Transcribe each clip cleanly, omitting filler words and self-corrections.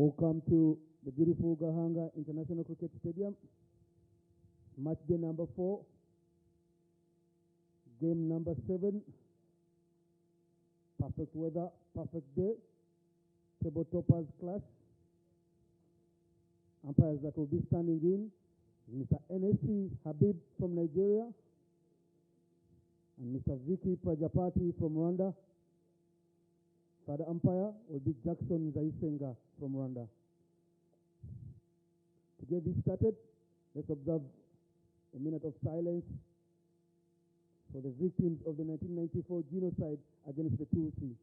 Welcome to the beautiful Gahanga International Cricket Stadium. Match day number 4. Game number 7. Perfect weather, perfect day. Table toppers clash. Umpires that will be standing in Mr. NSC Habib from Nigeria and Mr. Vicky Prajapati from Rwanda. Third umpire will be Jackson Zaisenga from Rwanda. To get this started, let's observe a minute of silence for the victims of the 1994 genocide against the Tutsi.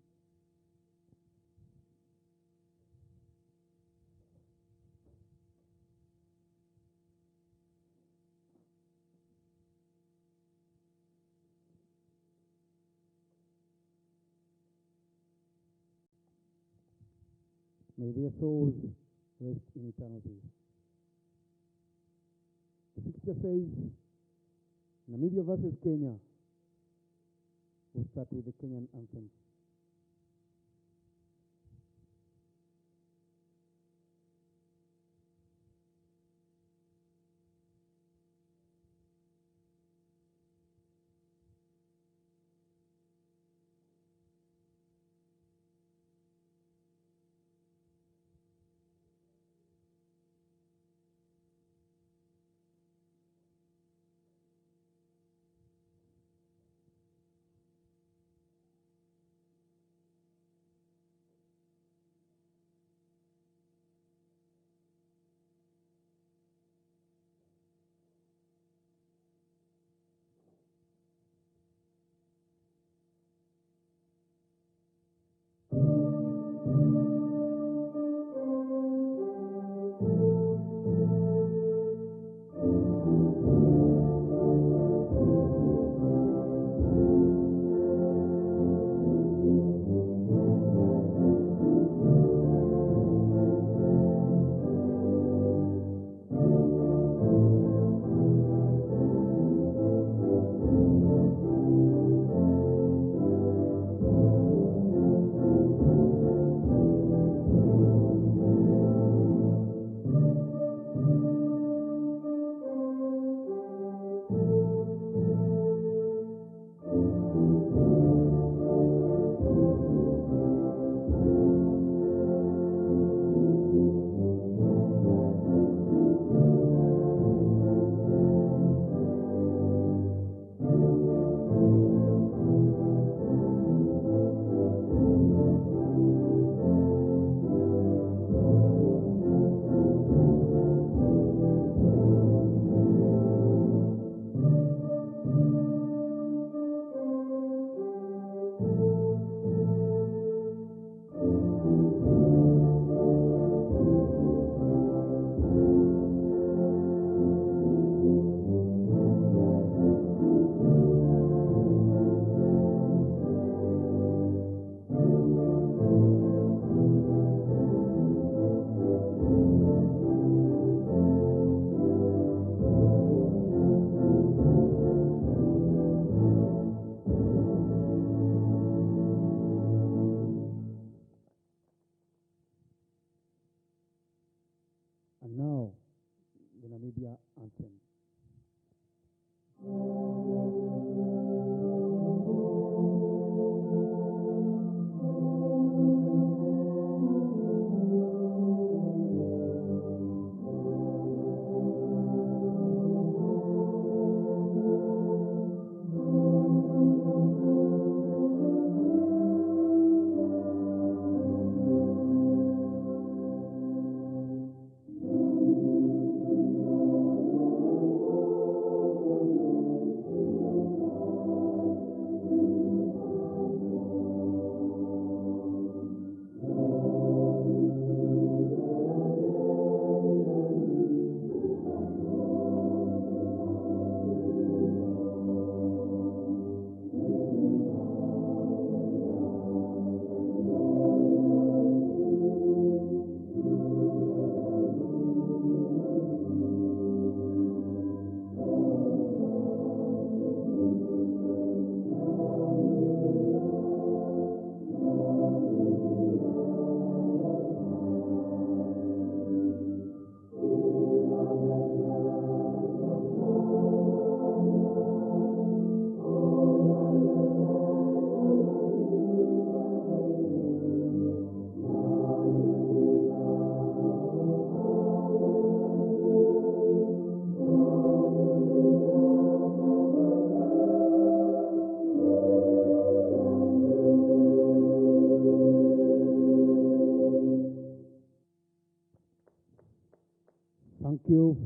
May their souls rest in eternity. The fixture says Namibia versus Kenya. We'll start with the Kenyan anthem.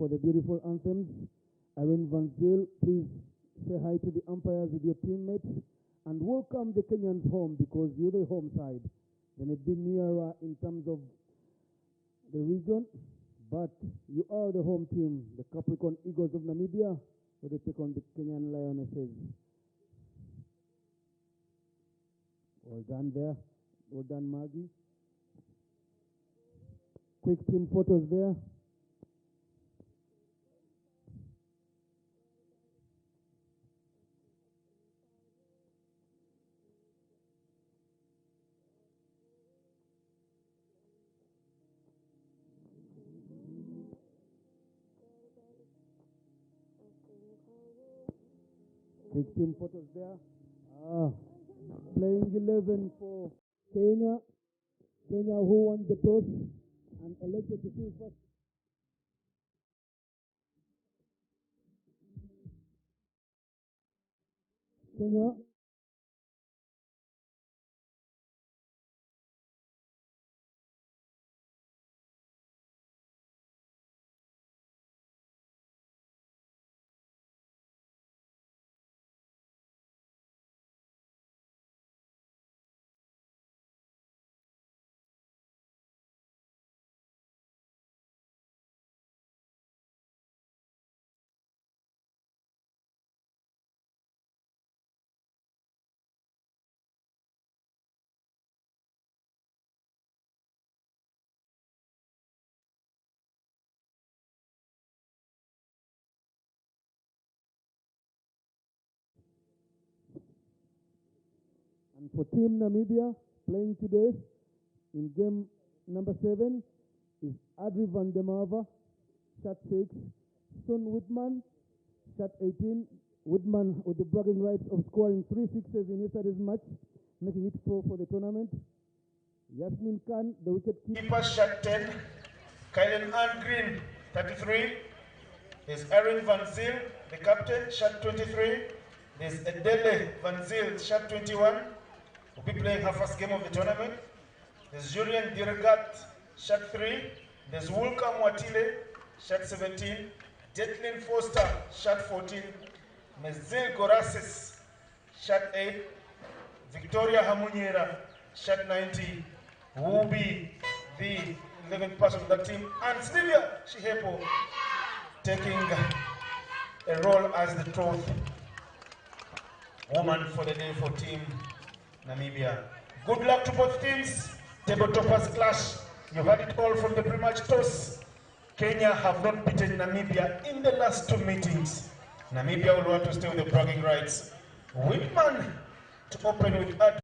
for the beautiful anthems. Aaron Van Zyl, please say hi to the umpires with your teammates and welcome the Kenyans home because you're the home side. They may be nearer in terms of the region, but you are the home team, the Capricorn Eagles of Namibia, where they take on the Kenyan Lionesses. Well done there. Well done, Maggie. Quick team photos there. Quick team photos there. Playing 11 for Kenya. Kenya who won the toss and elected to field first. Kenya. And for Team Namibia, playing today in game number 7 is Adri van der Merwe, shot 6. Son Whitman, shot 18. Whitman with the bragging rights of scoring 3 sixes in yesterday's match, making it 4 for the tournament. Yasmin Khan, the wicket keeper, shot 10. Kylen Ann Green, 33. There's Aaron Van Zyl, the captain, shot 23. There's Edele Van Zyl, shot 21. Will be playing her first game of the tournament. There's Julian Diergat, shot 3. There's Wulka Mwatile, shot 17. Jetlyn Foster, shot 14. Mezil Gorasis, shot 8. Victoria Hamunyera, shot 90. Will be the 11th person of that team. And Sylvia Shihepo taking a role as the 12th woman for the day for Team Namibia. Good luck to both teams. Table toppers clash. You heard it all from the pre-match toss. Kenya have not beaten Namibia in the last 2 meetings. Namibia will want to stay with the bragging rights. Whitman to open with Ad.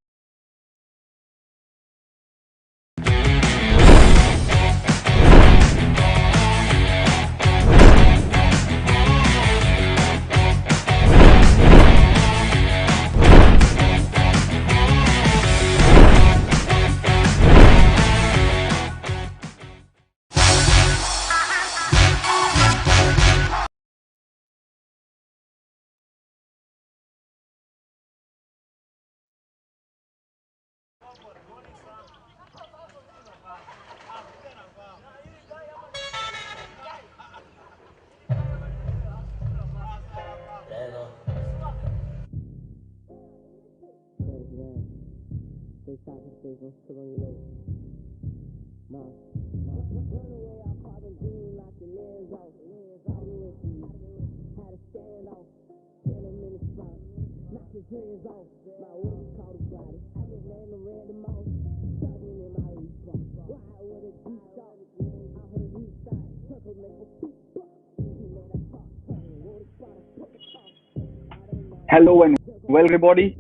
Hello and welcome everybody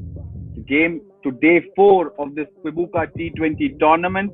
to day 4 of this Kwibuka T20 Tournament.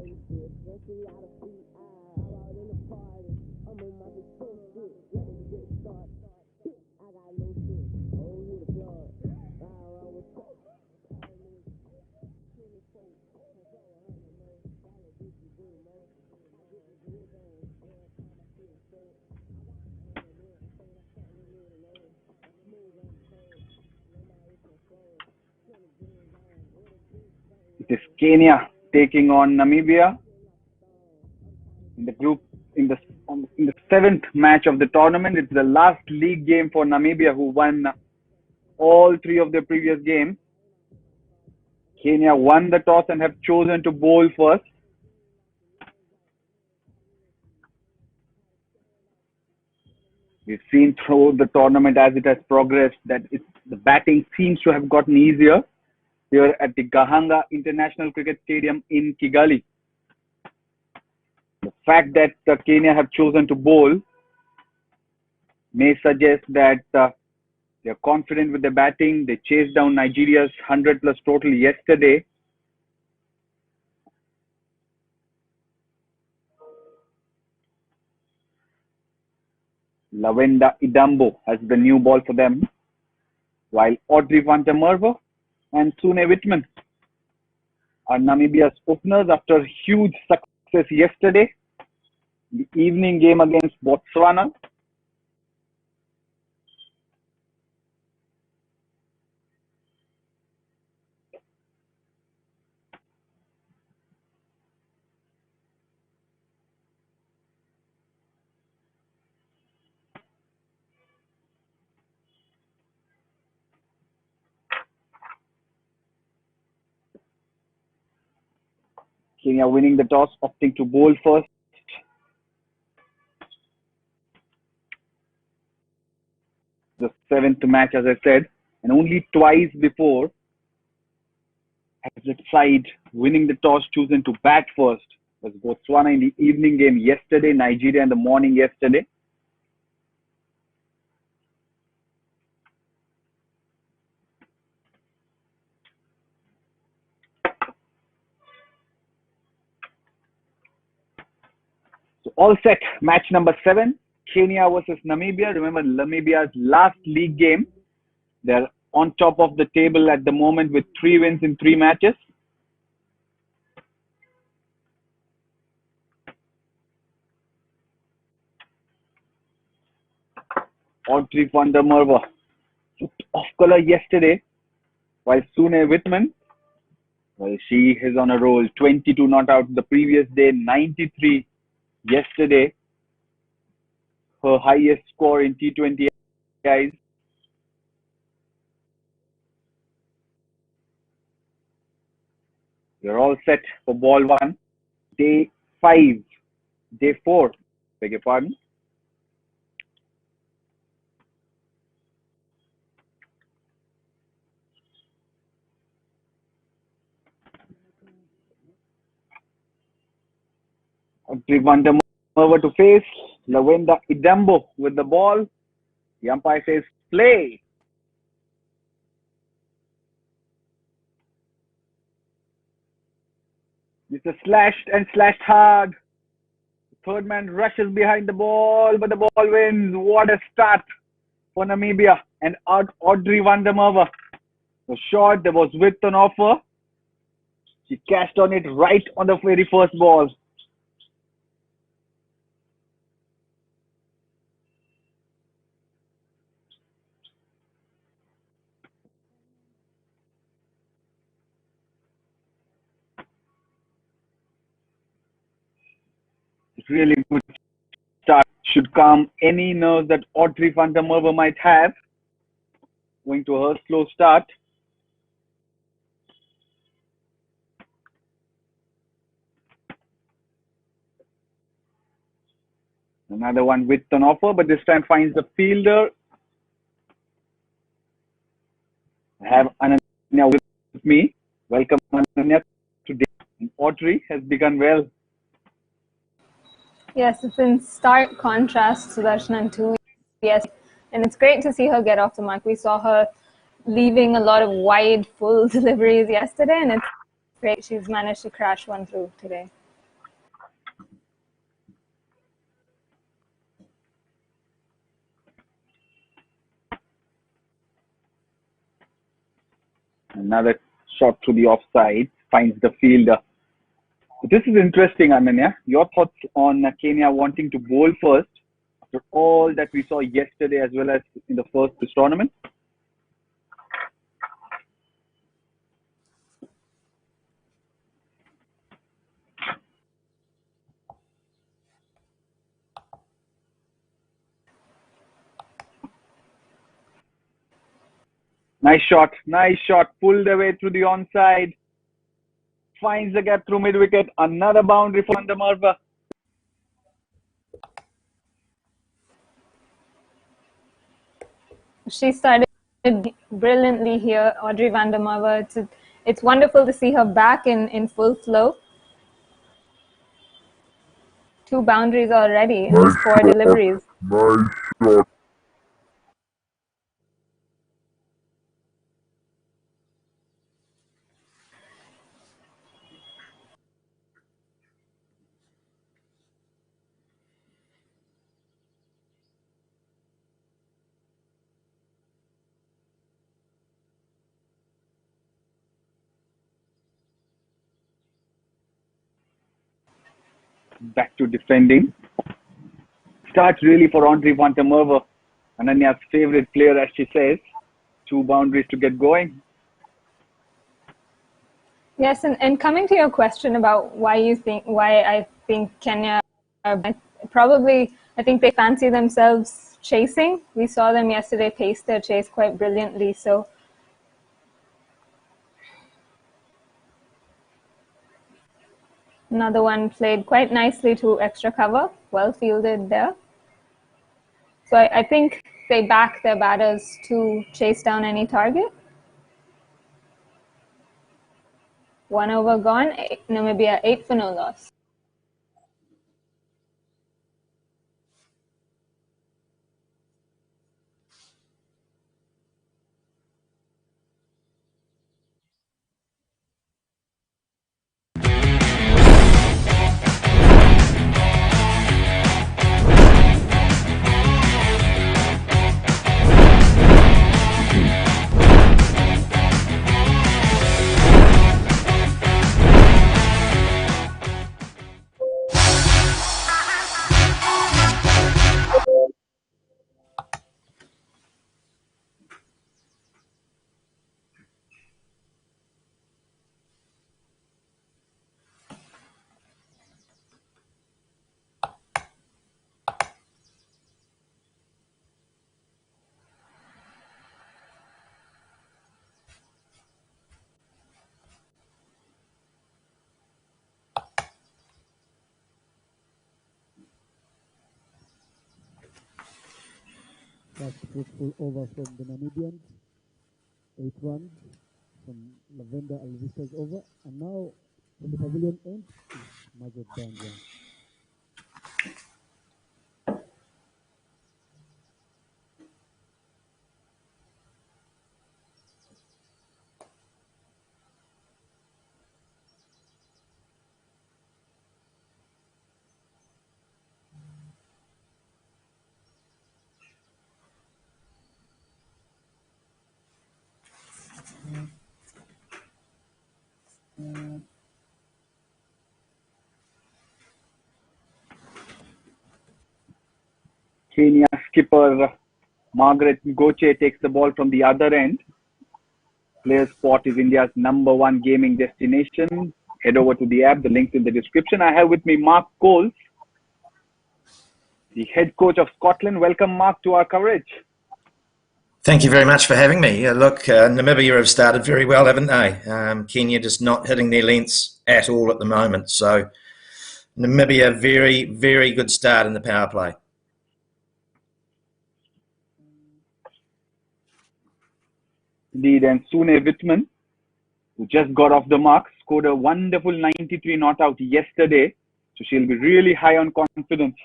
It is Kenya taking on Namibia in the group on in the seventh match of the tournament. It's the last league game for Namibia, who won all three of their previous games. Kenya won the toss and have chosen to bowl first. We've seen throughout the tournament as it has progressed that the batting seems to have gotten easier here at the Gahanga International Cricket Stadium in Kigali. The fact that Kenya have chosen to bowl may suggest that they're confident with their batting. They chased down Nigeria's 100 plus total yesterday. Lavenda Idambo has the new ball for them, while Audrey van der Merwe and Sune Whitman are Namibia's openers after huge success yesterday. The evening game against Botswana. Kenya winning the toss, opting to bowl first. The seventh match, as I said, and only twice before has the side winning the toss chosen to bat first. Was Botswana in the evening game yesterday, Nigeria in the morning yesterday. So all set. Match number 7, Kenya versus Namibia. Remember, Namibia's last league game. They're on top of the table at the moment with 3 wins in 3 matches. Audrey van der Merwe off color yesterday, while Sune Whitman, well, she is on a roll. 22 not out the previous day, 93 yesterday. Her highest score in T20 guys. We're all set for ball 1. Day 4, beg your pardon. Audrey van der Merwe to face. Lavenda Idambo with the ball. The umpire says play. It's a slashed hard. The third man rushes behind the ball, but the ball wins. What a start for Namibia and Audrey van der Merwe. The shot, there was width on offer. She cashed on it right on the very first ball. Really good start. Should calm any nerves that Audrey van der Merwe might have. Going to her slow start. Another one with an offer, but this time finds the fielder. I have Ananya with me. Welcome, Ananya, today. And Audrey has begun well. Yes, it's in stark contrast to Darshan too. Yes, and it's great to see her get off the mark. We saw her leaving a lot of wide, full deliveries yesterday, and it's great she's managed to crash one through today. Another shot to the offside, finds the fielder. This is interesting, Ananya. Your thoughts on Kenya wanting to bowl first after all that we saw yesterday as well as in the first tournament? Nice shot, nice shot. Pulled away through the onside. Finds the gap through mid wicket. Another boundary for Vandamarva. She started brilliantly here, Audrey Vandamarva. It's wonderful to see her back in full flow. 2 boundaries already in just 4 deliveries. Nice shot. Back to defending. Starts really for Audrey Vandamarva. Ananya's favorite player, as she says. 2 boundaries to get going. Yes, and coming to your question about why I think Kenya probably, I think they fancy themselves chasing. We saw them yesterday pace their chase quite brilliantly. So another one played quite nicely to extra cover, well fielded there. So I think they back their batters to chase down any target. 1 over gone, Namibia 8 for no loss. First fruitful over from the Namibians. 8 runs from Lavender Alvista's over. And now from the pavilion end is Margaret Banja. Kenya skipper Margaret Goche takes the ball from the other end. Player Spot is India's #1 gaming destination. Head over to the app. The link's in the description. I have with me Mark Coles, the head coach of Scotland. Welcome, Mark, to our coverage. Thank you very much for having me. Look, Namibia have started very well, haven't they? Kenya just not hitting their lengths at all at the moment. So Namibia, very, very good start in the power play. Indeed, and Sune Whitman, who just got off the mark, scored a wonderful 93 not out yesterday. So she'll be really high on confidence.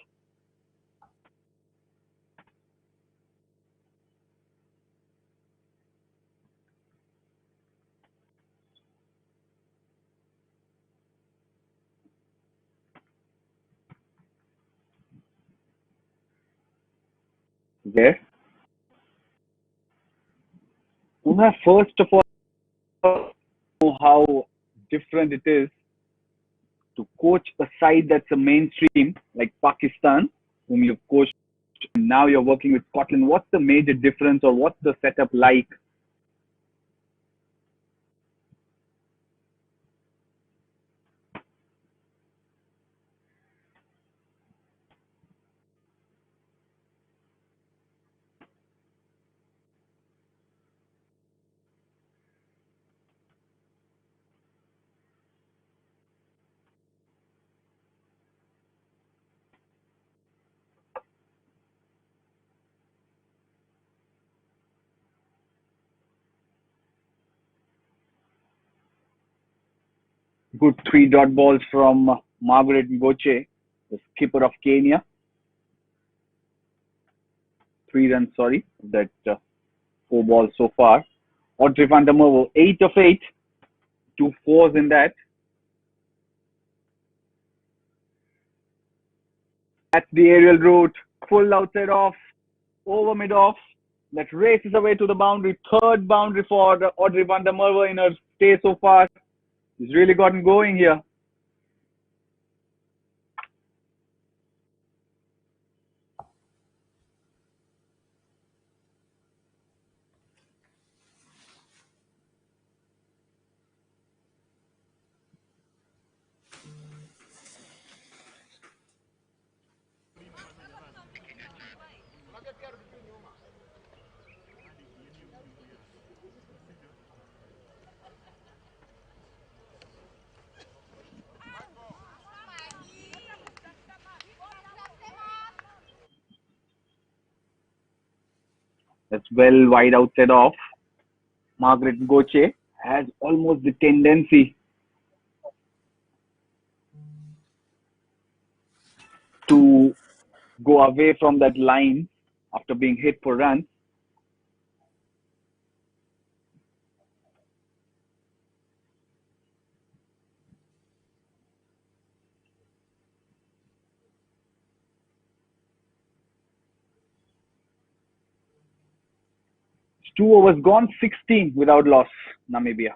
There. Una, first of all, know how different it is to coach a side that's a mainstream like Pakistan, whom you've coached, and now you're working with Scotland. What's the major difference, or what's the setup like? Good 3 dot balls from Margaret Ngoche, the skipper of Kenya. 3 runs, sorry, that 4 balls so far. Audrey van der Merwe, 8 of 8, 2 fours in that. That's the aerial route, full outside off, over mid off. That races away to the boundary. 3rd boundary for Audrey van der Merwe in her stay so far. She's really gotten going here. That's well wide outside off. Margaret Ngoche has almost the tendency to go away from that line after being hit for runs. It's 2 overs gone, 16 without loss, Namibia.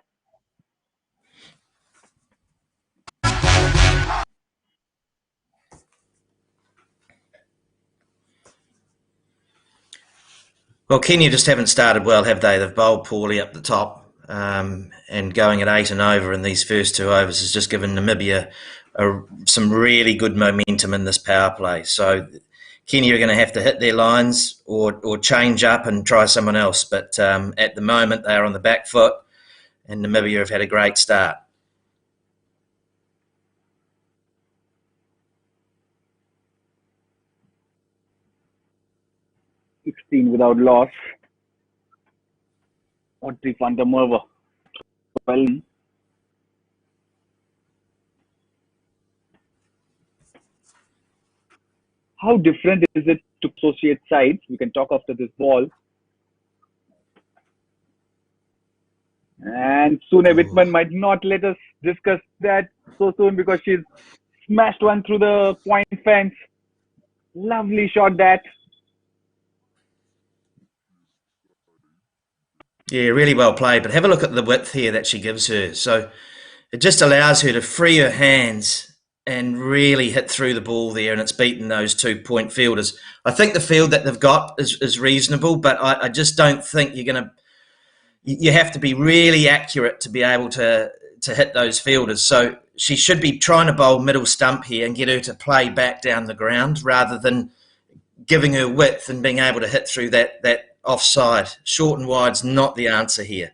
Well, Kenya just haven't started well, have they? They've bowled poorly up the top, and going at 8 and over in these first 2 overs has just given Namibia some really good momentum in this power play. So Kenya are going to have to hit their lines or change up and try someone else. But at the moment, they're on the back foot, and Namibia have had a great start. 16 without loss. Audrey van der Merwe, 12. How different is it to associate sides? We can talk after this ball. And Sune Whitman might not let us discuss that so soon because she's smashed one through the point fence. Lovely shot that. Yeah, really well played. But have a look at the width here that she gives her. So it just allows her to free her hands and really hit through the ball there, and it's beaten those 2-point fielders. I think the field that they've got is reasonable, but I just don't think you're going to... You have to be really accurate to be able to hit those fielders. So she should be trying to bowl middle stump here and get her to play back down the ground rather than giving her width and being able to hit through that offside. Short and wide's not the answer here.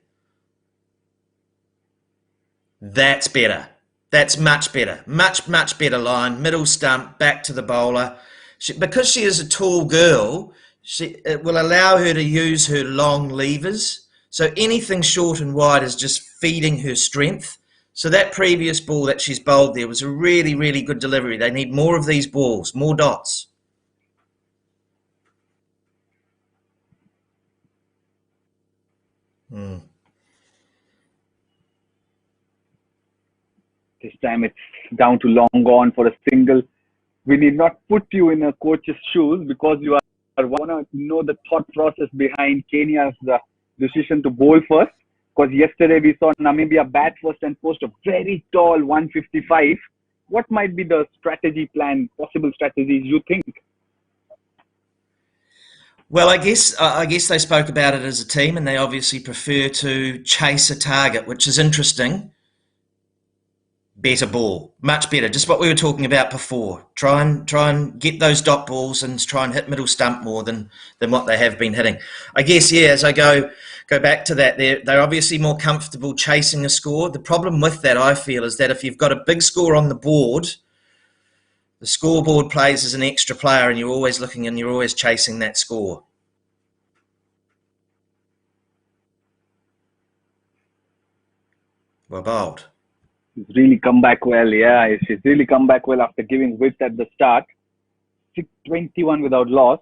That's better. That's much better. Much better line. Middle stump, back to the bowler. Because she is a tall girl, it will allow her to use her long levers. So anything short and wide is just feeding her strength. So that previous ball that she's bowled there was a really, really good delivery. They need more of these balls, more dots. This time it's down to long gone for a single. We need not put you in a coach's shoes because you want to know the thought process behind Kenya's decision to bowl first. Because yesterday we saw Namibia bat first and post a very tall 155. What might be the strategy plan, possible strategies you think? Well, I guess they spoke about it as a team, and they obviously prefer to chase a target, which is interesting. Better ball, much better. Just what we were talking about before. Try and get those dot balls and try and hit middle stump more than what they have been hitting. I guess, yeah, as I go back to that, they're obviously more comfortable chasing a score. The problem with that, I feel, is that if you've got a big score on the board, the scoreboard plays as an extra player and you're always looking and you're always chasing that score. Well bowled. She's really come back well. Yeah, she's really come back well after giving width at the start. 621 without loss.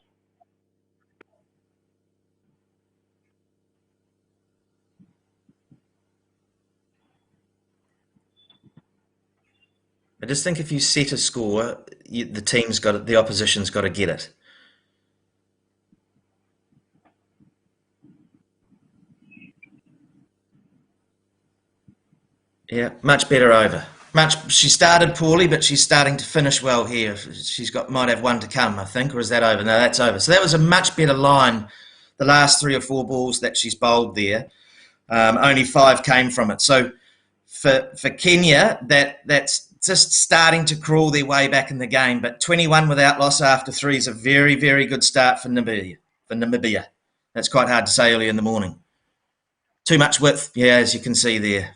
I just think if you set a score, the opposition's got to get it. Yeah, much better over. She started poorly, but she's starting to finish well here. Might have one to come, I think, or is that over? No, that's over. So that was a much better line. The last 3 or 4 balls that she's bowled there, only 5 came from it. So for Kenya, that's just starting to crawl their way back in the game. But 21 without loss after 3 is a very, very good start for Namibia. That's quite hard to say early in the morning. Too much width, yeah, as you can see there.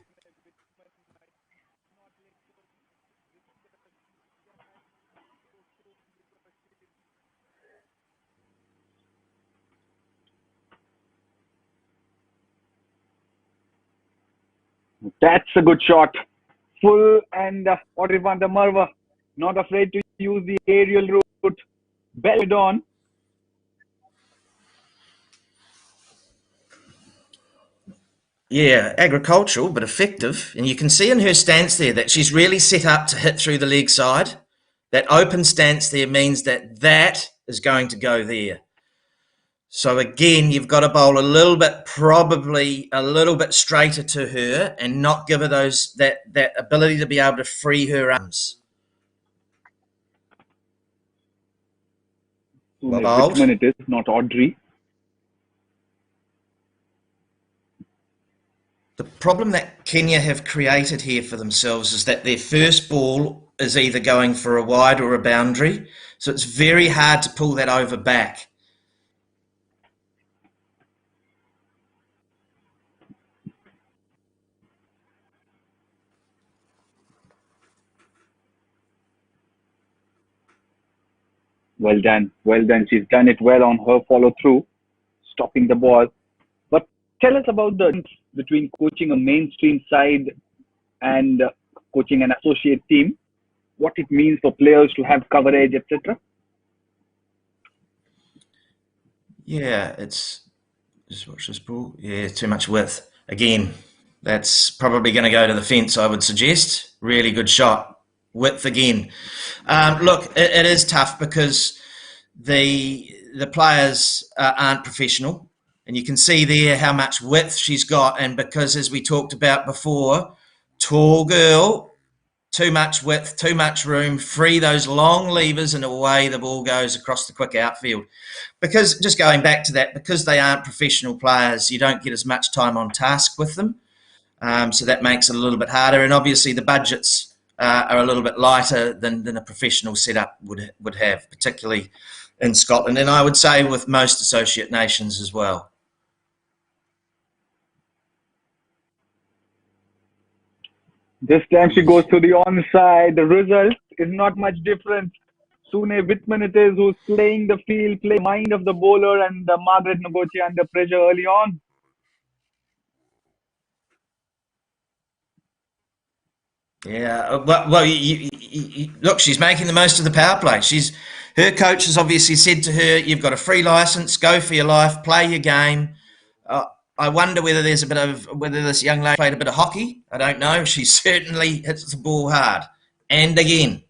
That's a good shot. Full, and Rwanda Marva not afraid to use the aerial route. Belted on. Yeah, agricultural but effective. And you can see in her stance there that she's really set up to hit through the leg side. That open stance there means that is going to go there. So again, you've got to bowl probably a little bit straighter to her and not give her that ability to be able to free her arms. Whitman it is, not Audrey. The problem that Kenya have created here for themselves is that their first ball is either going for a wide or a boundary. So it's very hard to pull that over back. Well done. Well done. She's done it well on her follow through, stopping the ball. But tell us about the difference between coaching a mainstream side and coaching an associate team, what it means for players to have coverage, etc. Yeah, just watch this ball. Yeah, too much width. Again, that's probably going to go to the fence, I would suggest. Really good shot. Width again. Look, it is tough because the players aren't professional, and you can see there how much width she's got, and because, as we talked about before, tall girl, too much width, too much room, free those long levers, and away the ball goes across the quick outfield. Because, just going back to that, because they aren't professional players, you don't get as much time on task with them, so that makes it a little bit harder, and obviously the budgets are a little bit lighter than a professional setup would have, particularly in Scotland, and I would say with most associate nations as well. This time she goes to the onside. The result is not much different. Sune Whitman it is who's playing the field, playing the mind of the bowler, and Margaret Nogochi under pressure early on. Yeah, well, look, she's making the most of the power play. Her coach has obviously said to her, "You've got a free license. Go for your life. Play your game." I wonder whether whether this young lady played a bit of hockey. I don't know. She certainly hits the ball hard, and again.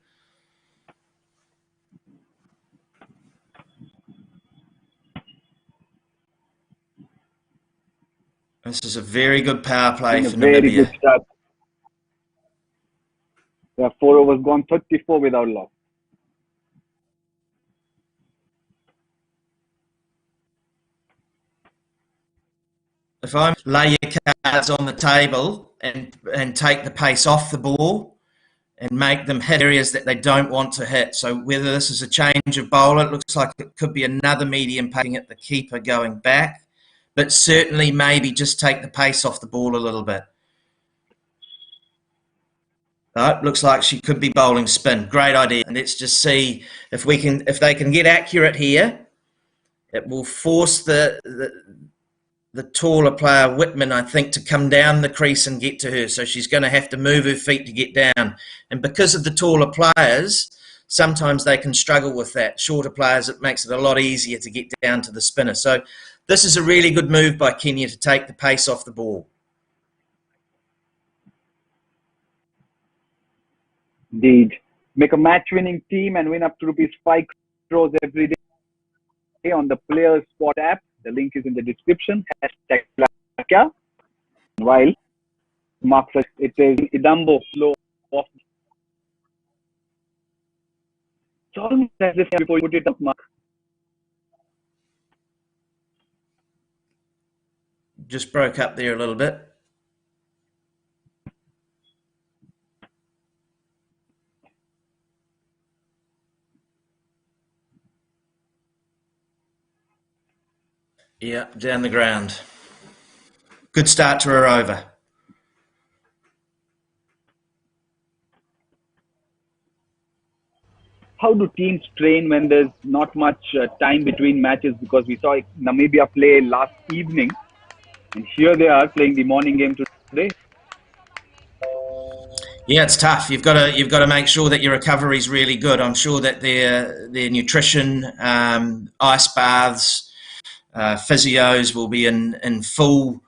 This is a very good power play for Namibia. Very good start. There are 4 overs gone, 34 without loss. If I lay your cards on the table and take the pace off the ball and make them hit areas that they don't want to hit. So whether this is a change of bowler, it looks like it could be another medium packing at the keeper going back, but certainly maybe just take the pace off the ball a little bit. Right, looks like she could be bowling spin. Great idea. And let's just see if they can get accurate here. It will force the the taller player, Whitman, I think, to come down the crease and get to her. So she's going to have to move her feet to get down. And because of the taller players, sometimes they can struggle with that. Shorter players, it makes it a lot easier to get down to the spinner. So this is a really good move by Kenya to take the pace off the ball. Indeed. Make a match-winning team and win up to ₹5 crores every day on the Players Spot app. The link is in the description. #Kwibuka. While Mark says it is Idambo slow off. It's almost as if before you put it up, Mark. Just broke up there a little bit. Yeah, down the ground. Good start to her over. How do teams train when there's not much time between matches? Because we saw Namibia play last evening, and here they are playing the morning game today. Yeah, it's tough. You've got to make sure that your recovery is really good. I'm sure that their nutrition, ice baths, physios will be in full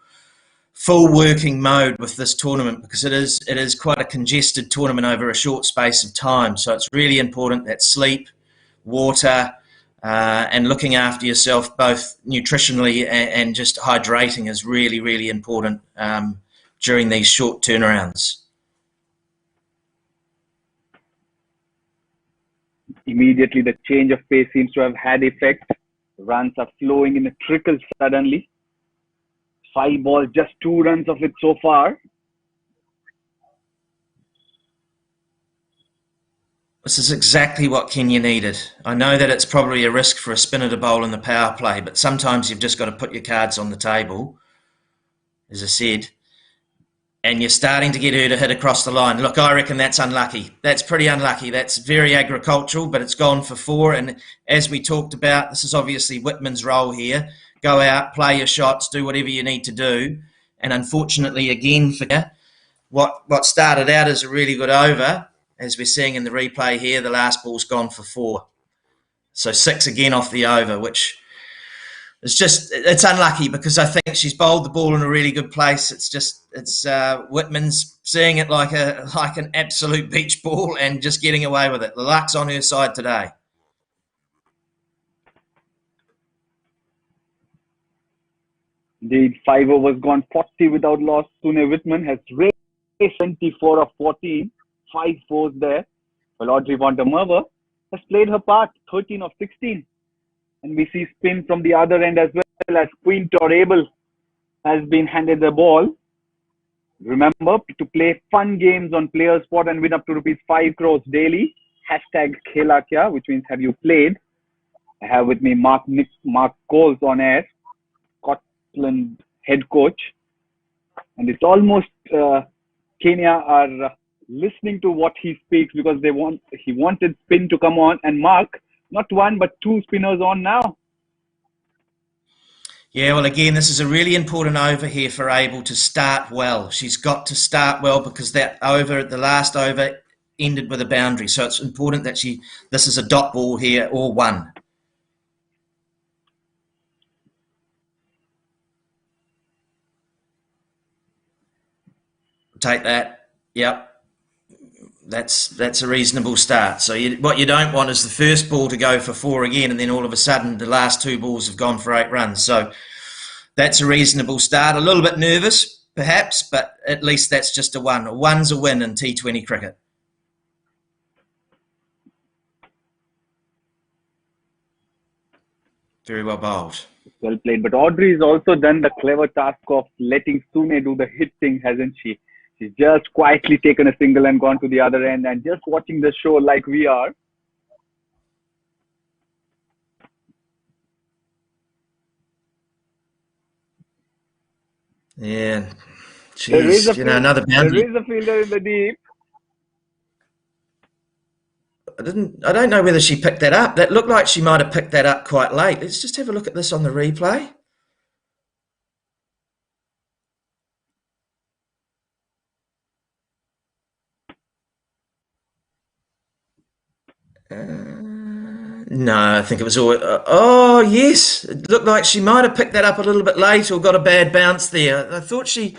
working mode with this tournament, because it is quite a congested tournament over a short space of time. So it's really important that sleep, water, and looking after yourself both nutritionally and just hydrating is really, really important during these short turnarounds. Immediately, the change of pace seems to have had effect. Runs are flowing in a trickle suddenly. 5 balls, just 2 runs of it so far. This is exactly what Kenya needed. I know that it's probably a risk for a spinner to bowl in the power play, but sometimes you've just got to put your cards on the table, as I said, and you're starting to get her to hit across the line. Look, I reckon that's unlucky. That's pretty unlucky. That's very agricultural, but it's gone for 4. And as we talked about, this is obviously Whitman's role here. Go out, play your shots, do whatever you need to do. And unfortunately, again, for what started out as a really good over, as we're seeing in the replay here, the last ball's gone for 4. So 6 again off the over, which it's unlucky, because I think she's bowled the ball in a really good place. It's Whitman's seeing it like an absolute beach ball and just getting away with it. The luck's on her side today. Indeed, 5 overs gone 40 without loss. Sune Whitman has raced 24 of 14, 5 fours there. While Audrey van der Merwe has played her part, 13 of 16. And we see spin from the other end as well, as Queen Torable has been handed the ball. Remember to play fun games on Players Spot and win up to ₹5 crores daily. #Khela Kya, which means have you played? I have with me Mark Coles on air, Scotland head coach. And it's almost Kenya are listening to what he speaks, because he wanted spin to come on, and Mark, not 1 but 2 spinners on now. Yeah, well, again, this is a really important over here for Abel to start well. She's got to start well, because that over, the last over, ended with a boundary. So it's important that this is a dot ball here, or 1. Take that. Yep. That's a reasonable start. So what you don't want is the first ball to go for 4 again, and then all of a sudden the last 2 balls have gone for 8 runs. So that's a reasonable start. A little bit nervous, perhaps, but at least that's just a 1. A 1's a win in T20 cricket. Very well bowled. Well played. But Audrey has also done the clever task of letting Sune do the hit thing, hasn't she? She's just quietly taken a single and gone to the other end, and just watching the show like we are. Yeah. Jeez, another boundary. There is a fielder in the deep. I don't know whether she picked that up. That looked like she might have picked that up quite late. Let's just have a look at this on the replay. No, I think it was all. Oh, yes. It looked like she might have picked that up a little bit late or got a bad bounce there. I thought she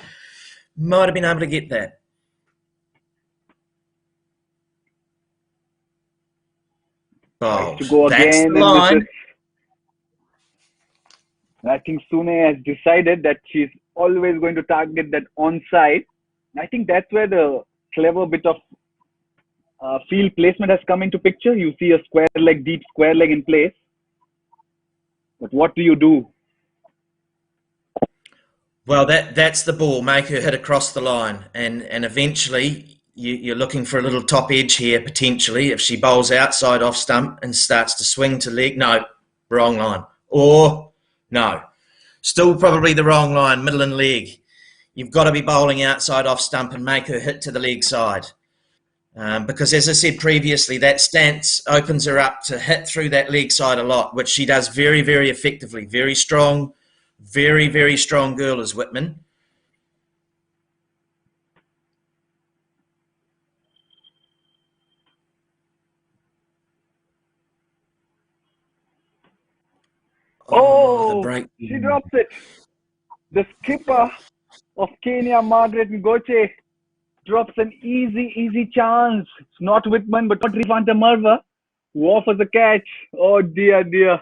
might have been able to get that. Tries to Oh, go that's again the and misses. line. I think Sune has decided that she's always going to target that onside. I think that's where the clever bit of field placement has come into picture. You see a square leg, deep square leg in place. But what do you do? Well, that's the ball. Make her hit across the line, and eventually you're looking for a little top edge here potentially. If she bowls outside off stump and starts to swing to leg, no, wrong line. Or no, still probably the wrong line, middle and leg. You've got to be bowling outside off stump and make her hit to the leg side. Because as I said previously, that stance opens her up to hit through that leg side a lot, which she does very, very effectively. Very strong, very, very strong girl is Whitman. Oh, the Oh, break. she drops it. The skipper of Kenya, Margaret Ngoche, drops an easy chance. It's not Whitman, but not Rwanda Merva, who offers a catch. Oh dear, dear.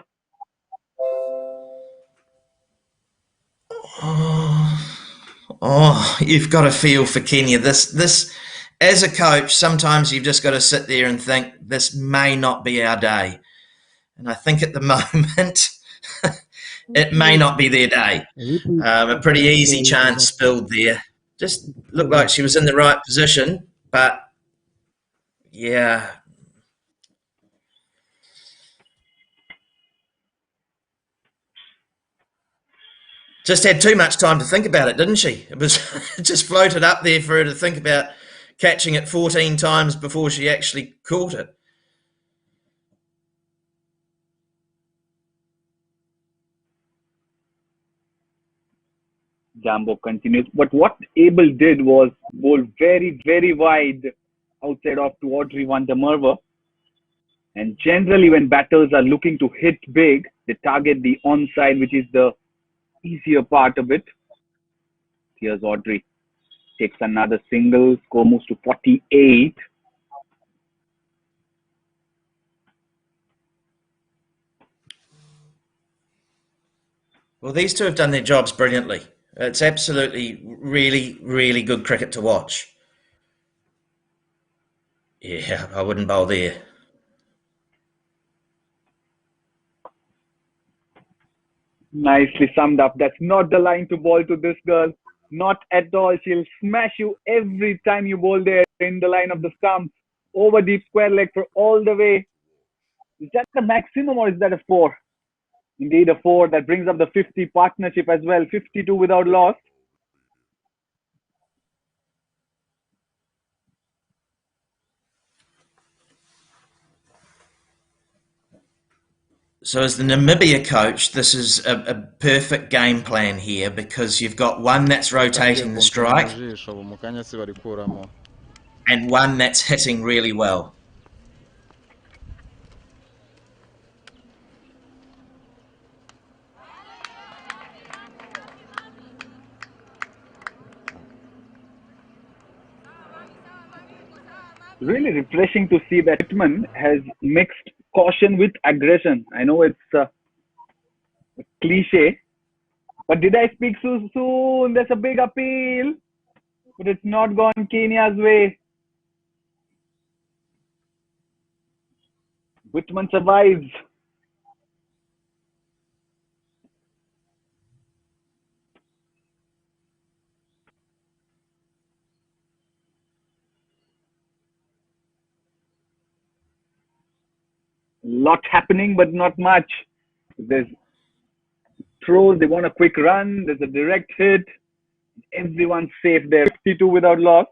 Oh, you've got to feel for Kenya. This, as a coach, sometimes you've just got to sit there and think this may not be our day. And I think at the moment, it may not be their day. A pretty easy chance spilled there. Just looked like she was in the right position, but yeah. Just had too much time to think about it, didn't she? It was it just floated up there for her to think about catching it 14 times before she actually caught it. Jambo continues. But what Abel did was bowl very wide outside off towards Rwanda Merva. And generally, when batters are looking to hit big, they target the onside, which is the easier part of it. Here's Audrey. Takes another single. Score moves to 48. Well, these two have done their jobs brilliantly. It's absolutely really good cricket to watch. Yeah, I wouldn't bowl there. Nicely summed up. That's not the line to bowl to this girl. Not at all. She'll smash you every time you bowl there in the line of the stumps. Over deep square leg for all the way. Is that the maximum or is that a 4? Indeed, a 4. That brings up the 50 partnership as well. 52 without loss. So as the Namibia coach, this is a perfect game plan here because you've got one that's rotating the strike and one that's hitting really well. Really refreshing to see that Whitman has mixed caution with aggression. I know it's a cliche, but did I speak so soon? There's a big appeal, but it's not gone Kenya's way. Whitman survives. Lot happening, but not much. There's throws, they want a quick run, there's a direct hit. Everyone's safe there. 52 without loss.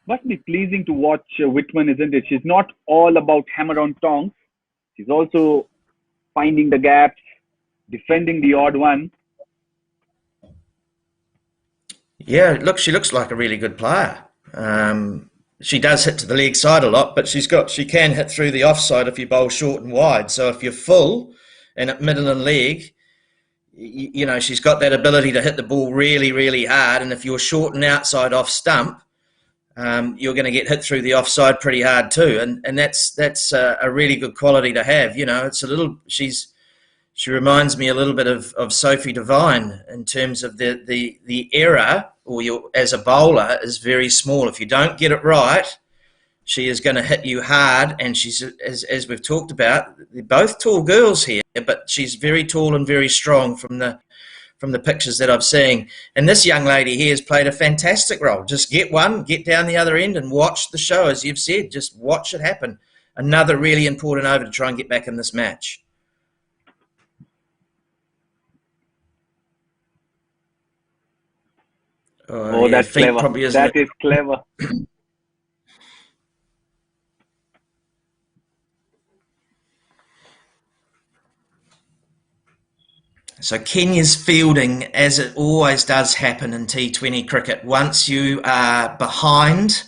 Must be pleasing to watch Whitman, isn't it? She's not all about hammer on tongs. She's also finding the gaps, defending the odd one. Yeah, look, she looks like a really good player. she does hit to the leg side a lot, but she can hit through the offside if you bowl short and wide. So if you're full and at middle and leg, you know, she's got that ability to hit the ball really, really hard. And if you're short and outside off stump, you're going to get hit through the offside pretty hard too. And that's a really good quality to have. You know, it's a little, she reminds me a little bit of Sophie Devine in terms of the error, or as a bowler, is very small. If you don't get it right, she is going to hit you hard. And she's, as we've talked about, they're both tall girls here, but she's very tall and very strong from the pictures that I've seen. And this young lady here has played a fantastic role. Just get one, get down the other end and watch the show, as you've said. Just watch it happen. Another really important over to try and get back in this match. Oh, that's clever. That is clever. So Kenya's fielding, as it always does happen in T20 cricket, once you are behind,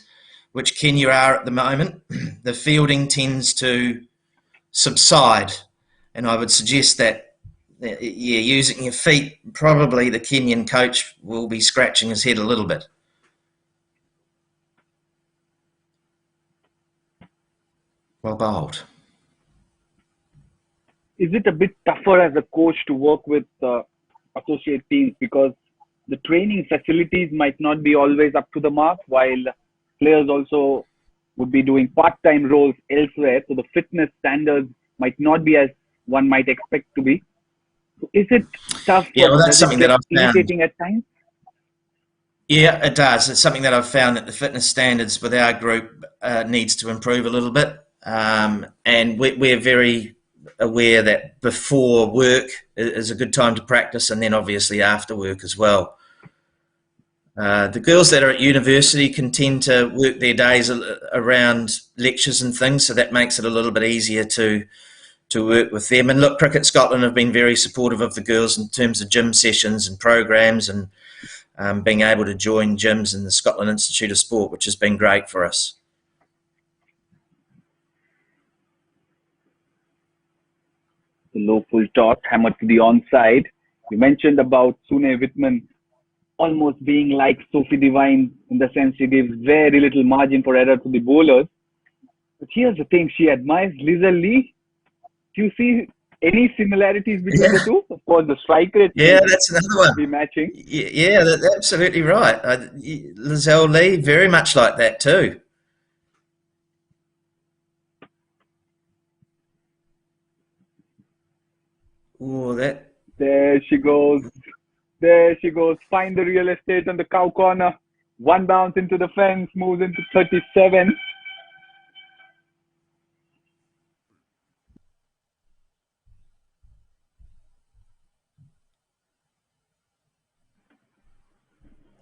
which Kenya are at the moment, the fielding tends to subside. And I would suggest that, yeah, using your feet, probably the Kenyan coach will be scratching his head a little bit. Well bowled. Is it a bit tougher as a coach to work with associate teams, because the training facilities might not be always up to the mark, while players also would be doing part-time roles elsewhere, so the fitness standards might not be as one might expect to be? So is it tough? Yeah, well, that's something that I've found. Irritating at times? Yeah, it does. It's something that I've found, that the fitness standards with our group needs to improve a little bit. And we're very aware that before work is a good time to practice, and then obviously after work as well. The girls that are at university can tend to work their days around lectures and things, so that makes it a little bit easier to work with them. And look, Cricket Scotland have been very supportive of the girls in terms of gym sessions and programs, and being able to join gyms in the Scotland Institute of Sport, which has been great for us. The low full toss hammered to the onside. You mentioned about Sune Whitman almost being like Sophie Devine in the sense she gives very little margin for error to the bowlers. But here's the thing, she admires Liza Lee. Do you see any similarities between the two? Of course, the strike rate. Yeah, that's another one. Be matching. Yeah, that's absolutely right. Lizelle Lee, very much like that too. Oh, that. There she goes. There she goes. Find the real estate on the cow corner. One bounce into the fence, moves into 37.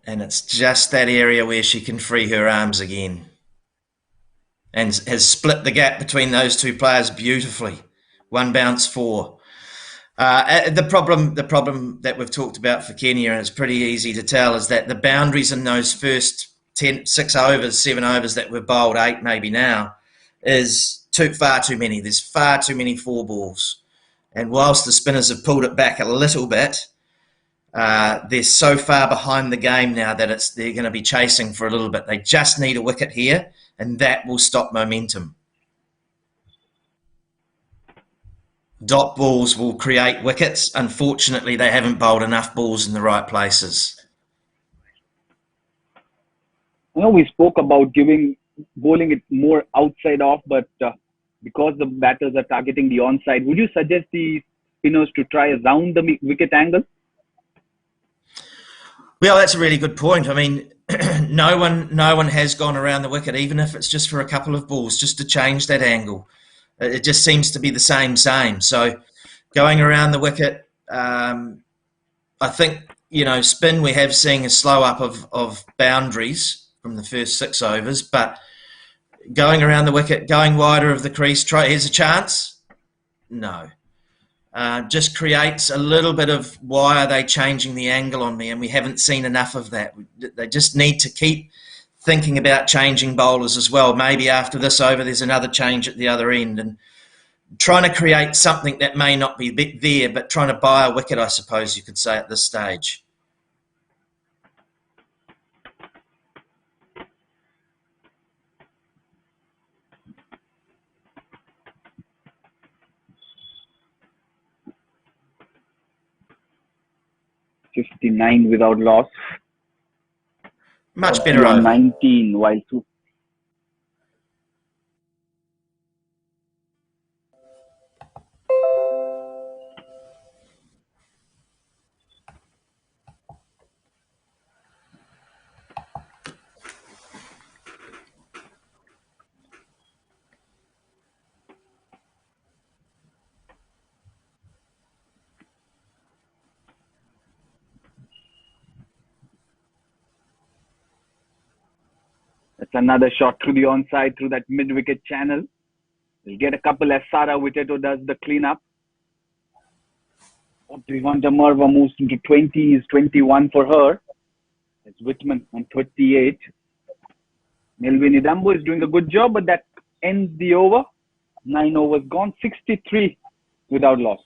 And it's just that area where she can free her arms again. And has split the gap between those two players beautifully. One bounce, 4. The problem that we've talked about for Kenya, and it's pretty easy to tell, is that the boundaries in those first 6 overs, 7 overs that we've bowled, 8 maybe now, is far too many. There's far too many 4 balls. And whilst the spinners have pulled it back a little bit, they're so far behind the game now that they're going to be chasing for a little bit. They just need a wicket here, and that will stop momentum. Dot balls will create wickets. Unfortunately, they haven't bowled enough balls in the right places. I know we spoke about bowling it more outside off, but because the batters are targeting the onside, would you suggest the spinners to try around the wicket angle? Well, that's a really good point. I mean, no one has gone around the wicket, even if it's just for a couple of balls, just to change that angle. It just seems to be the same. So going around the wicket, I think, spin we have seen a slow up of boundaries from the first 6 overs, but going around the wicket, going wider of the crease, here's a chance. No. Just creates a little bit of why are they changing the angle on me, and we haven't seen enough of that. They just need to keep thinking about changing bowlers as well. Maybe after this over, there's another change at the other end, and trying to create something that may not be there, but trying to buy a wicket, I suppose you could say, at this stage. $59 without loss. Much better over. 19 while two. That's another shot through the onside, through that mid-wicket channel. We'll get a couple as Sara Witeto does the cleanup. Rwanda Marva moves into 20s, 21 for her. It's Whitman on 38. Melvin Idambo is doing a good job, but that ends the over. 9 overs gone, 63 without loss.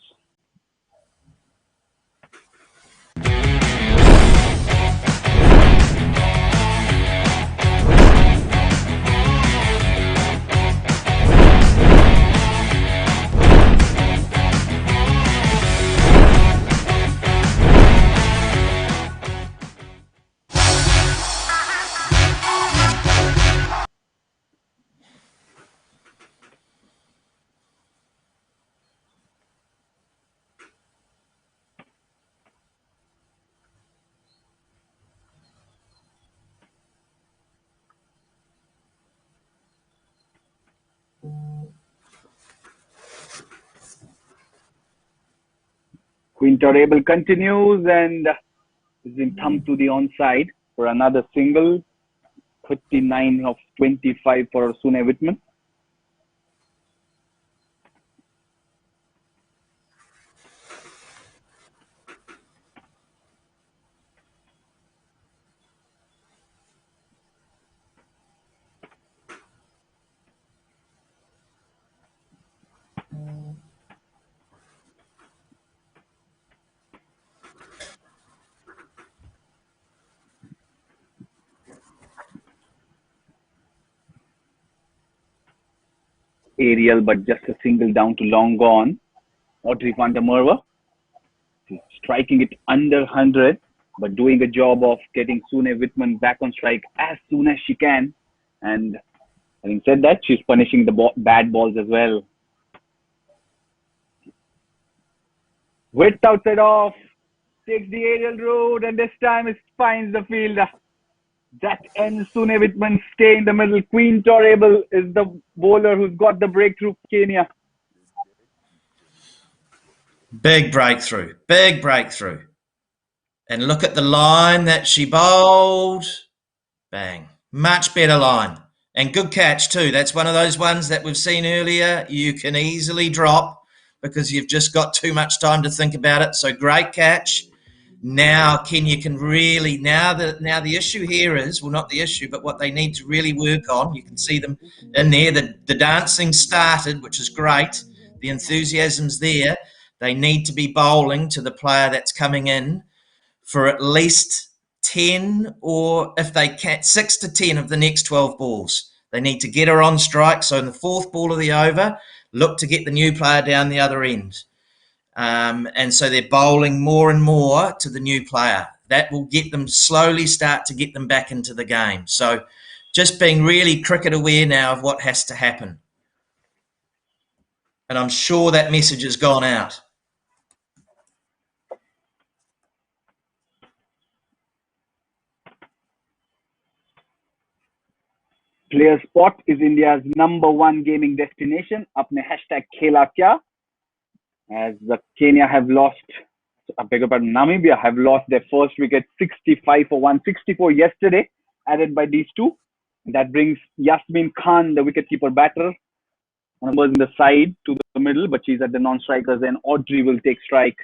Quintorable continues and is in thumb to the onside for another single. 39 of 25 for Sune Whitman. Aerial, but just a single down to long gone. Audrey van der Merwe striking it under 100, but doing a job of getting Sune Whitman back on strike as soon as she can. And having said that, she's punishing the bad balls as well. Width outside off, takes the aerial route, and this time it finds the field. That ends Sune Whitman's stay in the middle. Quintorable is the bowler who's got the breakthrough for Kenya. Big breakthrough, big breakthrough. And look at the line that she bowled. Bang. Much better line. And good catch too. That's one of those ones that we've seen earlier. You can easily drop because you've just got too much time to think about it. So great catch. Now Kenya can really, now the issue here is, well, not the issue, but what they need to really work on. You can see them in there. The dancing started, which is great. The enthusiasm's there. They need to be bowling to the player that's coming in for at least 10, or if they can, 6 to 10 of the next 12 balls. They need to get her on strike. So in the fourth ball of the over, look to get the new player down the other end. And so they're bowling more and more to the new player. That will get them, slowly start to get them back into the game. So just being really cricket aware now of what has to happen. And I'm sure that message has gone out. Player Spot is India's #1 gaming destination. Apne hashtag Khela Kya. As the Kenya have lost, I beg your pardon, Namibia have lost their first wicket 65 for 164 yesterday, added by these two. That brings Yasmin Khan, the wicketkeeper batter, numbers in the side to the middle, but she's at the non-strikers, and Audrey will take strike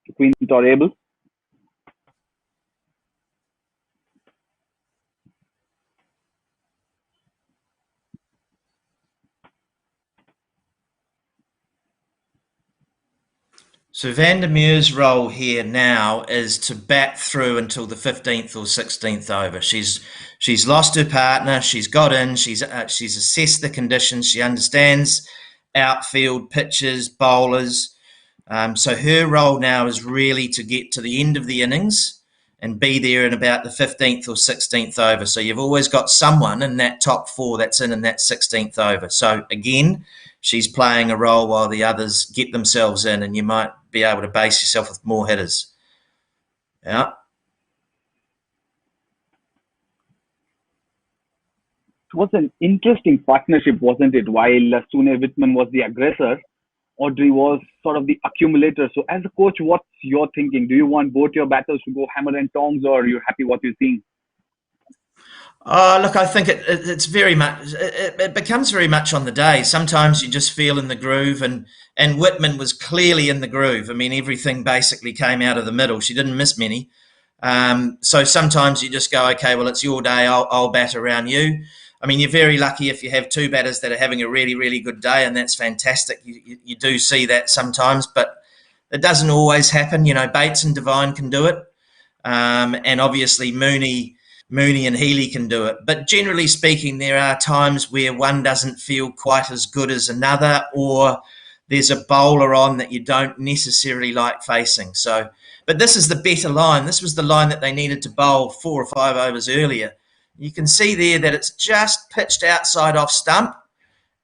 to Quintorable. So Van der Meer's role here now is to bat through until the 15th or 16th over. She's lost her partner. She's got in. She's assessed the conditions. She understands outfield, pitches, bowlers. So her role now is really to get to the end of the innings and be there in about the 15th or 16th over. So you've always got someone in that top four that's in that 16th over. So again, she's playing a role while the others get themselves in, and you might be able to base yourself with more hitters. Yeah. It was an interesting partnership, wasn't it? While Sune Whitman was the aggressor, Audrey was sort of the accumulator. So as a coach, what's your thinking? Do you want both your batters to go hammer and tongs, or are you happy what you're seeing? Look, I think it's very much, it becomes very much on the day. Sometimes you just feel in the groove, and Whitman was clearly in the groove. I mean, everything basically came out of the middle. She didn't miss many. So sometimes you just go, okay, well, it's your day. I'll bat around you. I mean, you're very lucky if you have two batters that are having a really, really good day, and that's fantastic. You do see that sometimes, but it doesn't always happen. You know, Bates and Devine can do it, and obviously Mooney and Healy can do it. But generally speaking, there are times where one doesn't feel quite as good as another, or there's a bowler on that you don't necessarily like facing. So, but this is the better line. This was the line that they needed to bowl 4 or 5 overs earlier. You can see there that it's just pitched outside off stump,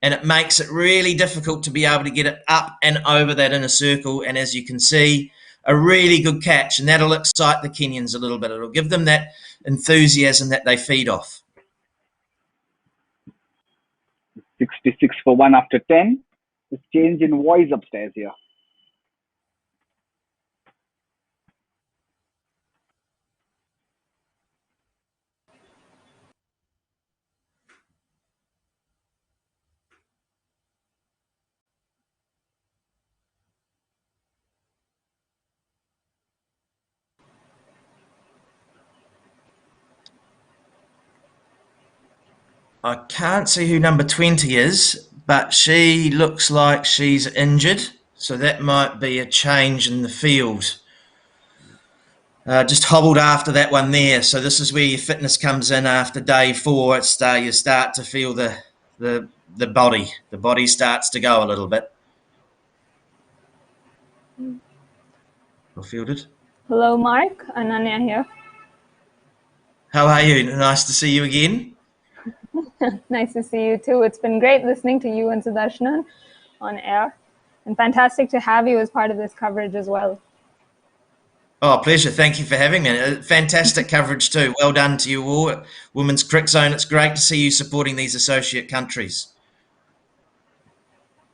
and it makes it really difficult to be able to get it up and over that inner circle. And as you can see, a really good catch, and that'll excite the Kenyans a little bit. It'll give them that enthusiasm that they feed off. 66 for 1 after 10. There's change in voice upstairs here. I can't see who number 20 is, but she looks like she's injured. So that might be a change in the field. Just hobbled after that one there. So this is where your fitness comes in after day 4. It's you start to feel the body. The body starts to go a little bit. Well fielded. Hello, Mark. Ananya here. How are you? Nice to see you again. Nice to see you too. It's been great listening to you and Sudarshan on air, and fantastic to have you as part of this coverage as well. Oh, pleasure. Thank you for having me. Fantastic coverage too. Well done to you all at Women's Cricket Zone. It's great to see you supporting these associate countries.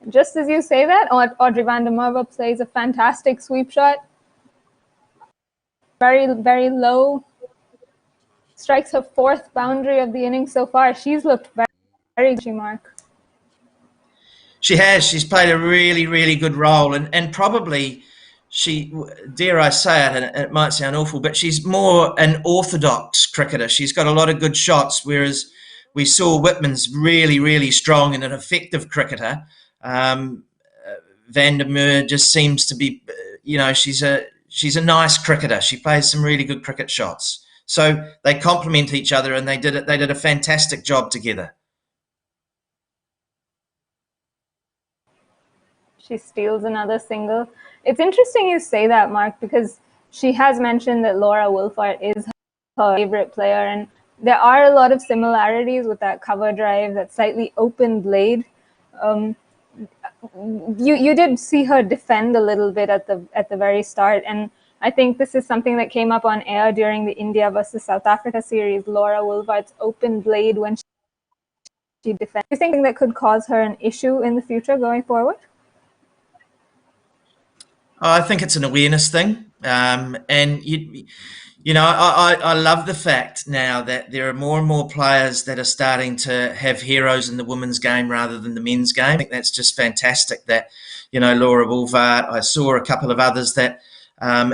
Just as you say that, Audrey van der Merwe plays a fantastic sweep shot. Very, very low. Strikes her 4th boundary of the innings so far. She's looked very good, Mark. She has. She's played a really, really good role, and probably she, dare I say it, and it might sound awful, but she's more an orthodox cricketer. She's got a lot of good shots, whereas we saw Whitman's really, really strong and an effective cricketer. Van der Merwe just seems to be, you know, she's a nice cricketer. She plays some really good cricket shots. So they complement each other, and they did a fantastic job together. She steals another single. It's interesting you say that, Mark, because she has mentioned that Laura Wolfart is her favorite player, and there are a lot of similarities with that cover drive, that slightly open blade. You did see her defend a little bit at the very start, and I think this is something that came up on air during the India versus South Africa series. Laura Wolfart's open blade when she defends. Do you think that could cause her an issue in the future going forward? I think it's an awareness thing, and you know, I love the fact now that there are more and more players that are starting to have heroes in the women's game rather than the men's game. I think that's just fantastic. That, you know, Laura Wolfart. I saw a couple of others that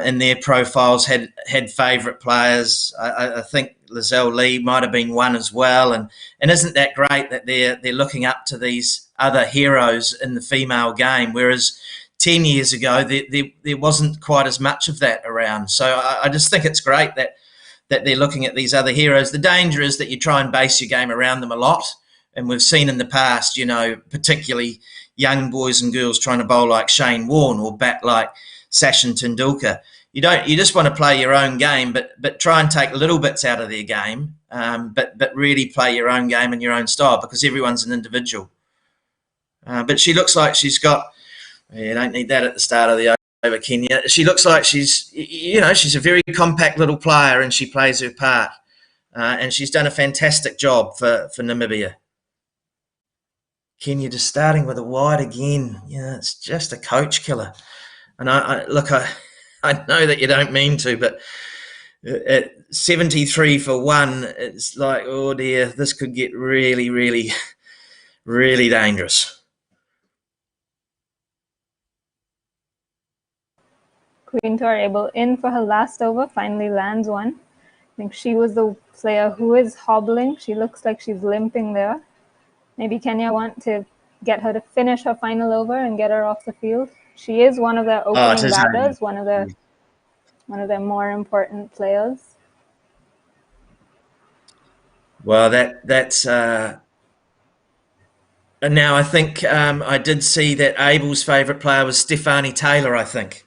in their profiles had favourite players. I think Lizelle Lee might have been one as well, and isn't that great that they're looking up to these other heroes in the female game, whereas 10 years ago, there wasn't quite as much of that around. So I just think it's great that they're looking at these other heroes. The danger is that you try and base your game around them a lot. And we've seen in the past, particularly young boys and girls trying to bowl like Shane Warne or bat like Sachin Tendulkar. You just want to play your own game, but try and take little bits out of their game, but really play your own game in your own style, because everyone's an individual. But she looks like she's got. You don't need that at the start of the over, Kenya. She looks like she's a very compact little player, and she plays her part. And she's done a fantastic job for Namibia. Kenya just starting with a wide again. It's just a coach killer. And I know that you don't mean to, but at 73 for 1, it's like, oh dear, this could get really, really, really dangerous. Queen Able in for her last over, finally lands one. I think she was the player who is hobbling. She looks like she's limping there. Maybe Kenya want to get her to finish her final over and get her off the field. She is one of their opening batters, one of their more important players. Well, that's now I think I did see that Abel's favourite player was Stefanie Taylor, I think.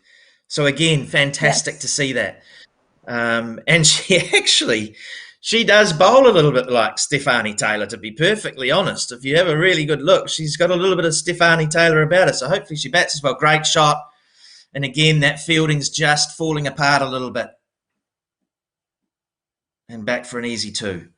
So again, fantastic to see that. And she does bowl a little bit like Stefanie Taylor, to be perfectly honest. If you have a really good look, she's got a little bit of Stefanie Taylor about her. So hopefully she bats as well. Great shot. And again, that fielding's just falling apart a little bit. And back for an easy 2.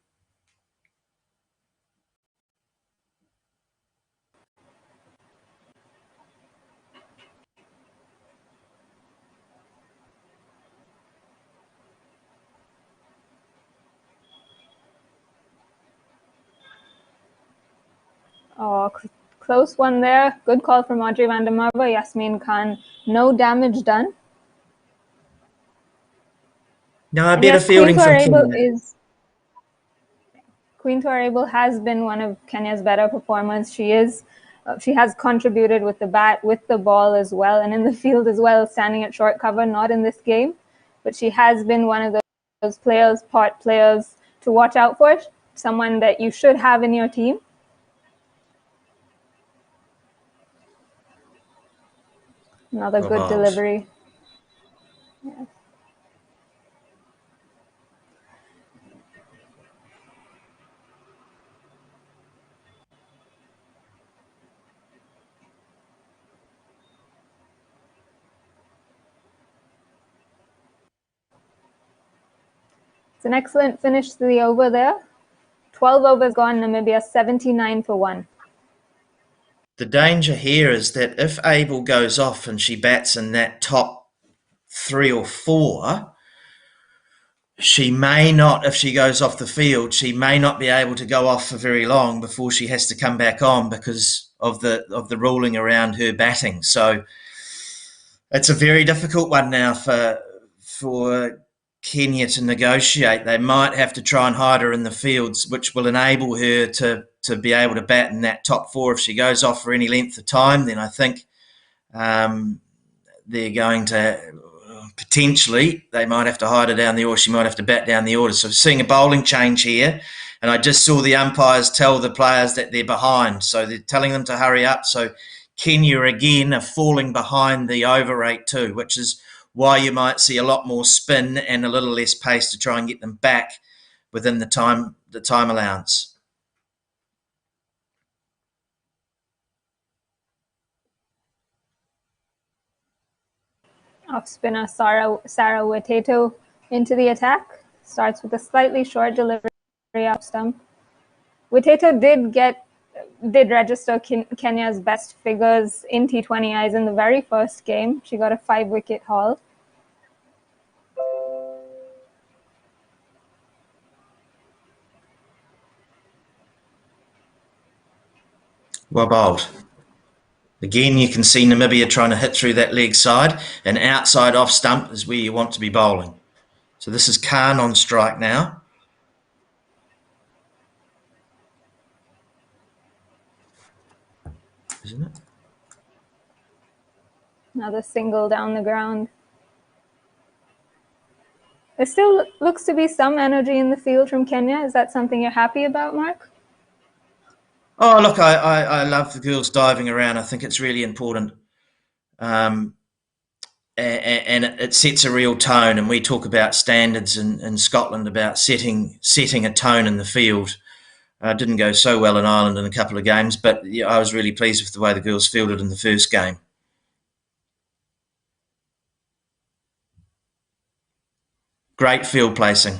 Oh, close one there. Good call from Audrey van der Merwe. Yasmin Khan, no damage done. No, a better fielding from Kenya. Queen Able has been one of Kenya's better performers. She has contributed with the bat, with the ball as well, and in the field as well, standing at short cover, not in this game. But she has been one of those part players to watch out for, someone that you should have in your team. Another good delivery. Yes. It's an excellent finish to the over there. 12 overs gone, Namibia 79 for 1. The danger here is that if Abel goes off and she bats in that top 3 or 4, she may not, if she goes off the field, she may not be able to go off for very long before she has to come back on because of the ruling around her batting. So it's a very difficult one now for Kenya to negotiate. They might have to try and hide her in the fields, which will enable her to be able to bat in that top 4. If she goes off for any length of time, then I think they're going to potentially, they might have to hide her down the order. She might have to bat down the order. So seeing a bowling change here, and I just saw the umpires tell the players that they're behind. So they're telling them to hurry up. So Kenya again are falling behind the over rate too, which is why you might see a lot more spin and a little less pace to try and get them back within the time allowance. Off spinner Sarah Witeto into the attack. Starts with a slightly short delivery off stump. Witeto did register Kenya's best figures in T20Is in the very first game. She got a 5-wicket haul. Well bowled. Again, you can see Namibia trying to hit through that leg side, and outside off stump is where you want to be bowling. So this is Khan on strike now. Isn't it? Another single down the ground. There still looks to be some energy in the field from Kenya. Is that something you're happy about, Mark? Oh, look, I love the girls diving around. I think it's really important. And it sets a real tone. And we talk about standards in Scotland about setting a tone in the field. Didn't go so well in Ireland in a couple of games, but yeah, I was really pleased with the way the girls fielded in the first game. Great field placing.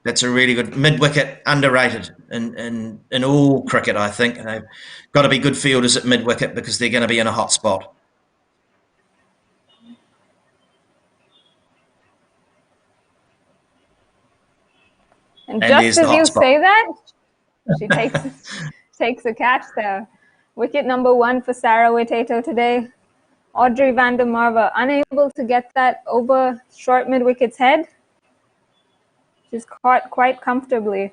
That's a really good mid-wicket, underrated in all cricket, I think. And they've got to be good fielders at mid-wicket because they're going to be in a hot spot. And just as you say that, she takes a catch there. Wicket number 1 for Sarah Waiteto today. Audrey van der Merwe unable to get that over short mid-wicket's head. She's caught quite comfortably.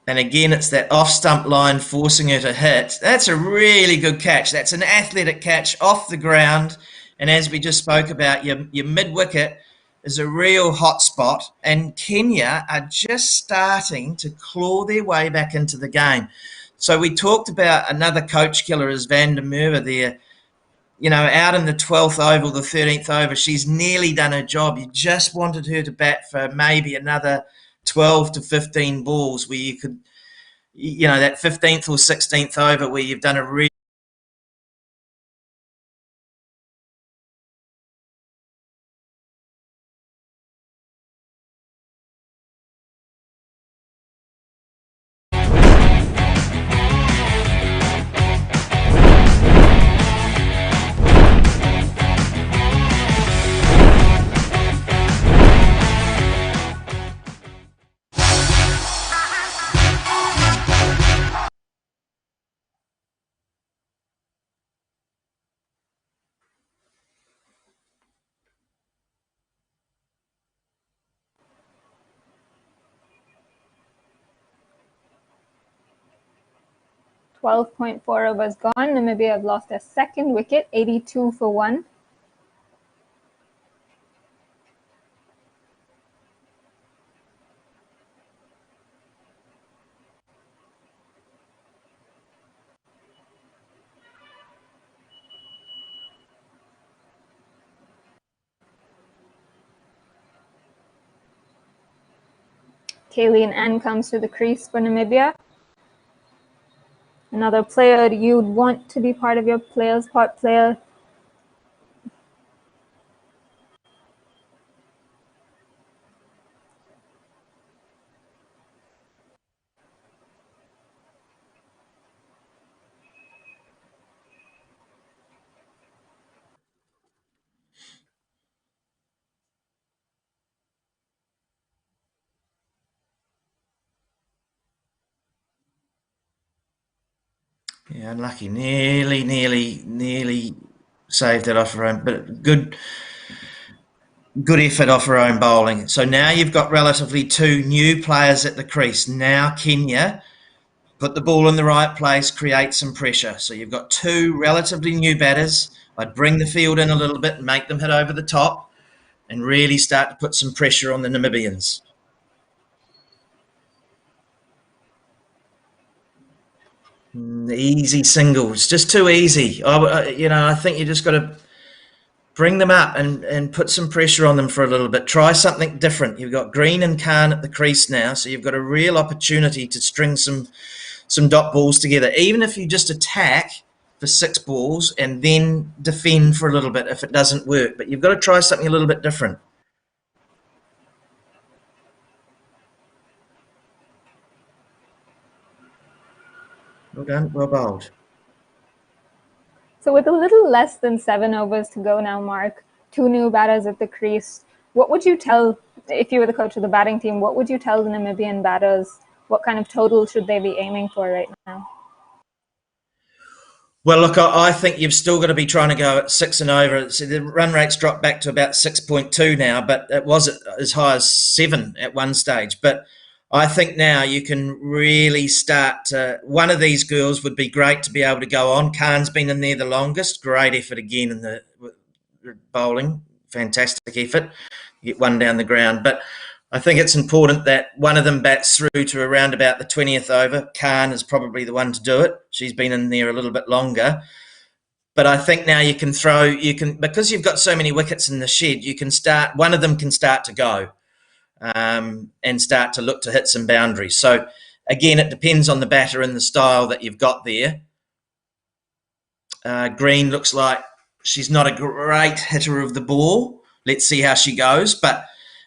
And again, it's that off-stump line forcing her to hit. That's a really good catch. That's an athletic catch off the ground. And as we just spoke about, your mid-wicket is a real hot spot. And Kenya are just starting to claw their way back into the game. So we talked about another coach killer as Van der Merwe there. You know, out in the 12th over, the 13th over, she's nearly done her job. You just wanted her to bat for maybe another 12 to 15 balls where you could, you know, that 15th or 16th over where you've done a really .4 overs gone. Namibia have lost their second wicket, 82 for 1. Kayleen Ann comes to the crease for Namibia. Another player you'd want to be part of your players, part player. Yeah, unlucky. Nearly saved it off her own, but good effort off her own bowling. So now you've got relatively 2 new players at the crease. Now Kenya put the ball in the right place, create some pressure. So you've got 2 relatively new batters. I'd bring the field in a little bit and make them hit over the top and really start to put some pressure on the Namibians. Easy singles, just too easy. I think you just got to bring them up and put some pressure on them for a little bit. Try something different. You've got Green and Khan at the crease now, so you've got a real opportunity to string some dot balls together. Even if you just attack for 6 balls and then defend for a little bit if it doesn't work. But you've got to try something a little bit different. Well done, well bowled. So with a little less than 7 overs to go now, Mark, 2 new batters at the crease, what would you tell, if you were the coach of the batting team, what would you tell the Namibian batters? What kind of total should they be aiming for right now? Well, look, I think you've still got to be trying to go at 6 and over. So the run rate's dropped back to about 6.2 now, but it was as high as 7 at one stage. But I think now you can really start to, one of these girls would be great to be able to go on. Khan's been in there the longest. Great effort again in the bowling. Fantastic effort. Get one down the ground. But I think it's important that one of them bats through to around about the 20th over. Khan is probably the one to do it. She's been in there a little bit longer. But I think now you can because you've got so many wickets in the shed, you can start, one of them can start to go. And start to look to hit some boundaries. So again, it depends on the batter and the style that you've got there. Green looks like she's not a great hitter of the ball. Let's see how she goes, but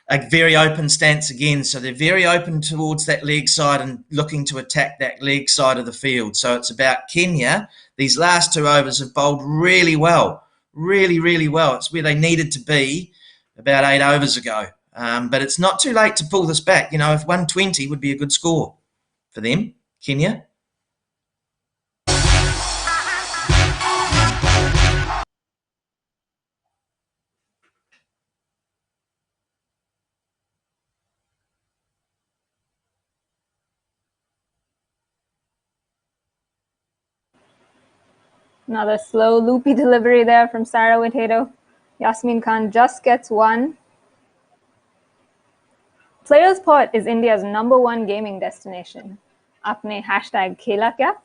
a very open stance again. So they're very open towards that leg side and looking to attack that leg side of the field. So it's about Kenya. These last 2 overs have bowled really well, really, really well. It's where they needed to be about 8 overs ago. But it's not too late to pull this back. You know, if 120 would be a good score for them, Kenya. Another slow, loopy delivery there from Sarah Witedo. Yasmin Khan just gets one. Players Pot is India's #1 gaming destination. Apne hashtag khela kya?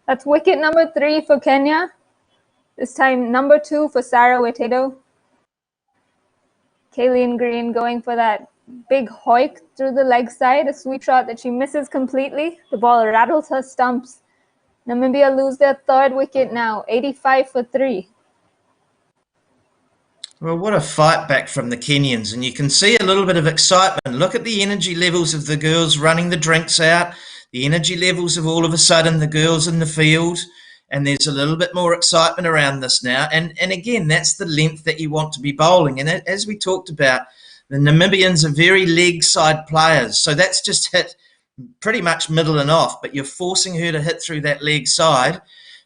That's wicket number 3 for Kenya. This time number 2 for Sarah Witedo. Kayleen Green going for that big hoik through the leg side, a sweep shot that she misses completely. The ball rattles her stumps. Namibia lose their 3rd wicket now, 85 for 3. Well, what a fight back from the Kenyans, and you can see a little bit of excitement. Look at the energy levels of the girls running the drinks out, the energy levels of all of a sudden the girls in the field, and there's a little bit more excitement around this now. And again, that's the length that you want to be bowling. And as we talked about, the Namibians are very leg side players, so that's just hit pretty much middle and off, but you're forcing her to hit through that leg side,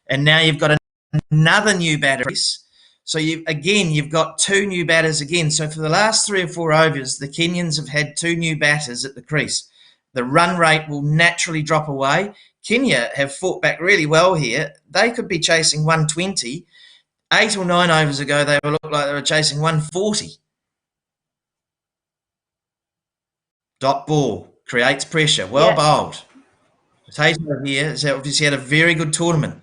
and now you've got another new batter. So you've got 2 new batters again. So for the last 3 or 4 overs, the Kenyans have had 2 new batters at the crease. The run rate will naturally drop away. Kenya have fought back really well here. They could be chasing 120. 8 or 9 overs ago, they looked like they were chasing 140. Dot ball creates pressure. Well bowled. Taylor here has obviously had a very good tournament.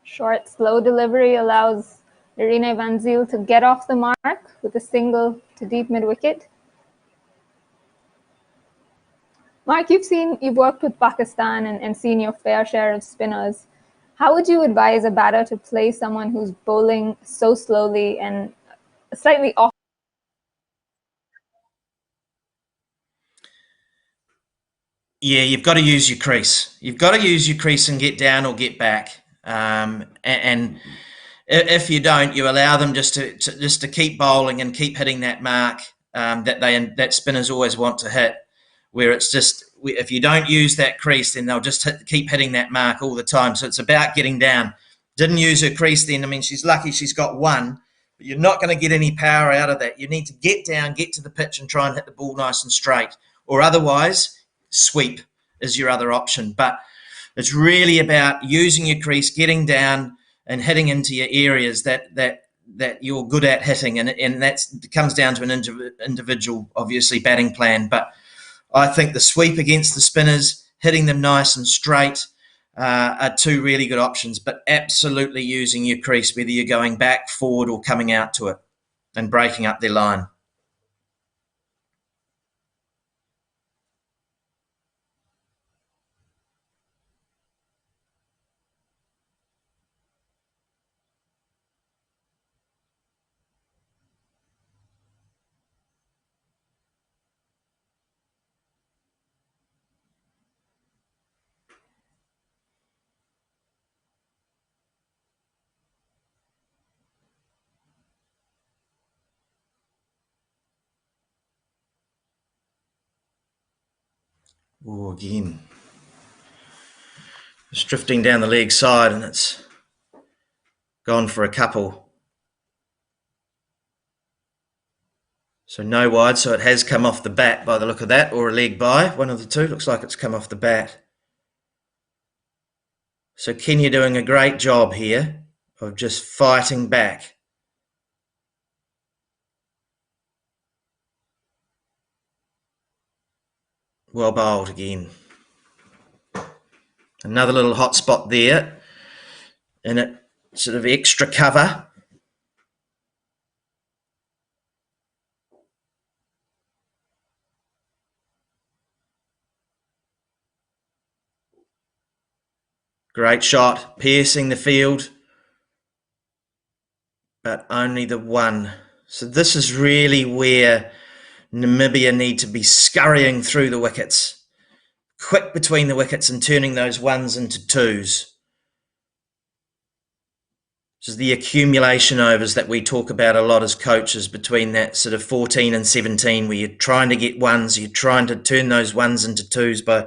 Short, slow delivery allows Irene Van Zyl to get off the mark with a single to deep mid-wicket. Mark, you've worked with Pakistan and seen your fair share of spinners. How would you advise a batter to play someone who's bowling so slowly and slightly off? Yeah, you've got to use your crease. You've got to use your crease and get down or get back. And if you don't, you allow them just to keep bowling and keep hitting that mark that spinners always want to hit. Where it's just, if you don't use that crease, then they'll just keep hitting that mark all the time. So it's about getting down. Didn't use her crease then. I mean, she's lucky she's got one, but you're not going to get any power out of that. You need to get down, get to the pitch and try and hit the ball nice and straight. Or otherwise, sweep is your other option. But it's really about using your crease, getting down and hitting into your areas that you're good at hitting. And that comes down to an individual, obviously, batting plan. But I think the sweep against the spinners, hitting them nice and straight, are 2 really good options, but absolutely using your crease, whether you're going back, forward or coming out to it and breaking up their line. Oh, again. It's drifting down the leg side and it's gone for a couple. So no wide, so it has come off the bat by the look of that, or a leg by, one of the two. Looks like it's come off the bat. So Kenya doing a great job here of just fighting back. Well bowled again. Another little hot spot there, and it sort of extra cover. Great shot, piercing the field, but only the one. So this is really where Namibia need to be scurrying through the wickets, quick between the wickets and turning those ones into twos. This is the accumulation overs that we talk about a lot as coaches, between that sort of 14 and 17, where you're trying to get ones, you're trying to turn those ones into twos by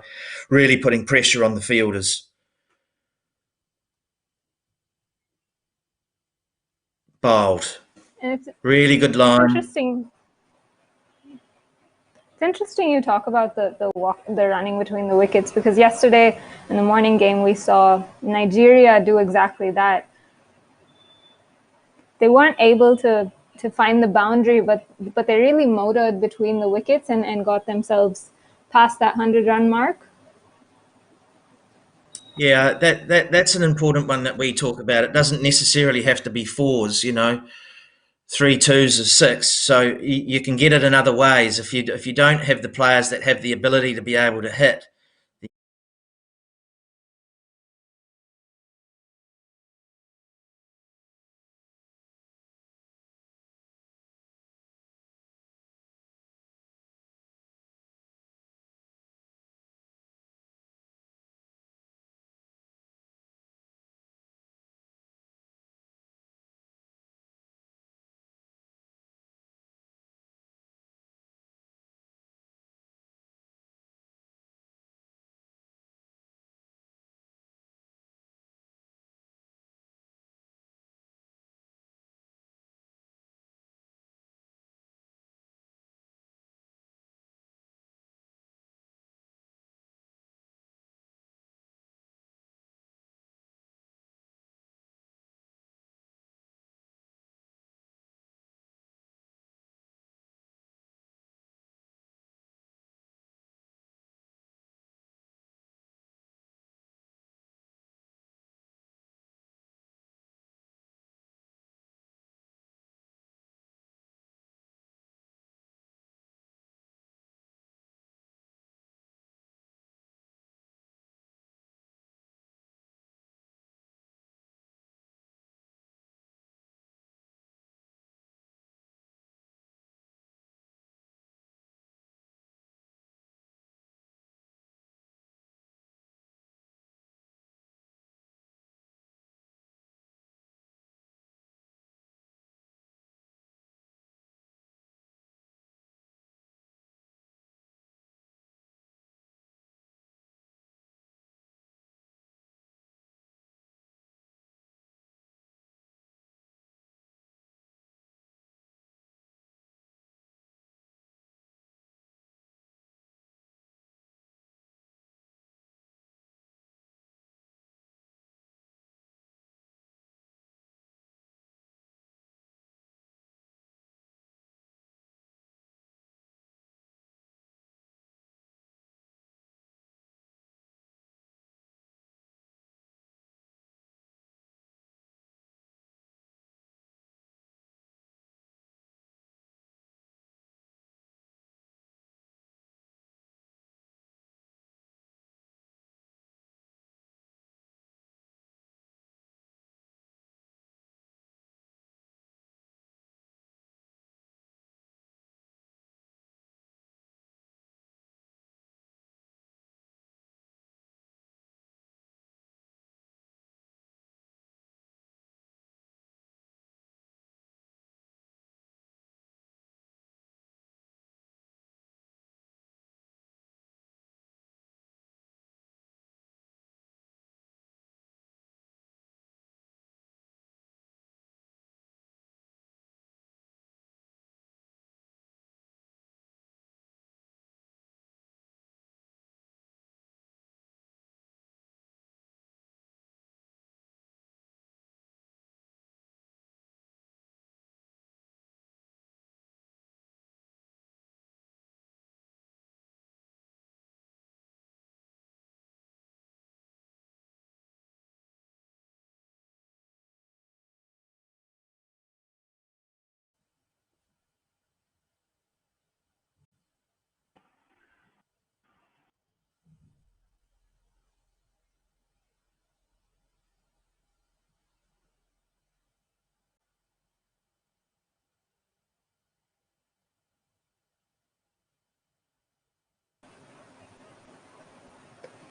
really putting pressure on the fielders. Bowled. Really good line. Interesting. It's interesting you talk about the running between the wickets, because yesterday in the morning game we saw Nigeria do exactly that. They weren't able to find the boundary, but they really motored between the wickets and got themselves past that 100-run mark. Yeah, that's an important one that we talk about. It doesn't necessarily have to be fours, 3 twos is 6. So you can get it in other ways. If you don't have the players that have the ability to be able to hit,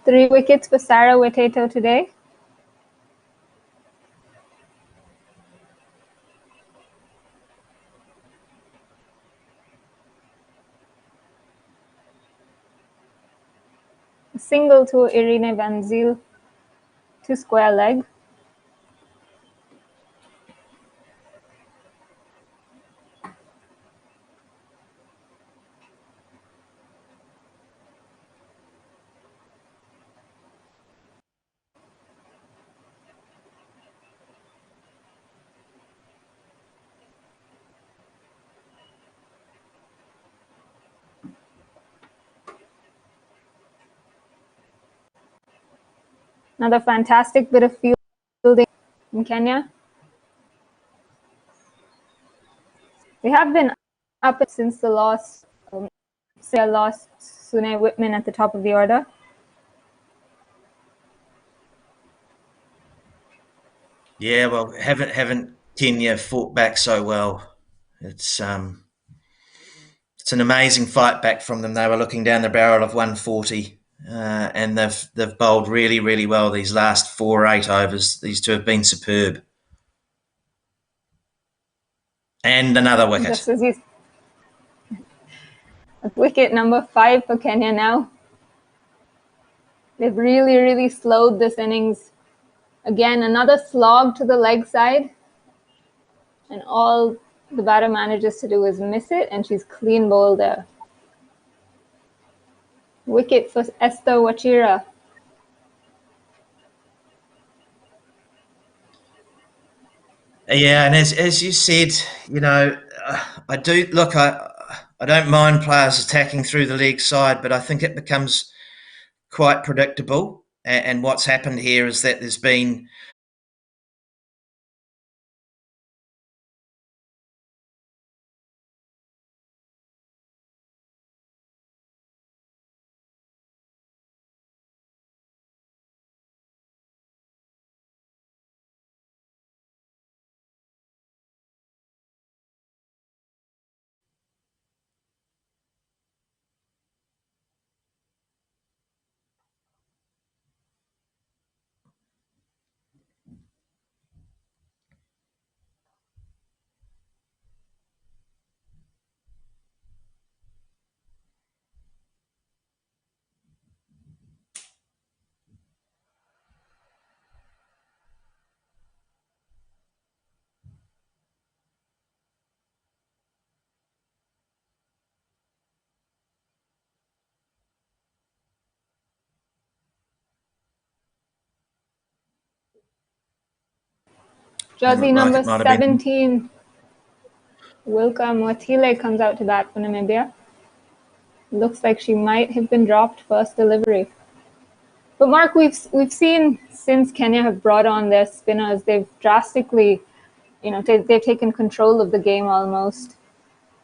3 wickets for Sarah Witeto today. A single to Irene van Zyl to square leg. Another fantastic bit of fielding in Kenya. They have been up since the loss, lost Sune Whitman at the top of the order. Yeah, well, haven't Kenya fought back so well? It's an amazing fight back from them. They were looking down the barrel of 140, and they've bowled really, really well these last 4 or 8 overs. These two have been superb. And another wicket. Just as you... Wicket number 5 for Kenya now. They've really, really slowed this innings. Again, another slog to the leg side. And all the batter manages to do is miss it, and she's clean bowled there. Wicket for Esther Wachira. Yeah, and as you said, you know, I don't mind players attacking through the leg side, but I think it becomes quite predictable. And what's happened here is that there's been Jersey number 17, Wilka Mwatile comes out to bat for Namibia. Looks like she might have been dropped first delivery. But Mark, we've seen since Kenya have brought on their spinners, they've drastically, they've taken control of the game almost.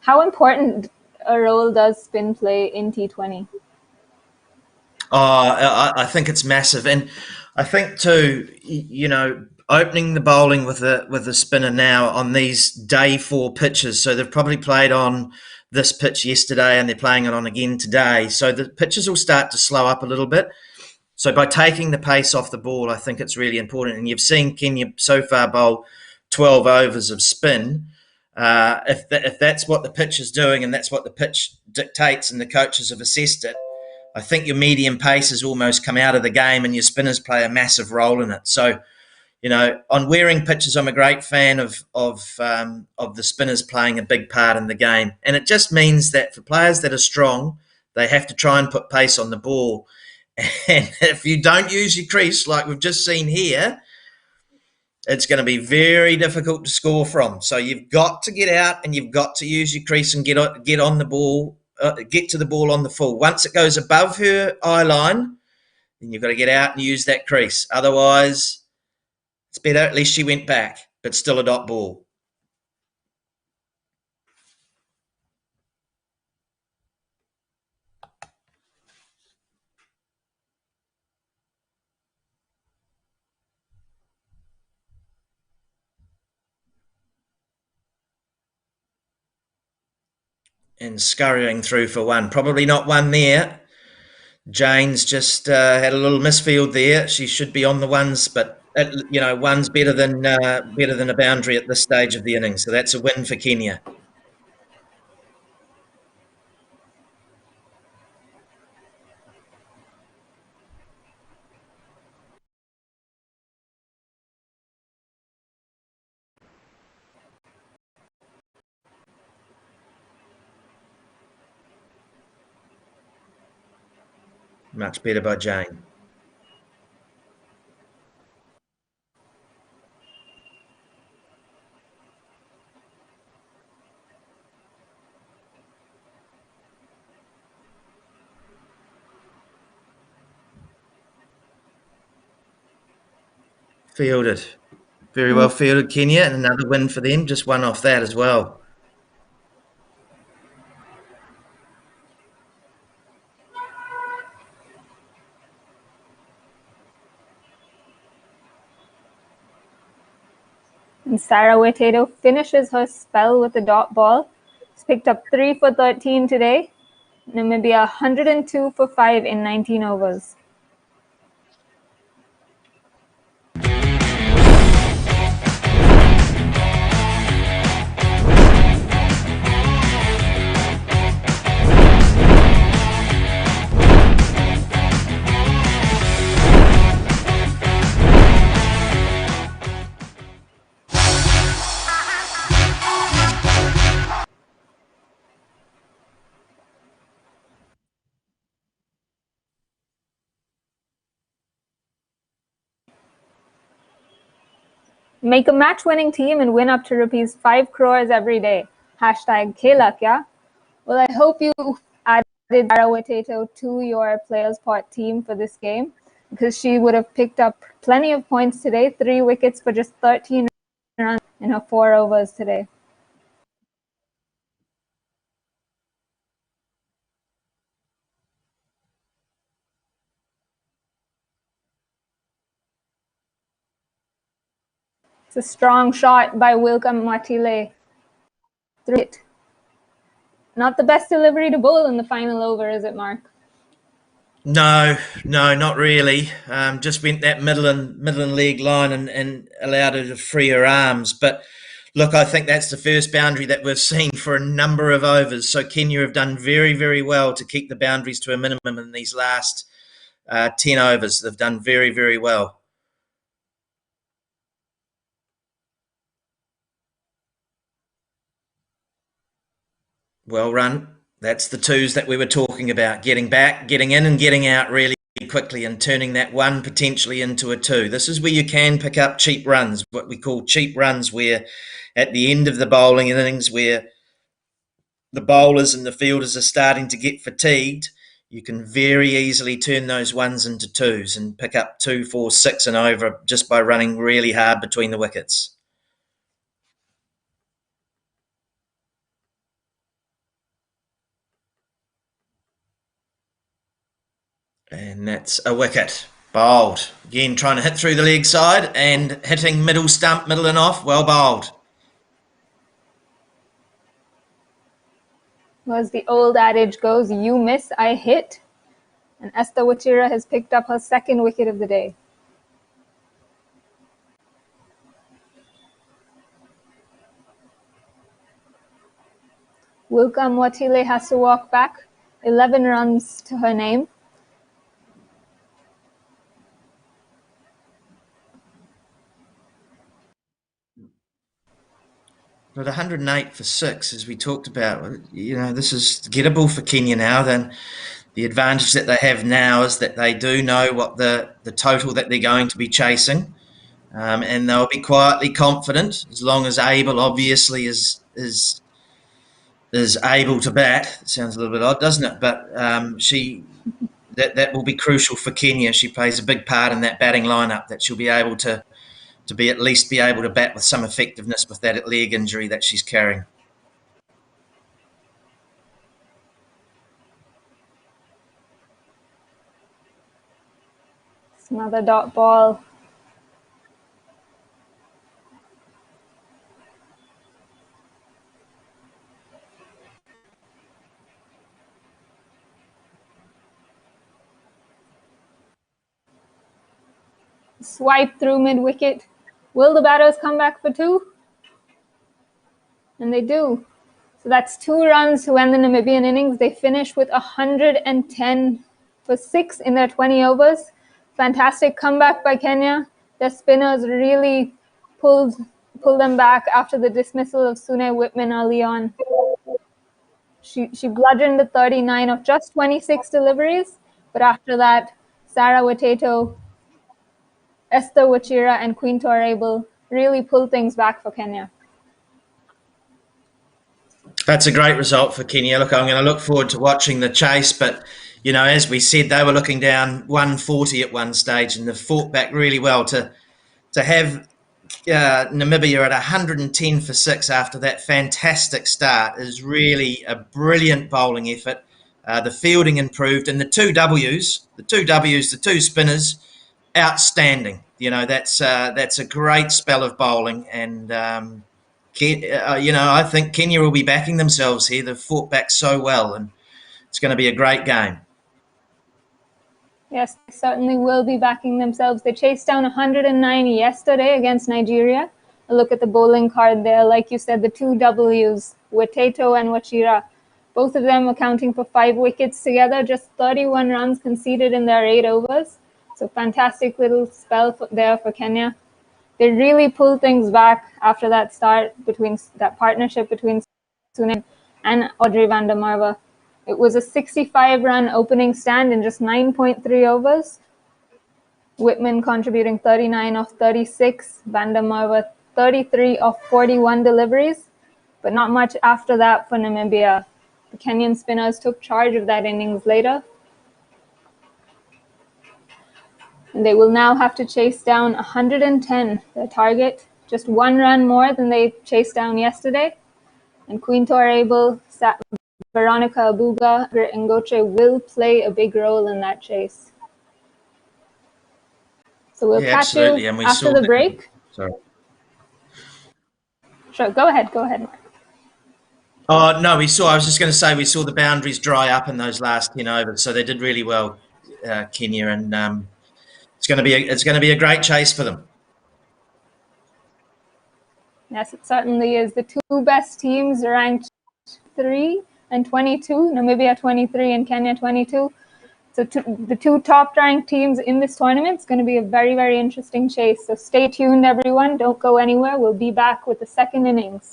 How important a role does spin play in T20? I think it's massive, and I think too, opening the bowling with a spinner now on these day 4 pitches. So they've probably played on this pitch yesterday, and they're playing it on again today. So the pitches will start to slow up a little bit. So by taking the pace off the ball, I think it's really important. And you've seen Kenya so far bowl 12 overs of spin. If that's what the pitch is doing, and that's what the pitch dictates, and the coaches have assessed it, I think your medium pace has almost come out of the game, and your spinners play a massive role in it. So, on wearing pitches, I'm a great fan of the spinners playing a big part in the game. And it just means that for players that are strong, they have to try and put pace on the ball. And if you don't use your crease, like we've just seen here, it's going to be very difficult to score from. So you've got to get out, and you've got to use your crease and get on the ball, get to the ball on the full. Once it goes above her eye line, then you've got to get out and use that crease. Otherwise, it's better. At least she went back, but still a dot ball. And scurrying through for one. Probably not one there. Jane's just had a little misfield there. She should be on the ones, but one's better than a boundary at this stage of the innings. So that's a win for Kenya. Much better by Jane. Fielded. Very well fielded, Kenya, and another win for them. Just one off that as well. And Sarah Wetato finishes her spell with the dot ball. She's picked up 3 for 13 today. Namibia 102 for 5 in 19 overs. Make a match-winning team and win up to rupees 5 crores every day. Hashtag Kelak, yeah? Well, I hope you added Sarah Wetato to your Players Pot team for this game, because she would have picked up plenty of points today, 3 wickets for just 13 runs in her 4 overs today. It's a strong shot by Wilka Matile. Through it. Not the best delivery to bowl in the final over, is it, Mark? No, not really. Just went that middle and leg line and allowed her to free her arms. But look, I think that's the first boundary that we've seen for a number of overs. So Kenya have done very, very well to keep the boundaries to a minimum in these last 10 overs. They've done very, very well. Well run. That's the twos that we were talking about. Getting back, getting in and getting out really quickly and turning that one potentially into a two. This is where you can pick up cheap runs, what we call cheap runs, where at the end of the bowling innings where the bowlers and the fielders are starting to get fatigued, you can very easily turn those ones into twos and pick up 2, 4, 6 and over just by running really hard between the wickets. And that's a wicket. Bowled. Again, trying to hit through the leg side and hitting middle stump, middle and off. Well bowled. Well, as the old adage goes, you miss, I hit. And Esther Wachira has picked up her 2nd wicket of the day. Wilka Mwatile has to walk back. 11 runs to her name. But 108 for 6, as we talked about, this is gettable for Kenya now. Then the advantage that they have now is that they do know what the total that they're going to be chasing, and they'll be quietly confident as long as Abel obviously is able to bat. It sounds a little bit odd, doesn't it? But that will be crucial for Kenya. She plays a big part in that batting lineup, that she'll be able to at least be able to bat with some effectiveness with that leg injury that she's carrying. It's another dot ball. swipe through mid-wicket. Will the batters come back for 2? And they do. So that's 2 runs to end the Namibian innings. They finish with 110 for 6 in their 20 overs. Fantastic comeback by Kenya. Their spinners really pulled them back after the dismissal of Sune Whitman early on. She bludgeoned the 39 of just 26 deliveries, but after that, Sarah Witeto, Esther Wachira, and Queen Torable really pulled things back for Kenya. That's a great result for Kenya. Look, I'm going to look forward to watching the chase, but you know, as we said, they were looking down 140 at one stage, and they've fought back really well to have Namibia at 110 for 6 after that fantastic start is really a brilliant bowling effort. The fielding improved, and the two spinners, outstanding. You know, that's a great spell of bowling, and I think Kenya will be backing themselves here. They've fought back so well, and it's going to be a great game. Yes, they certainly will be backing themselves. They chased down 109 yesterday against Nigeria. A look at the bowling card there. Like you said, the 2 Ws, Witeto and Wachira, both of them accounting for 5 wickets together, just 31 runs conceded in their 8 overs. So fantastic little spell there for Kenya. They really pulled things back after that partnership between Sune and Audrey van der Merwe. It was a 65-run opening stand in just 9.3 overs. Whitman contributing 39 of 36, van der Merwe 33 of 41 deliveries, but not much after that for Namibia. The Kenyan spinners took charge of that innings later. And they will now have to chase down 110, their target, just 1 run more than they chased down yesterday. And Queen Torable, Veronica Abuga, and Ngoche will play a big role in that chase. So we'll catch you after the break. Sorry. Sure, go ahead, Mark. Oh, no, I was just going to say we saw the boundaries dry up in those last 10 overs, so they did really well, Kenya, and it's going to be a great chase for them. Yes, it certainly is. The 2 best teams ranked 3 and 22, Namibia 23 and Kenya 22. So the 2 top-ranked teams in this tournament is going to be a very, very interesting chase. So stay tuned, everyone. Don't go anywhere. We'll be back with the second innings.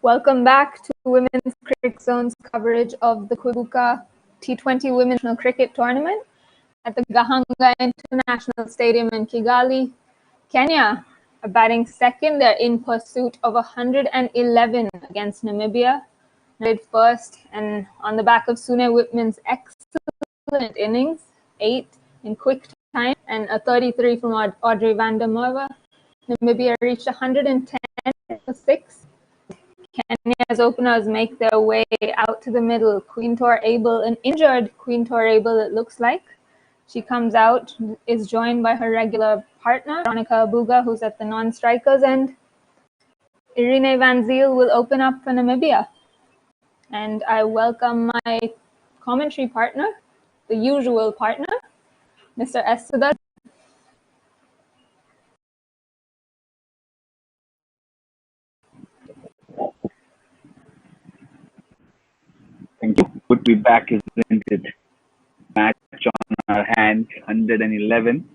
Welcome back to Women's Cricket Zone's coverage of the Kwibuka T20 Women's Cricket Tournament at the Gahanga International Stadium in Kigali. Kenya are batting second. They're in pursuit of 111 against Namibia. Did first, and on the back of Sune Whitman's excellent innings, 8 in quick time, and a 33 from Audrey van der Merwe. Namibia reached 110 for 6. Kenya's openers make their way out to the middle. Queen Tor Abel, an injured Queen Tor Abel, it looks like. She comes out, is joined by her regular partner, Veronica Abuga, who's at the non-strikers end. Irene Van Zyl will open up for Namibia. And I welcome my commentary partner, the usual partner, Mr. S. Sudar. Thank you. Good to be back, isn't it? Match on our hands, 111.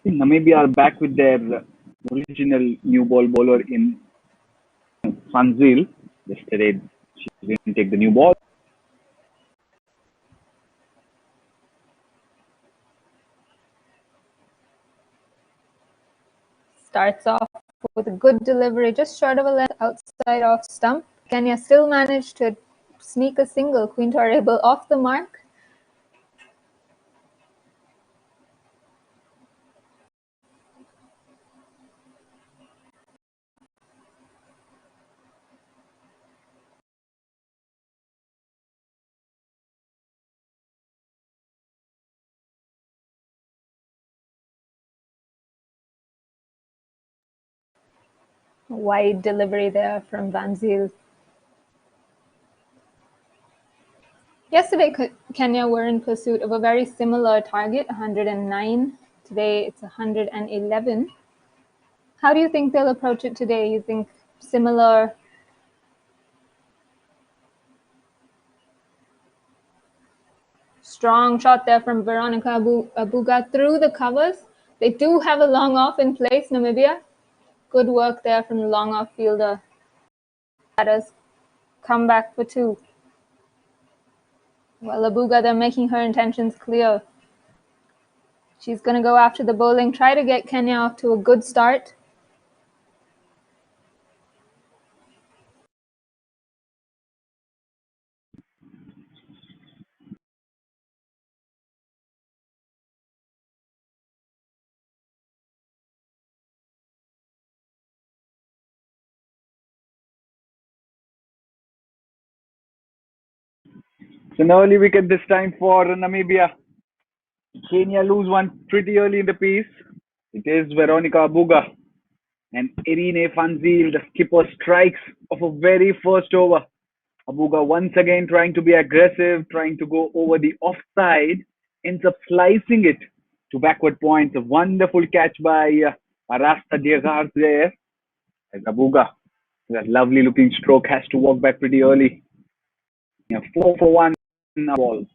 Namibia are back with their original new ball bowler in Van Zyl. Yesterday, she didn't take the new ball. Starts off with a good delivery, just short of a length outside off stump. Kenya still managed to sneak a single. Queen Tor Abel off the mark. Wide delivery there from Van Zyl. Yesterday, Kenya were in pursuit of a very similar target, 109. Today, it's 111. How do you think they'll approach it today? You think similar? Strong shot there from Veronica Abuga through the covers. They do have a long off in place, Namibia. Good work there from the long off fielder. Batters come back for 2. Well, Abuga, they're making her intentions clear. She's going to go after the bowling, try to get Kenya off to a good start. It's an early wicket this time for Namibia. Kenya lose one pretty early in the piece. It is Veronica Abuga and Irene Van Zyl, the skipper, strikes of a very first over. Abuga once again trying to be aggressive, trying to go over the offside, ends up slicing it to backward points. A wonderful catch by Arasta Diagar there. As Abuga, that lovely looking stroke, has to walk back pretty early. 4 for 1 ball.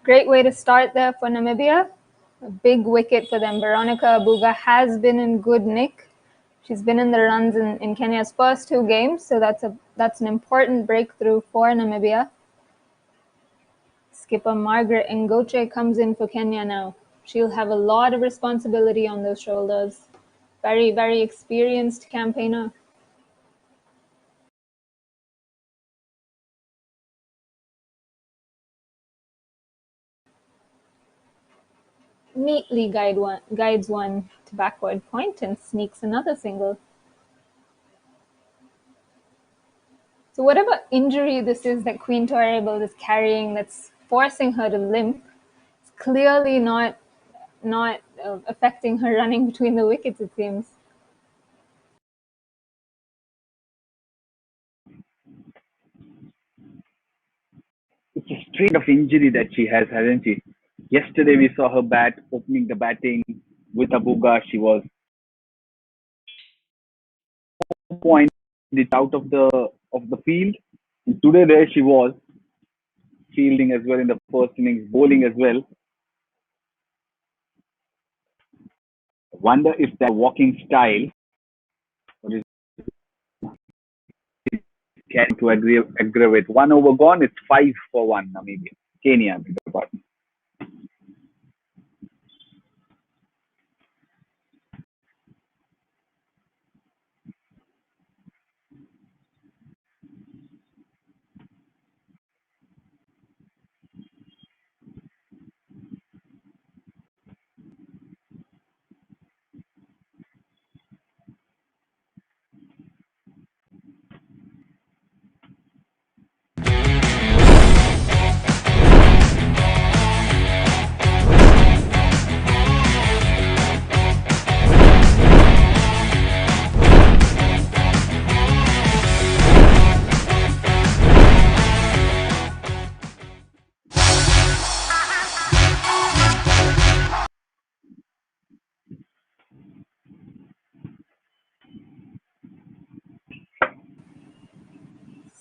Great way to start there for Namibia. A big wicket for them. Veronica Abuga has been in good nick. She's been in the runs in Kenya's first 2 games, so that's an important breakthrough for Namibia. Skipper Margaret Ngoche comes in for Kenya now. She'll have a lot of responsibility on those shoulders. Very, very experienced campaigner. Neatly guides one to backward point and sneaks another single. So whatever injury this is that Queen Tor Abel is carrying that's forcing her to limp, it's clearly not affecting her running between the wickets, it seems. It's a strain of injury that she has, hasn't she? Yesterday we saw her opening the batting with Abuga. She was pointed out of the field. And today there she was fielding as well in the first innings, bowling as well. Wonder if that walking style or is can to aggravate. 1 over gone. It's 5-1 Namibia. Kenya, beg your pardon.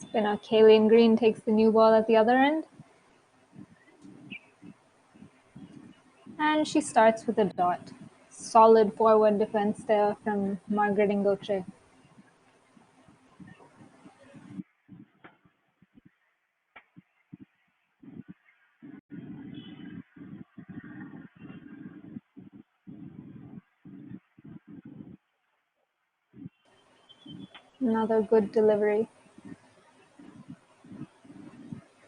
Spinner Kaylin Green takes the new ball at the other end. And she starts with a dot. Solid forward defense there from Margaret Ngoche. Another good delivery.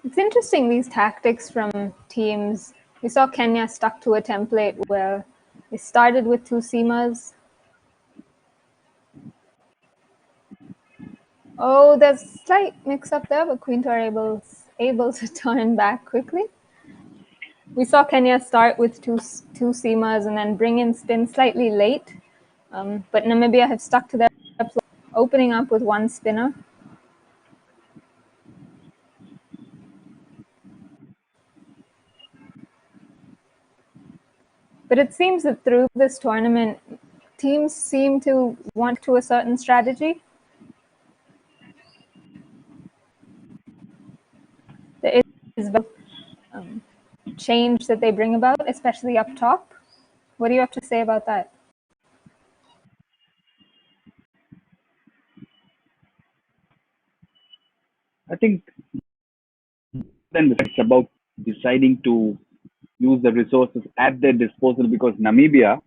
It's interesting, these tactics from teams. We saw Kenya stuck to a template where they started with 2 seamers. Oh, there's a slight mix-up there, but Queen are able to turn back quickly. We saw Kenya start with two seamers and then bring in spin slightly late, but Namibia have stuck to their plan, opening up with 1 spinner. But it seems that through this tournament, teams seem to want to a certain strategy. There is change that they bring about, especially up top. What do you have to say about that? I think then it's about deciding to use the resources at their disposal because Namibia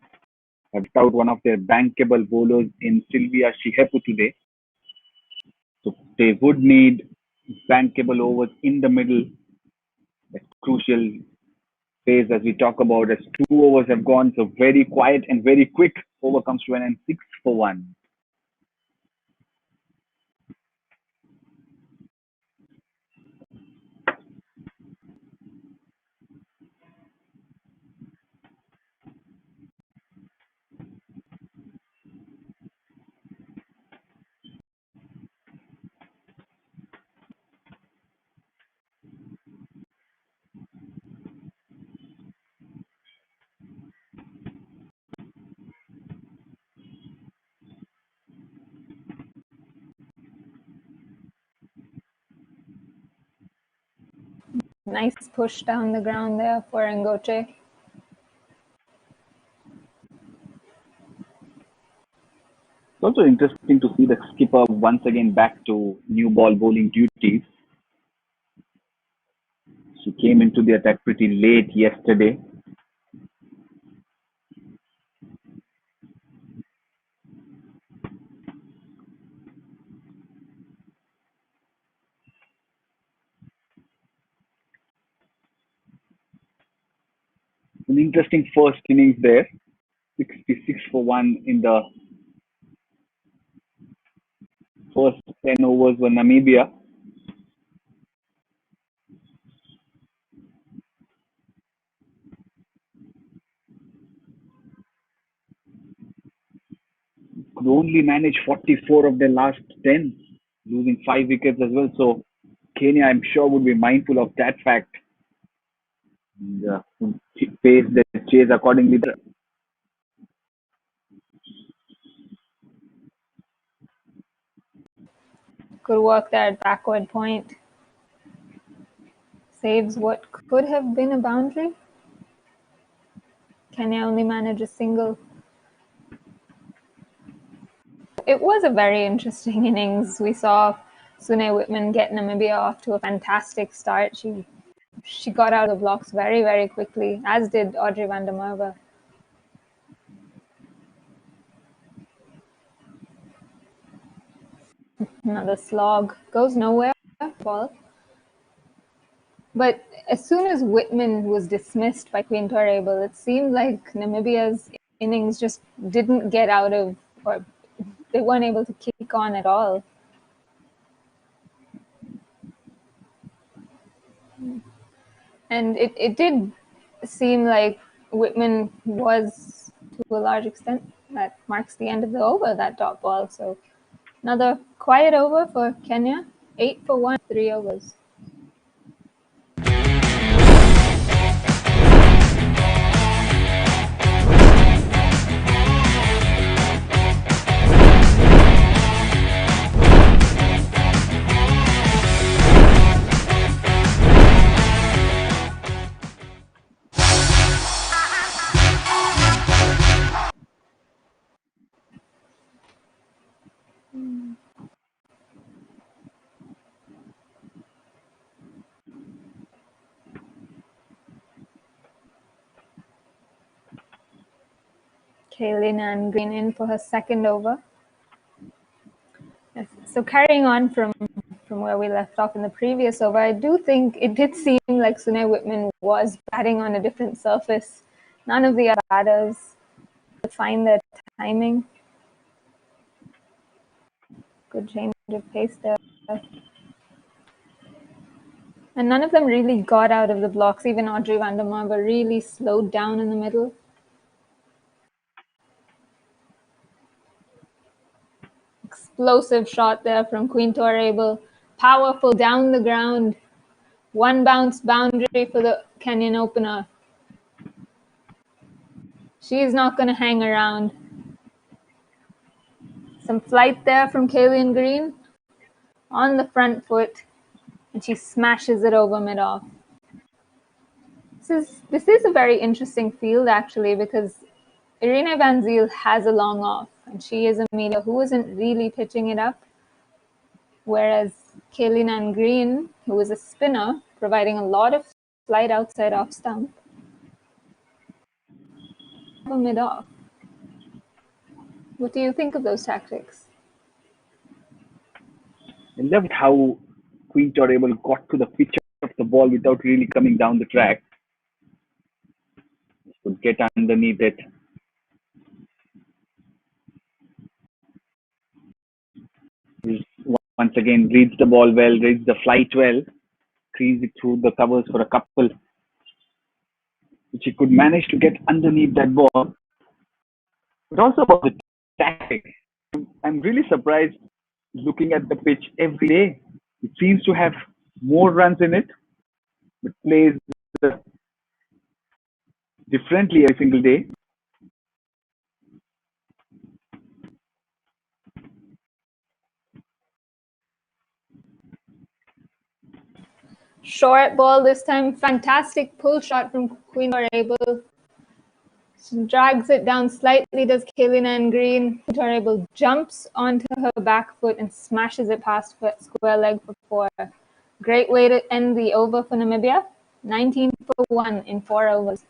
have out one of their bankable bowlers in Sylvia Shihepu today. So they would need bankable overs in the middle. That's crucial phase as we talk about as 2 overs have gone. So very quiet and very quick over comes to an end 6-1. Nice push down the ground there for Ngoche. It's also interesting to see the skipper once again back to new ball bowling duties. She came into the attack pretty late yesterday. An interesting first innings there. 66-1 in the first 10 overs for Namibia. Could only manage 44 of their last 10, losing 5 wickets as well. So Kenya, I'm sure, would be mindful of that fact and pace the chase accordingly. Good work there at backward point. Saves what could have been a boundary. Kenya only managed a single. It was a very interesting innings. We saw Sune Whitman get Namibia off to a fantastic start. She got out of the blocks very, very quickly, as did Audrey van der Merwe. Another slog. Goes nowhere, ball. But as soon as Whitman was dismissed by Queen Torable, it seemed like Namibia's innings just didn't get out of, or they weren't able to kick on at all. And it did seem like Whitman was, to a large extent, that marks the end of the over, that dot ball. So another quiet over for Kenya, 8 for 1, 3 overs. Kaylin Green in for her second over. So carrying on from where we left off in the previous over, I do think it did seem like Sune Whitman was batting on a different surface. None of the other batters could find their timing. Good change of pace there. And none of them really got out of the blocks. Even Audrey van der Merwe really slowed down in the middle. Explosive shot there from Queen Torable. Powerful down the ground. One bounce boundary for the Kenyan opener. She's not going to hang around. Some flight there from Kaylin Green on the front foot, and she smashes it over mid-off. This is a very interesting field, actually, because Irene van Zyl has a long off, and she is a medium who isn't really pitching it up, whereas Kaylin Green, who is a spinner, providing a lot of flight outside off stump, mid-off. What do you think of those tactics? I loved how Queen Torable got to the pitch of the ball without really coming down the track. Could get underneath it. Once again, reads the ball well, reads the flight well, crease it through the covers for a couple. She could manage to get underneath that ball. But also about the tactics. I'm really surprised looking at the pitch every day. It seems to have more runs in it, but plays differently every single day. Short ball this time. Fantastic pull shot from Queen Torable. She drags it down slightly, does Kaylin Green. Torable jumps onto her back foot and smashes it past square leg for 4. Great way to end the over for Namibia. 19 for 1 in 4 overs.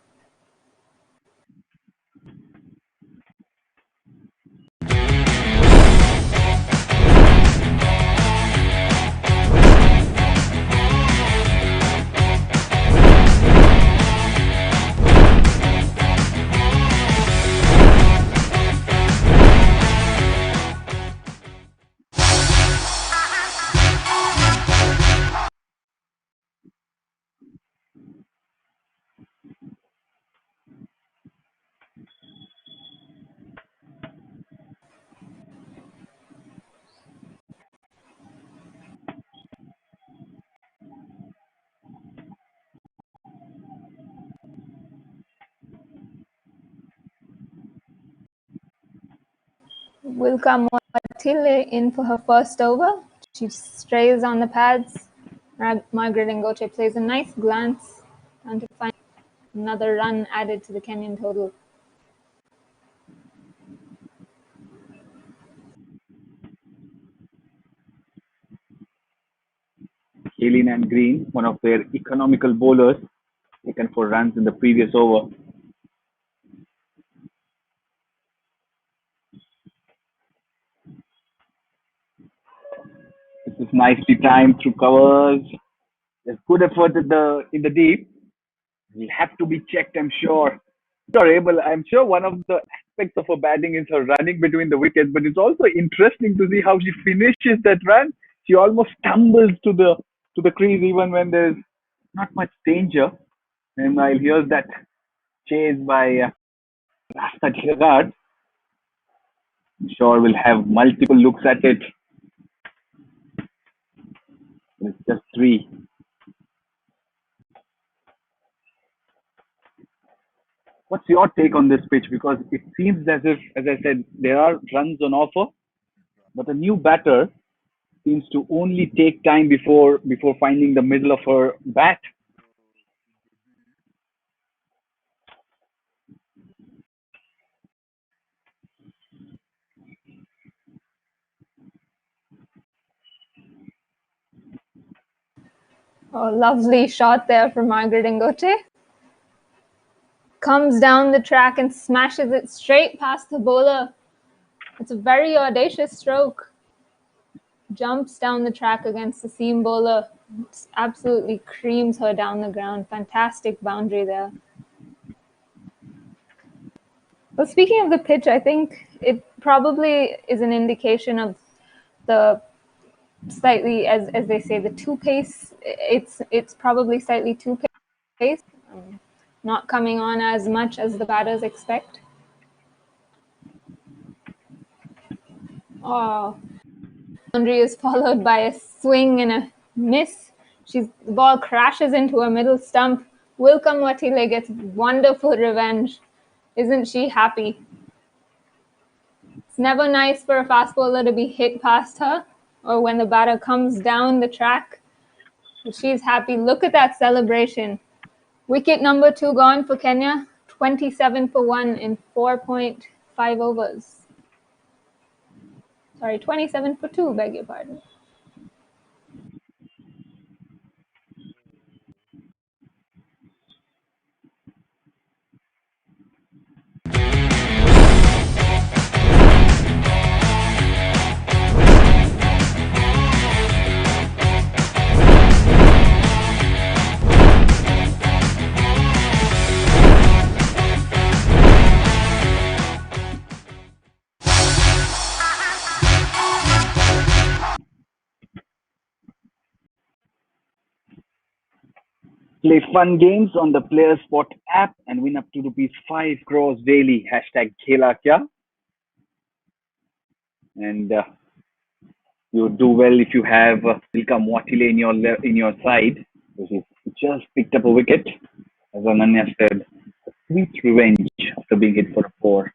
Wilka Moatile in for her first over. She strays on the pads. Margaret Ngoche plays a nice glance and to find another run added to the Kenyan total. Kaylin and Green, one of their economical bowlers, taken for runs in the previous over. This is nicely timed through covers. There's good effort in the deep. Will have to be checked, I'm sure. I'm sure one of the aspects of her batting is her running between the wickets, but it's also interesting to see how she finishes that run. She almost stumbles to the crease even when there's not much danger. And while here's that chase by Rasta Ghirad, I'm sure we'll have multiple looks at it. It's just three. What's your take on this pitch? Because it seems as if, as I said, there are runs on offer, but a new batter seems to only take time before finding the middle of her bat. Oh, lovely shot there from Margaret Ngoche. Comes down the track and smashes it straight past the bowler. It's a very audacious stroke. Jumps down the track against the seam bowler. Absolutely creams her down the ground. Fantastic boundary there. Well, speaking of the pitch, I think it probably is an indication of the slightly, as they say, the two pace. It's probably slightly two pace, not coming on as much as the batters expect. Oh, boundary is followed by a swing and a miss. The ball crashes into a middle stump. Wilcome Watile gets wonderful revenge. Isn't she happy? It's never nice for a fast bowler to be hit past her or when the batter comes down the track. But she's happy. Look at that celebration. Wicket number 2 gone for Kenya. 27 for 1 in 4.5 overs. Sorry, 27 for 2, beg your pardon. Play fun games on the Player Spot app and win up to rupees 5 crores daily. Hashtag Khela Kya. And you do well if you have Wilcome Watile in your side. He just picked up a wicket. As Ananya said, a sweet revenge after being hit for a 4.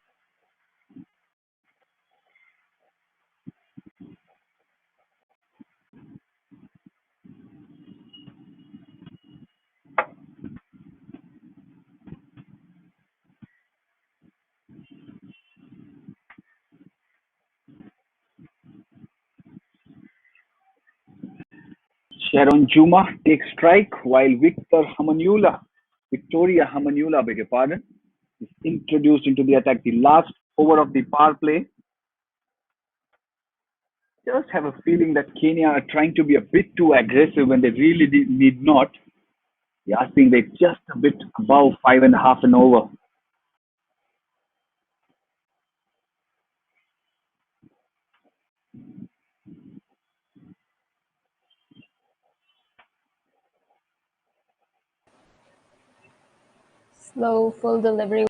Sharon Juma takes strike while Victoria Hamanula, beg your pardon, is introduced into the attack. The last over of the power play. Just have a feeling that Kenya are trying to be a bit too aggressive when they really need not. Yeah, I think they're just a bit above 5.5 and over. Slow, full delivery.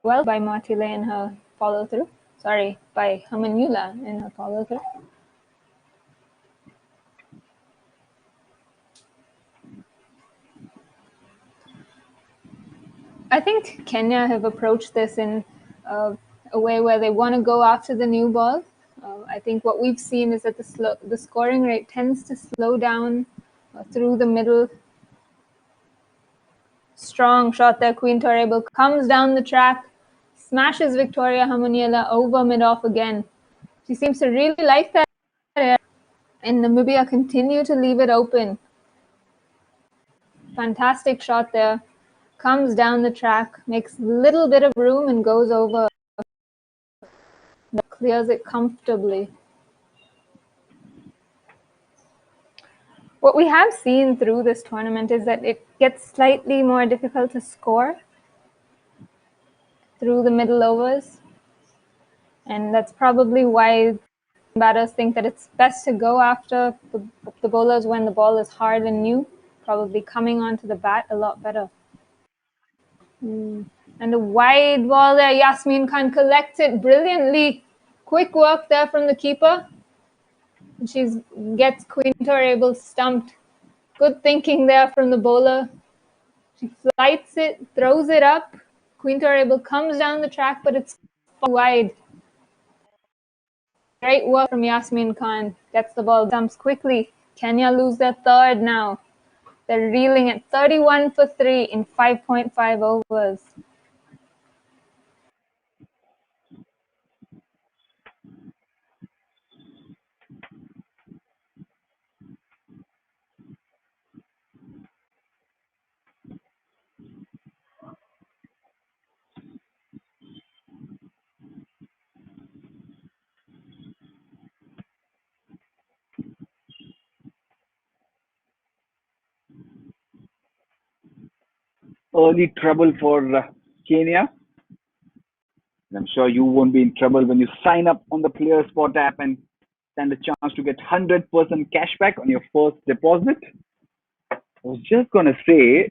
Well by Martile in her follow-through. Sorry, by Hamanula in her follow-through. I think Kenya have approached this in a way where they want to go after the new ball. I think what we've seen is that the scoring rate tends to slow down through the middle. Strong shot there. Queen Torable comes down the track, smashes Victoria Hamuniela over mid-off again. She seems to really like that area, and Namibia continue to leave it open. Fantastic shot there. Comes down the track, makes a little bit of room and goes over. Clears it comfortably. What we have seen through this tournament is that it gets slightly more difficult to score through the middle overs. And that's probably why batters think that it's best to go after the bowlers when the ball is hard and new, probably coming onto the bat a lot better. And a wide ball there, Yasmin Khan collects it brilliantly. Quick work there from the keeper. And she gets Queen Torable stumped. Good thinking there from the bowler. She flights it, throws it up. Queen Torable comes down the track, but it's far wide. Great work from Yasmin Khan. Gets the ball, dumps quickly. Kenya lose their third now. They're reeling at 31 for 3 in 5.5 overs. Early trouble for Kenya. I'm sure you won't be in trouble when you sign up on the Player Spot app and stand a chance to get 100% cashback on your first deposit. I was just going to say,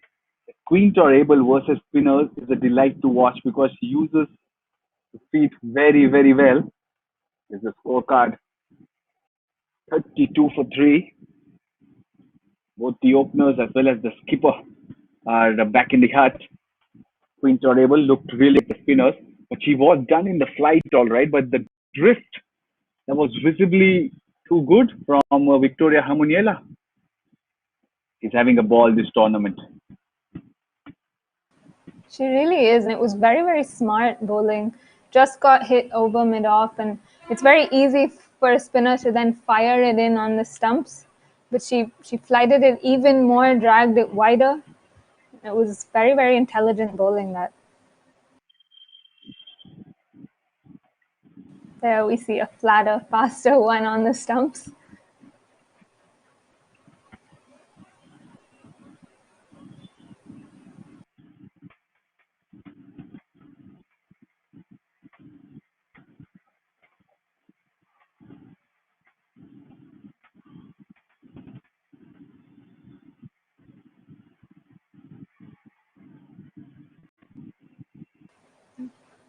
Queen Torable versus spinners is a delight to watch because she uses the feet very, very well. There's a scorecard 32 for 3. Both the openers as well as the skipper are back in the hut. Queen Torable looked really at the spinners, but she was done in the flight all right. But the drift that was visibly too good from Victoria Hamuniela. She's having a ball this tournament. She really is, and it was very, very smart bowling. Just got hit over mid-off, and it's very easy for a spinner to then fire it in on the stumps. But she flighted it even more, dragged it wider. It was very, very intelligent bowling that. There we see a flatter, faster one on the stumps.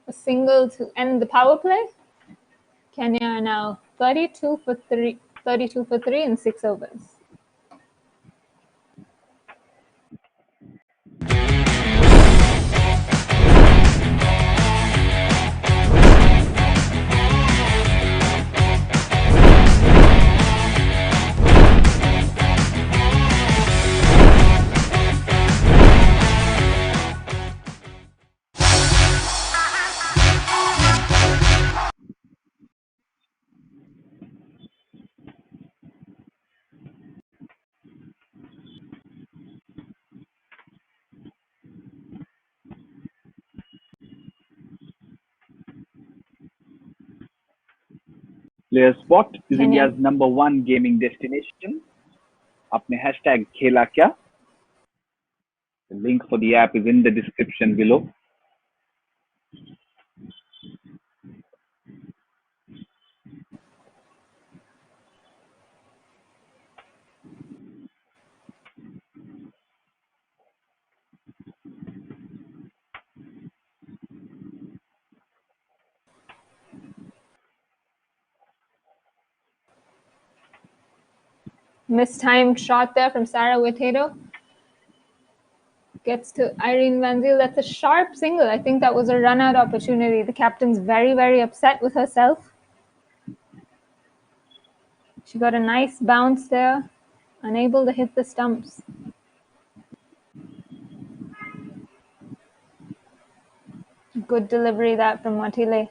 A single to end the power play. Kenya are now 32 for 3 in 6 overs. Player Spot is India's #1 gaming destination. Apne hashtag Khela Kya. The link for the app is in the description below. Mistimed shot there from Sarah Witedo. Gets to Irene Van Zyl. That's a sharp single. I think that was a run-out opportunity. The captain's very, very upset with herself. She got a nice bounce there, unable to hit the stumps. Good delivery that from Watile.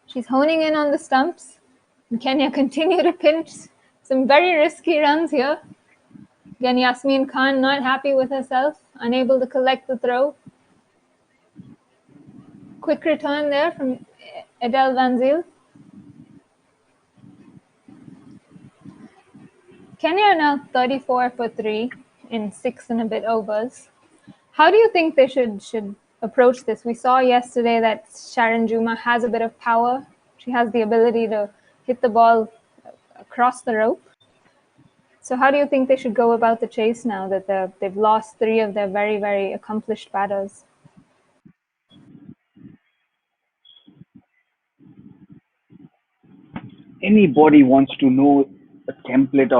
She's honing in on the stumps. And Kenya continue to pinch some very risky runs here. Again, Yasmin Khan not happy with herself, unable to collect the throw. Quick return there from Adele Van Zyl. Kenya are now 34 for 3 in 6 and a bit overs. How do you think they should approach this? We saw yesterday that Sharon Juma has a bit of power. She has the ability to hit the ball across the rope. So how do you think they should go about the chase now that they've lost 3 of their very, very accomplished batters? Anybody wants to know a template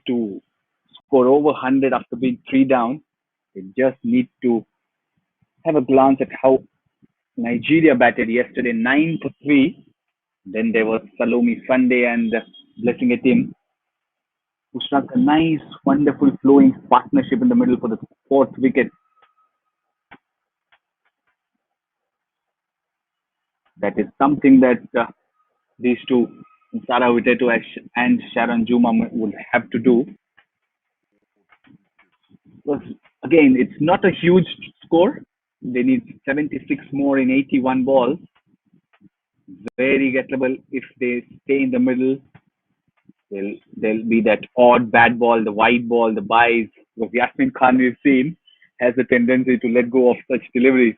to score over 100 after being 3 down, they just need to have a glance at how Nigeria batted yesterday, 9 for 3. Then there was Salome Sunday and Blessing Etim, who struck a nice, wonderful flowing partnership in the middle for the 4th wicket. That is something that these two, Sara Witeto and Sharon Juma, would have to do. Because, again, it's not a huge score. They need 76 more in 81 balls. Very gettable if they stay in the middle. There'll be that odd bad ball, the wide ball, the buys. Because Yasmin Khan, we've seen, has a tendency to let go of such deliveries.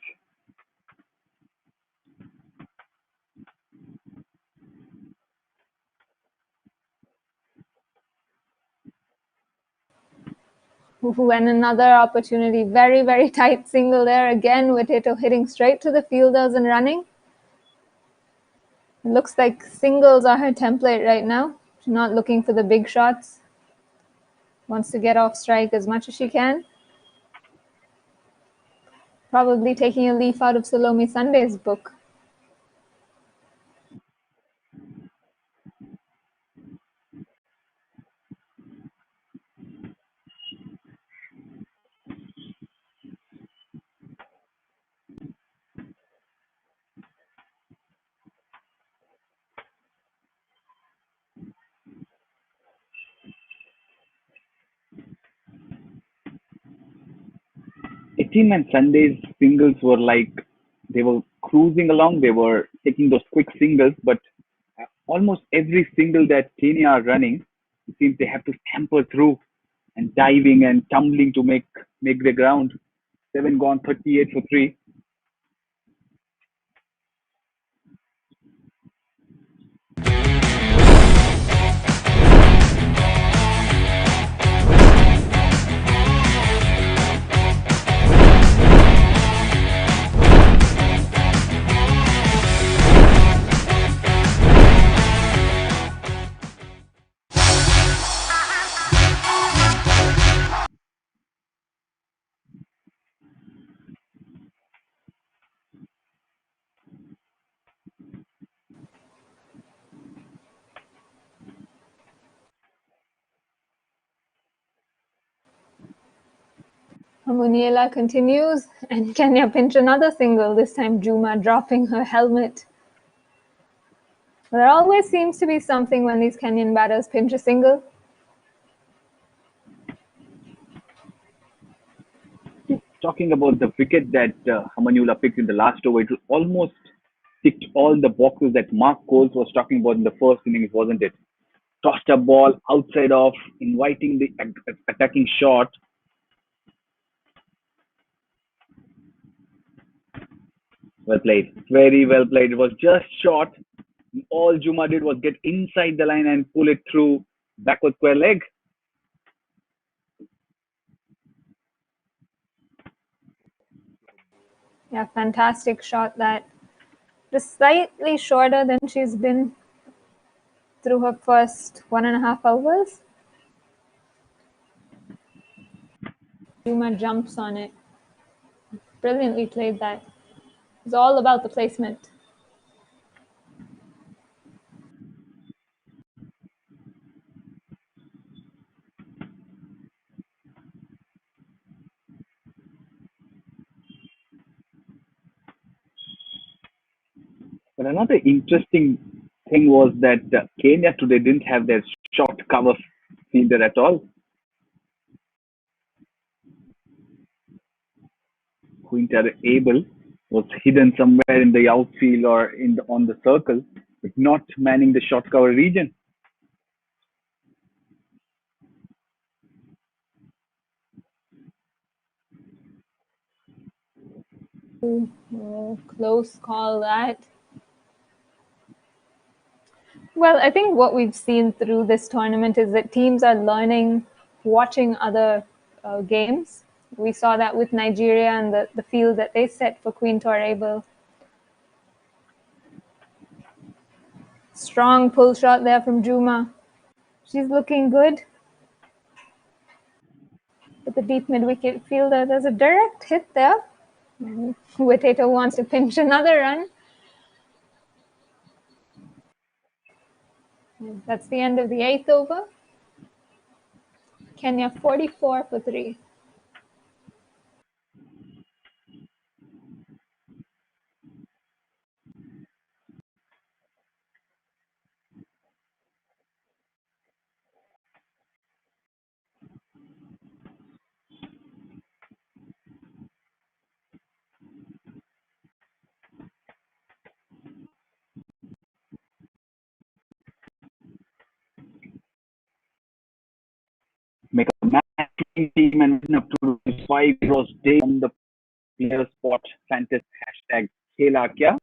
And another opportunity. Very, very tight single there. Again, Witeto hitting straight to the fielders and running. It looks like singles are her template right now. She's not looking for the big shots. Wants to get off strike as much as she can. Probably taking a leaf out of Salome Sunday's book. Etim and Sunday's singles were like they were cruising along. They were taking those quick singles, but almost every single that Kenya are running, it seems they have to scamper through and diving and tumbling to make the ground. 7 gone, 38 for 3. Muniela continues, and Kenya pinch another single, this time Juma dropping her helmet. There always seems to be something when these Kenyan batters pinch a single. Talking about the wicket that Hamanula picked in the last over, it almost ticked all the boxes that Mark Coles was talking about in the first innings, wasn't it? Tossed a ball outside off, inviting the attacking shot. Well played. Very well played. It was just short. All Juma did was get inside the line and pull it through backward square leg. Yeah, fantastic shot that. Just slightly shorter than she's been through her first 1.5 overs. Juma jumps on it. Brilliantly played that. It's all about the placement. But another interesting thing was that Kenya today didn't have their short cover fielder at all. Quinter Abel was hidden somewhere in the outfield or on the circle, but not manning the short cover region. Oh, close call that. Well, I think what we've seen through this tournament is that teams are learning, watching other games. We saw that with Nigeria and the field that they set for Queen Torrebel. Strong pull shot there from Juma. She's looking good. But the deep mid-wicket fielder, there's a direct hit there. Wetato wants to pinch another run. That's the end of the 8th over. Kenya 44 for 3. Make a match team and win up to 5 gross day on the player spot fantasy hashtag Khela Kya.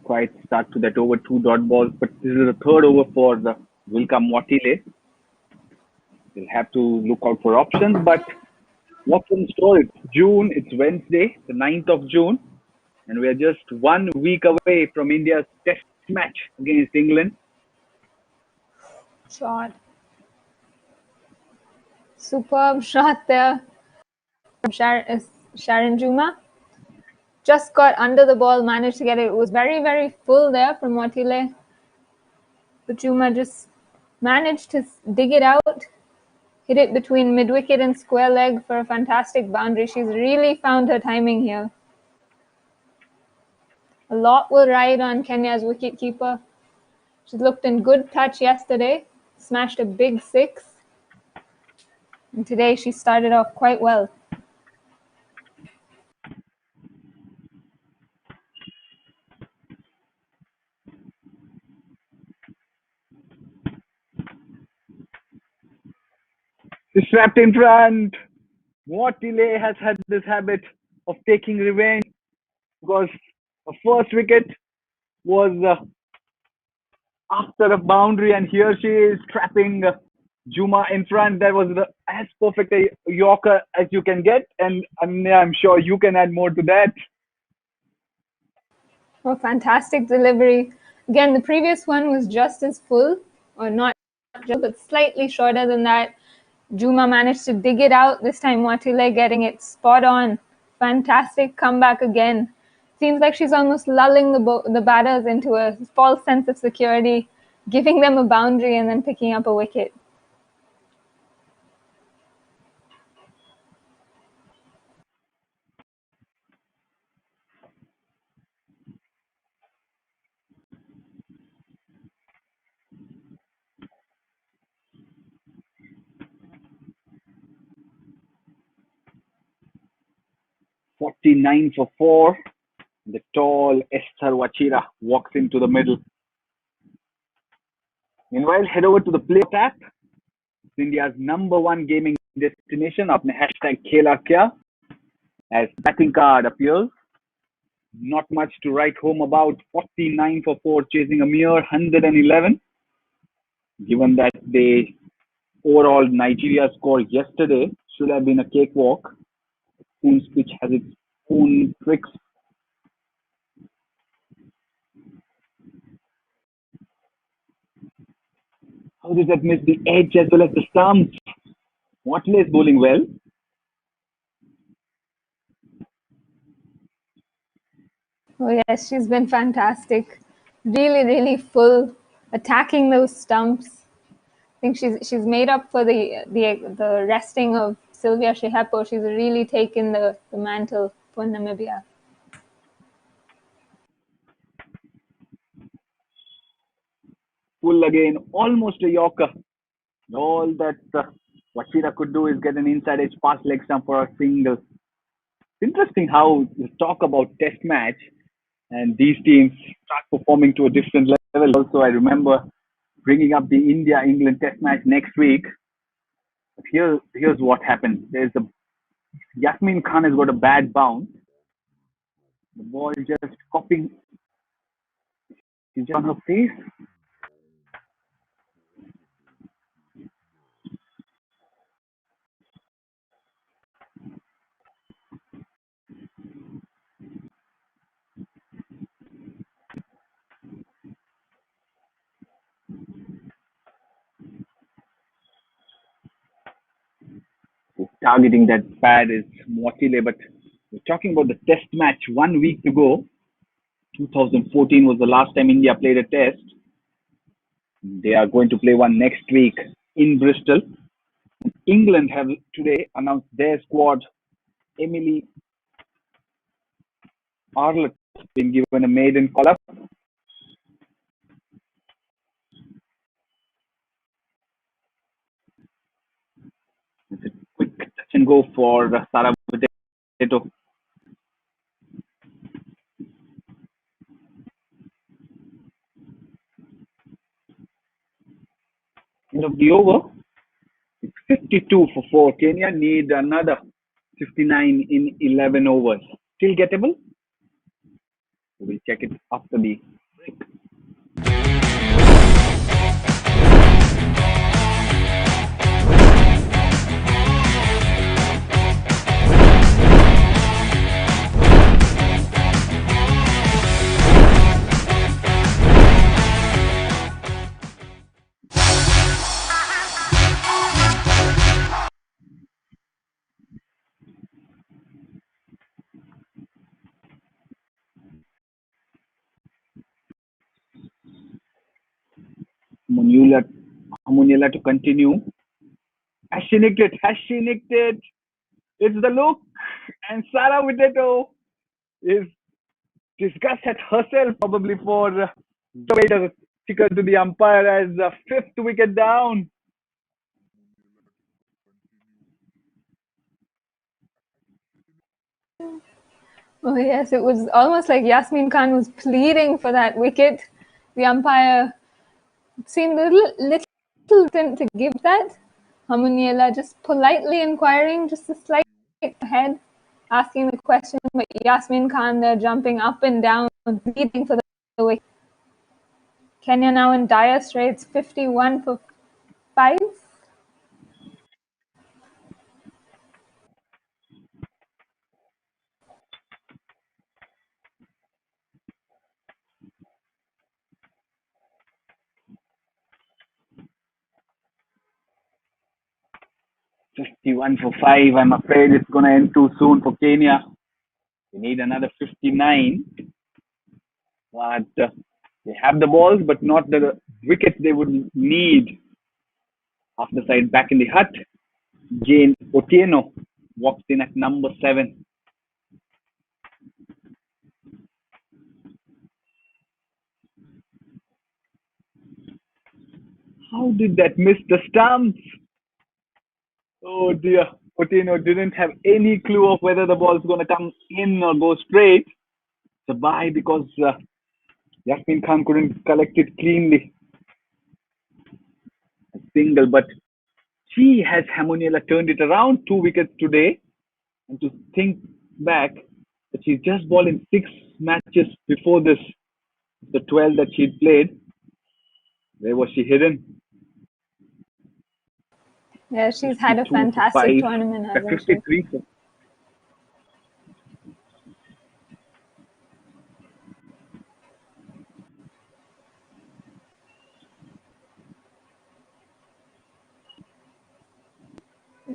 Quite start to that over 2 dot balls, but this is the third over for the Wilka Motile. They'll have to look out for options, but what's in store? It's June, it's Wednesday, the 9th of June, and we are just 1 week away from India's test match against England. Shot. Superb shot there from Sharon Juma. Just got under the ball, managed to get it. It was very, very full there from Watile. But Juma just managed to dig it out, hit it between mid-wicket and square leg for a fantastic boundary. She's really found her timing here. A lot will ride on Kenya's wicketkeeper. She looked in good touch yesterday, smashed a big 6. And today she started off quite well. She's strapped in front. Motile has had this habit of taking revenge because the first wicket was after a boundary, and here she is trapping Juma in front. That was as perfect a Yorker as you can get, and I'm sure you can add more to that. Oh, fantastic delivery. Again, the previous one was just as full, or not just, but slightly shorter than that. Juma managed to dig it out. This time Watile getting it spot on. Fantastic comeback again. Seems like she's almost lulling the batters into a false sense of security, giving them a boundary and then picking up a wicket. "49 for 4. The tall Esther Wachira walks into the middle. Meanwhile, head over to the Play app. It's India's #1 gaming destination. Apne hashtag Khela Kya. as batting card appears. Not much to write home about. 49 for 4, chasing a mere 111. Given that they overall Nigeria score yesterday should have been a cakewalk. Spoon's pitch has its own tricks. How did that miss the edge as well as the stumps? Watley is bowling well. Oh yes, she's been fantastic. Really, really full, attacking those stumps. I think she's made up for the resting of Sylvia Shehepo. She's really taken the mantle for Namibia. Full again, almost a Yorker. All that Wachira could do is get an inside edge past leg stump for a single. Interesting how you talk about test match and these teams start performing to a different level. Also, I remember bringing up the India-England test match next week. But here's what happened. Yasmin Khan has got a bad bounce. The ball just copying. She's on her face. Targeting that pad is Motile, but we're talking about the test match 1 week ago. 2014 was the last time India played a test. They are going to play one next week in Bristol. England have today announced their squad. Emily Arlott has been given a maiden call-up. It's a quick touch and go for Sara Potato. End of the over. It's 52 for 4. Kenya need another 59 in 11 overs. Still gettable? We'll check it after the break. Hamunila to continue. Has she nicked it? Has she nicked it? It's the look. And Sara Potato is disgust at herself probably for the ticker to the umpire as a 5th wicket down. Oh yes, it was almost like Yasmin Khan was pleading for that wicket. The umpire seemed a little reluctant to give that. Hamuniela just politely inquiring, just a slight ahead, asking the question, but Yasmin Khan there jumping up and down, pleading for the wicket. Kenya now in dire straits, 51 for 5. "51 for 5. I'm afraid it's going to end too soon for Kenya. They need another 59. But they have the balls, but not the wickets they would need. Half the side back in the hut. Jane Otieno walks in at number 7. How did that miss the stumps? Oh dear. Otieno didn't have any clue of whether the ball's going to come in or go straight. It's a bye because Yasmin Khan couldn't collect it cleanly. A single, but she has Hamuniela turned it around 2 wickets today. And to think back that she's just bowled in 6 matches before this, the 12 that she'd played. Where was she hidden? Yeah, she's had a 52 for fantastic 5, tournament, hasn't she? 53 for.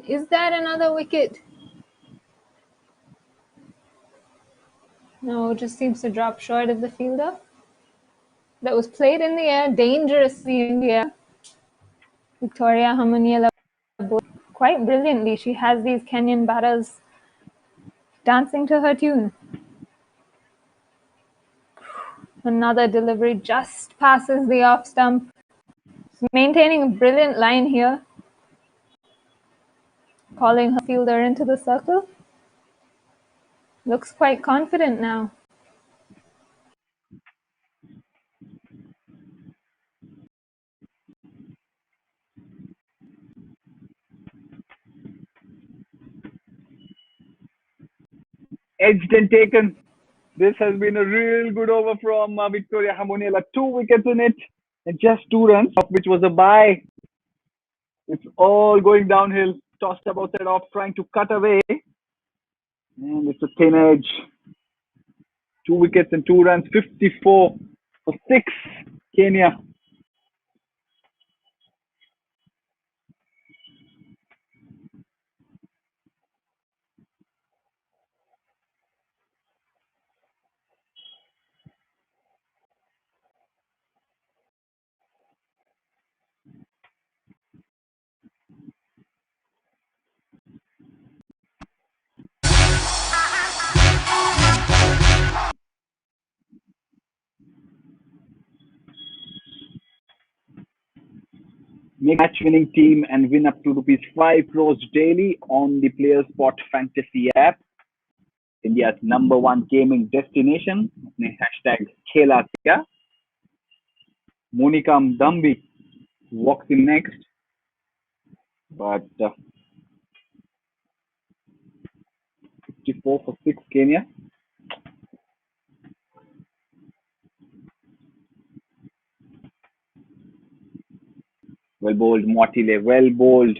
Is that another wicket? No, it just seems to drop short of the fielder. That was played in the air, dangerously in the air. Victoria Hamuniela bowled quite brilliantly. She has these Kenyan batters dancing to her tune. Another delivery just passes the off stump. Maintaining a brilliant line here. Calling her fielder into the circle. Looks quite confident now. Edged and taken. This has been a real good over from Victoria Hamuniela. 2 wickets in it and just 2 runs, of which was a bye. It's all going downhill. Tossed about that off, trying to cut away. And it's a thin edge. 2 wickets and 2 runs, 54 for 6, Kenya. Make match-winning team and win up to ₹5 crores daily on the Player Spot Fantasy app. India's #1 gaming destination. Hashtag Khela Kya. Monica Mdambi walks in next. But 54 for 6, Kenya. Well bowled, Motile. Well bowled.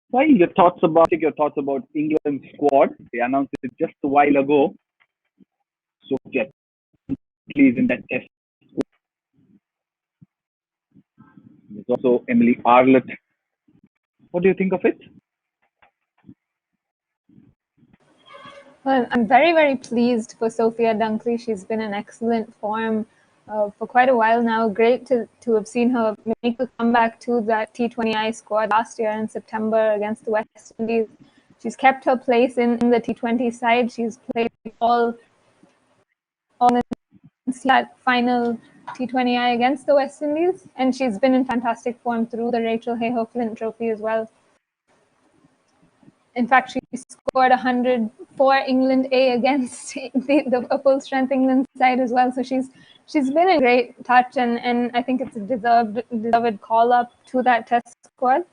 Why your thoughts about England's squad? They announced it just a while ago. So get please in that test. There's also Emily Arlott. What do you think of it? Well, I'm very, very pleased for Sophia Dunkley. She's been in excellent form for quite a while now. Great to have seen her make a comeback to that T20I squad last year in September against the West Indies. She's kept her place in the T20 side. She's played all in that final T20I against the West Indies, and she's been in fantastic form through the Rachel Hayhoe Flint Trophy as well. In fact, she scored 100 for England A against the full-strength England side as well. So she's been in great touch, and I think it's a deserved call-up to that test squad.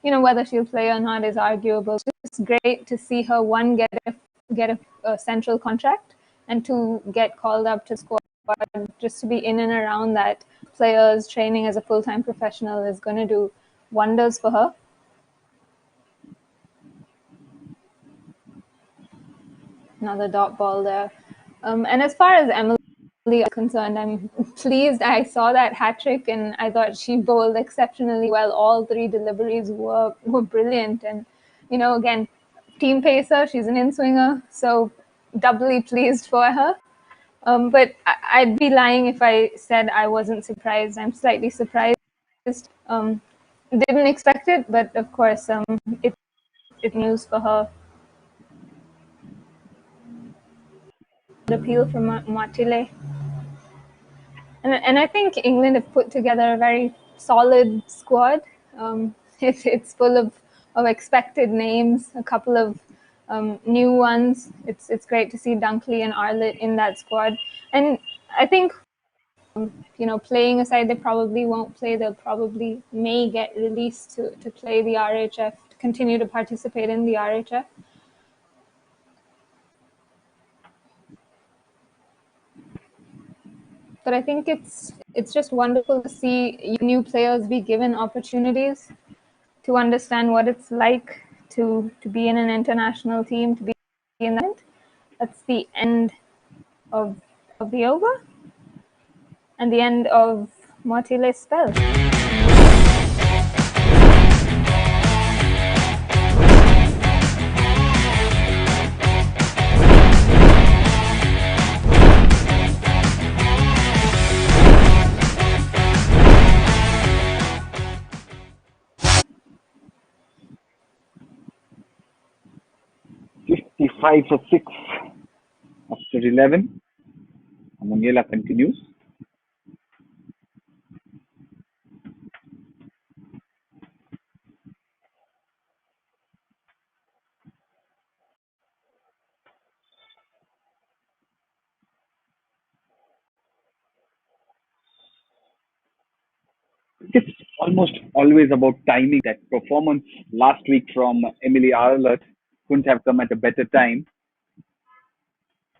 Whether she'll play or not is arguable. It's just great to see her, one, get a central contract, and 2, get called up to squad. Just to be in and around that players training as a full-time professional is going to do wonders for her. Another dot ball there. And as far as Emily is concerned, I'm pleased. I saw that hat trick and I thought she bowled exceptionally well. All 3 deliveries were brilliant. And, again, team pacer, she's an in-swinger, so doubly pleased for her. But I'd be lying if I said I wasn't surprised. I'm slightly surprised. Didn't expect it, but of course, it's news for her. Appeal from Motile. And I think England have put together a very solid squad. It's full of expected names, a couple of new ones. It's great to see Dunkley and Arlett in that squad. And I think, playing aside, they probably won't play. They'll probably may get released to play the RHF, to continue to participate in the RHF. But I think it's just wonderful to see new players be given opportunities to understand what it's like to be in an international team, to be in that. That's the end of the over and the end of Motile's spell. Five for 6 after 11. Amongela continues. It's almost always about timing. That performance last week from Emily Arlett couldn't have come at a better time.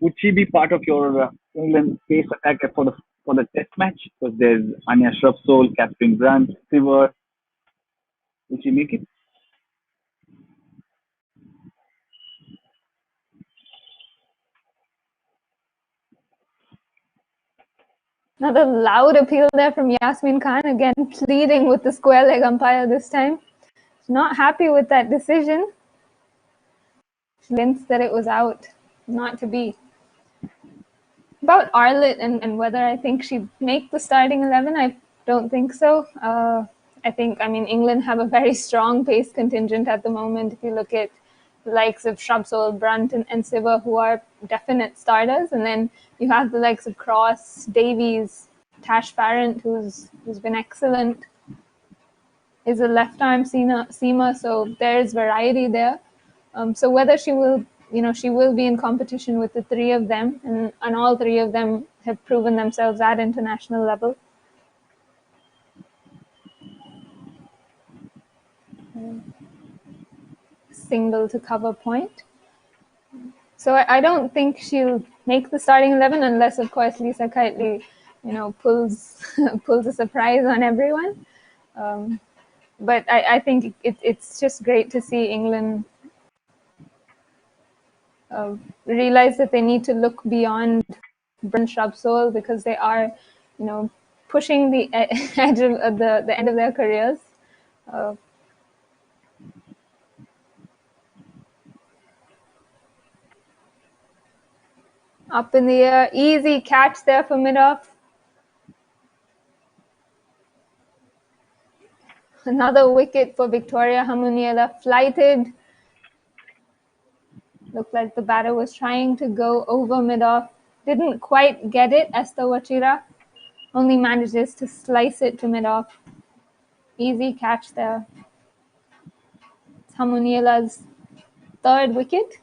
Would she be part of your England pace attack for the test match? Because there's Anya Shrubsole, Catherine Grant, Siver. Will she make it? Another loud appeal there from Yasmin Khan, again pleading with the square leg umpire this time. She's not happy with that decision. She hints that it was out, not to be. About Arlett and whether I think she'd make the starting 11, I don't think so. England have a very strong pace contingent at the moment. If you look at the likes of Shrubsole, Brunt and Siver, who are definite starters, and then you have the likes of Cross, Davies, Tash Farrant, who's been excellent, is a left-arm seamer, so there's variety there. So whether she will be in competition with the three of them, and all three of them have proven themselves at international level. Single to cover point. So I don't think she'll make the starting 11 unless, of course, Lisa Keightley, pulls a surprise on everyone. But I think it's just great to see England realize that they need to look beyond Brunt Shrubsole, because they are, pushing the edge of the end of their careers. Up in the air, easy catch there for mid-off. Another wicket for Victoria Hamuniela, flighted. Looked like the batter was trying to go over mid-off. Didn't quite get it. Esther Wachira only manages to slice it to mid-off. Easy catch there. It's Hamuniela's third wicket.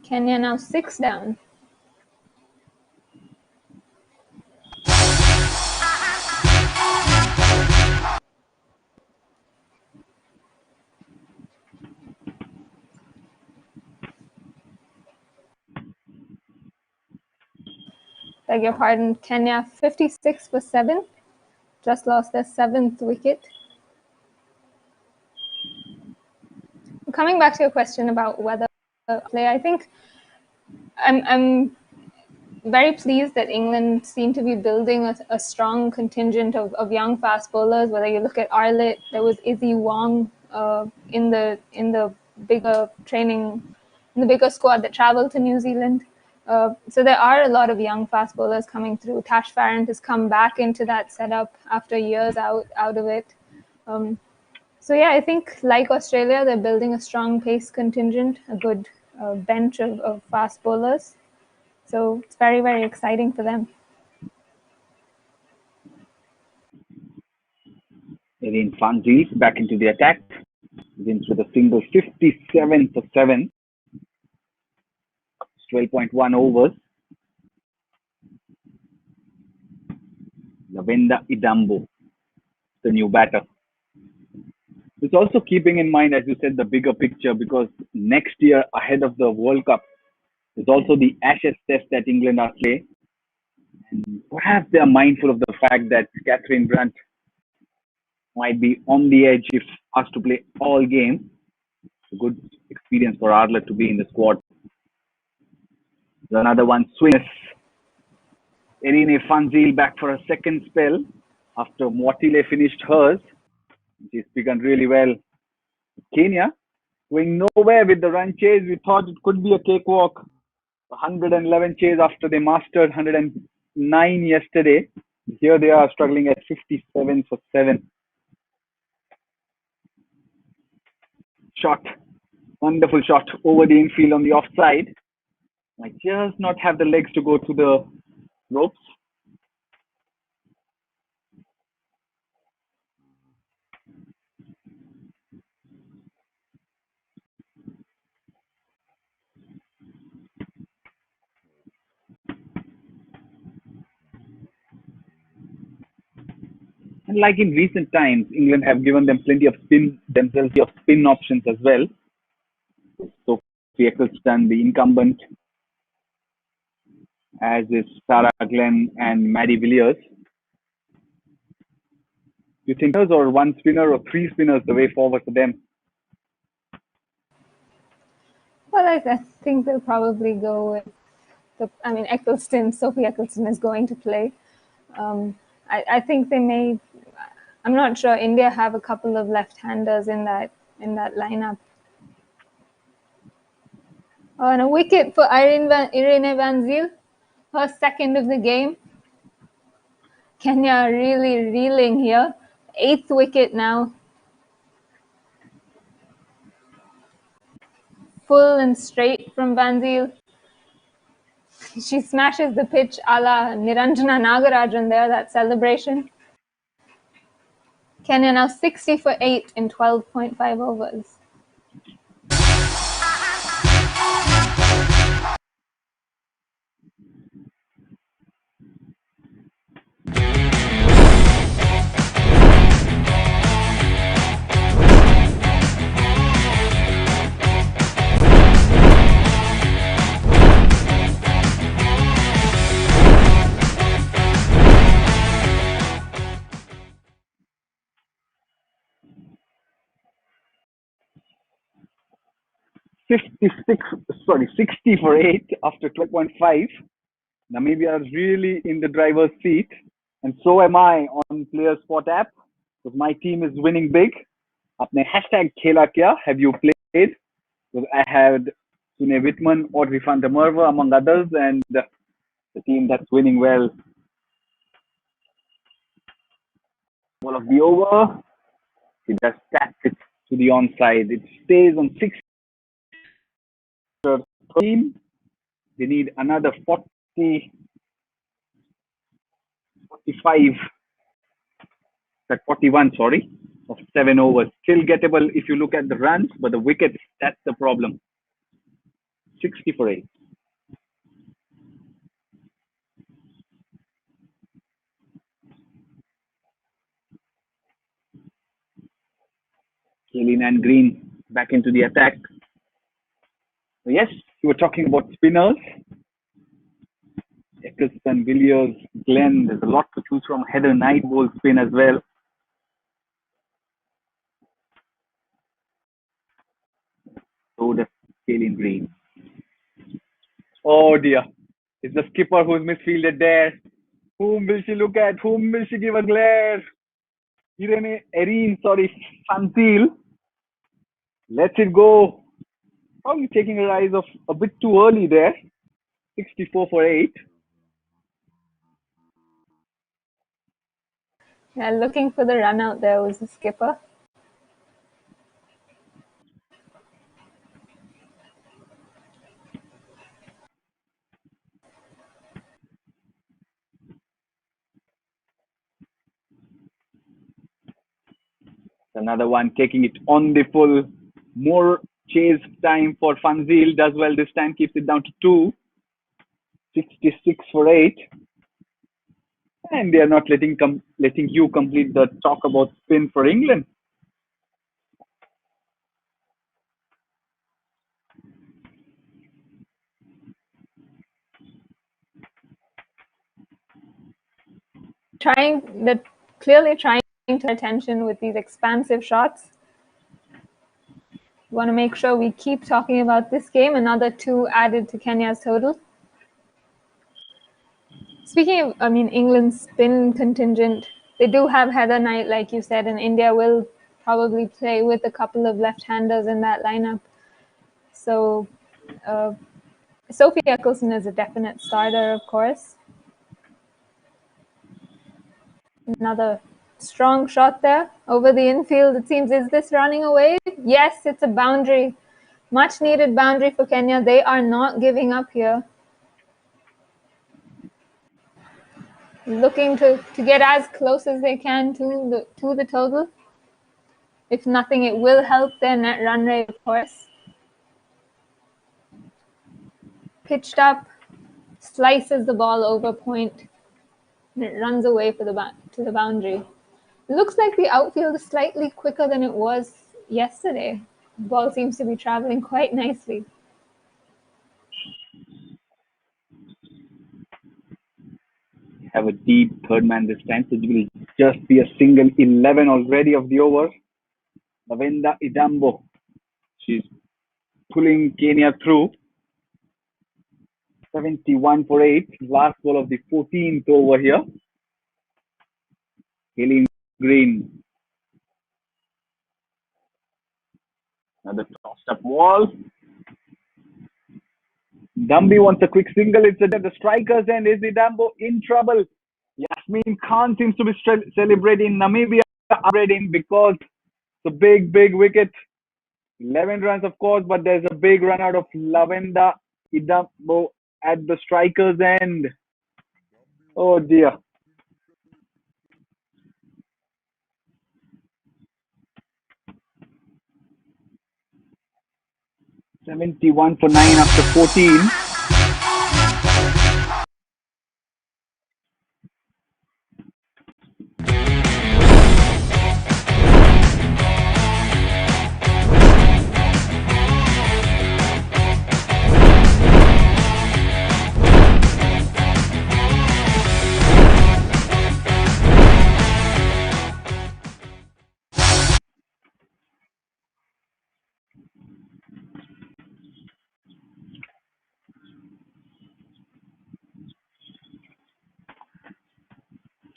Kenya now 6 down. Beg your pardon, Kenya 56 for 7. Just lost their 7th wicket. Coming back to your question about whether play, I think I'm very pleased that England seem to be building a strong contingent of young fast bowlers. Whether you look at Arlett, there was Izzy Wong in the bigger squad that travelled to New Zealand. So there are a lot of young fast bowlers coming through. Tash Farrant has come back into that setup after years out of it. So yeah, I think like Australia, they're building a strong pace contingent, a good bench of fast bowlers. So it's very, very exciting for them. Erin Fanji back into the attack. Wins with a single 57 for 7. 12.1 overs. Lavenda Idambo, the new batter. It's also keeping in mind, as you said, the bigger picture, because next year ahead of the World Cup is also the Ashes Test that England are playing. And perhaps they are mindful of the fact that Catherine Brunt might be on the edge if asked to play all games. It's a good experience for Arlott to be in the squad. There's another one, Swiss. Erine Fanzil back for a second spell after Mwatile finished hers. She's begun really well. Kenya going nowhere with the run chase. We thought it could be a cakewalk. 111 chase after they mastered 109 yesterday. Here they are struggling at 57 for 7. Shot. Wonderful shot over the infield on the offside. I just not have the legs to go to the ropes. And like in recent times, England have given them plenty of spin options as well. Sophie Eccleston, the incumbent, as is Sarah Glenn and Maddie Villiers. You think or one spinner or three spinners the way forward for them? Well, I think they'll probably go with Eccleston. Sophie Eccleston is going to play. I think they may. I'm not sure. India have a couple of left-handers in that lineup. Oh, and a wicket for Irene Van Zyl, her second of the game. Kenya really reeling here. 8th wicket now. Full and straight from Van Zyl. She smashes the pitch a la Niranjana Nagarajan there, that celebration. Kenya now 60 for 8 in 12.5 overs. Sorry, 60 for 8 after 12.5. Namibia is really in the driver's seat, and so am I on Player Spot app, because my team is winning big. Apne hashtag Khela Kya, have you played? Because I had Sune Whitman, Audrey van der Merwe, among others, and the team that's winning well. Ball of the over. It just taps it to the onside. It stays on 6. Team. They need another 45, 41, sorry, of 7 overs. Still gettable if you look at the runs, but the wickets, that's the problem. 60 for 8. Kaylin and Green back into the attack. So yes, you were talking about spinners. Eccleston, Villiers, Glenn. There's a lot to choose from. Heather Knight bowls spin as well. So does Kaylin Green. Oh dear. It's the skipper who's misfielded there. Whom will she look at? Whom will she give a glare? Erin, Fantil. Lets it go. Probably taking a rise of a bit too early there. 64 for 8. Yeah, looking for the run out there was the skipper. Another one taking it on the full. More chase time for Fanzil. Does well this time. Keeps it down to 2. 66 for 8. And they are not letting you complete the talk about spin for England. Clearly trying to attention with these expansive shots. We want to make sure we keep talking about this game. Another 2 added to Kenya's total. Speaking of, England's spin contingent, they do have Heather Knight, like you said, and India will probably play with a couple of left-handers in that lineup. So Sophie Eccleston is a definite starter, of course. Another strong shot there over the infield. It seems, is this running away? Yes, it's a boundary. Much needed boundary for Kenya. They are not giving up here. Looking to get as close as they can to the total. If nothing, it will help their net run rate, of course. Pitched up, slices the ball over point, and it runs away to the boundary. It looks like the outfield is slightly quicker than it was yesterday. The ball seems to be traveling quite nicely. Have a deep third man this time, so it will just be a single 11 already of the over. Lavenda Idambo, she's pulling Kenya through. 71 for 8, last ball of the 14th over here. Haley Green. Another tossed up ball. Dumby wants a quick single. It's at the striker's end. Is Idambo in trouble? Yasmin Khan seems to be celebrating. Namibia celebrating because the big wicket. 11 runs, of course, but there's a big run out of Lavenda Idambo at the striker's end. Oh dear. $71 for 9 after 14.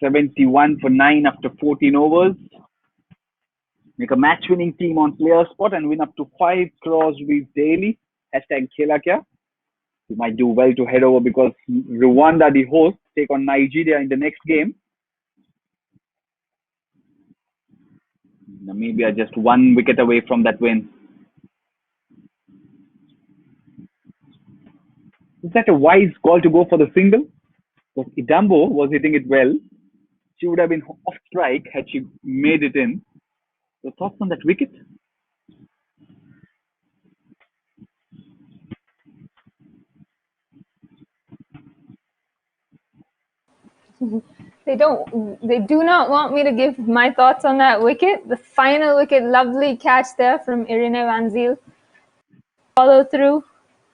$71 for 9 after 14 overs. Make a match-winning team on player spot and win up to 5 crores rupees daily. Hashtag Khela Kya. You might do well to head over because Rwanda, the host, take on Nigeria in the next game. Namibia just 1 wicket away from that win. Is that a wise call to go for the single? Because Idambo was hitting it well. She would have been off strike had she made it in. Your thoughts on that wicket? They do not want me to give my thoughts on that wicket. The final wicket, lovely catch there from Irene Van Zyl. Follow through.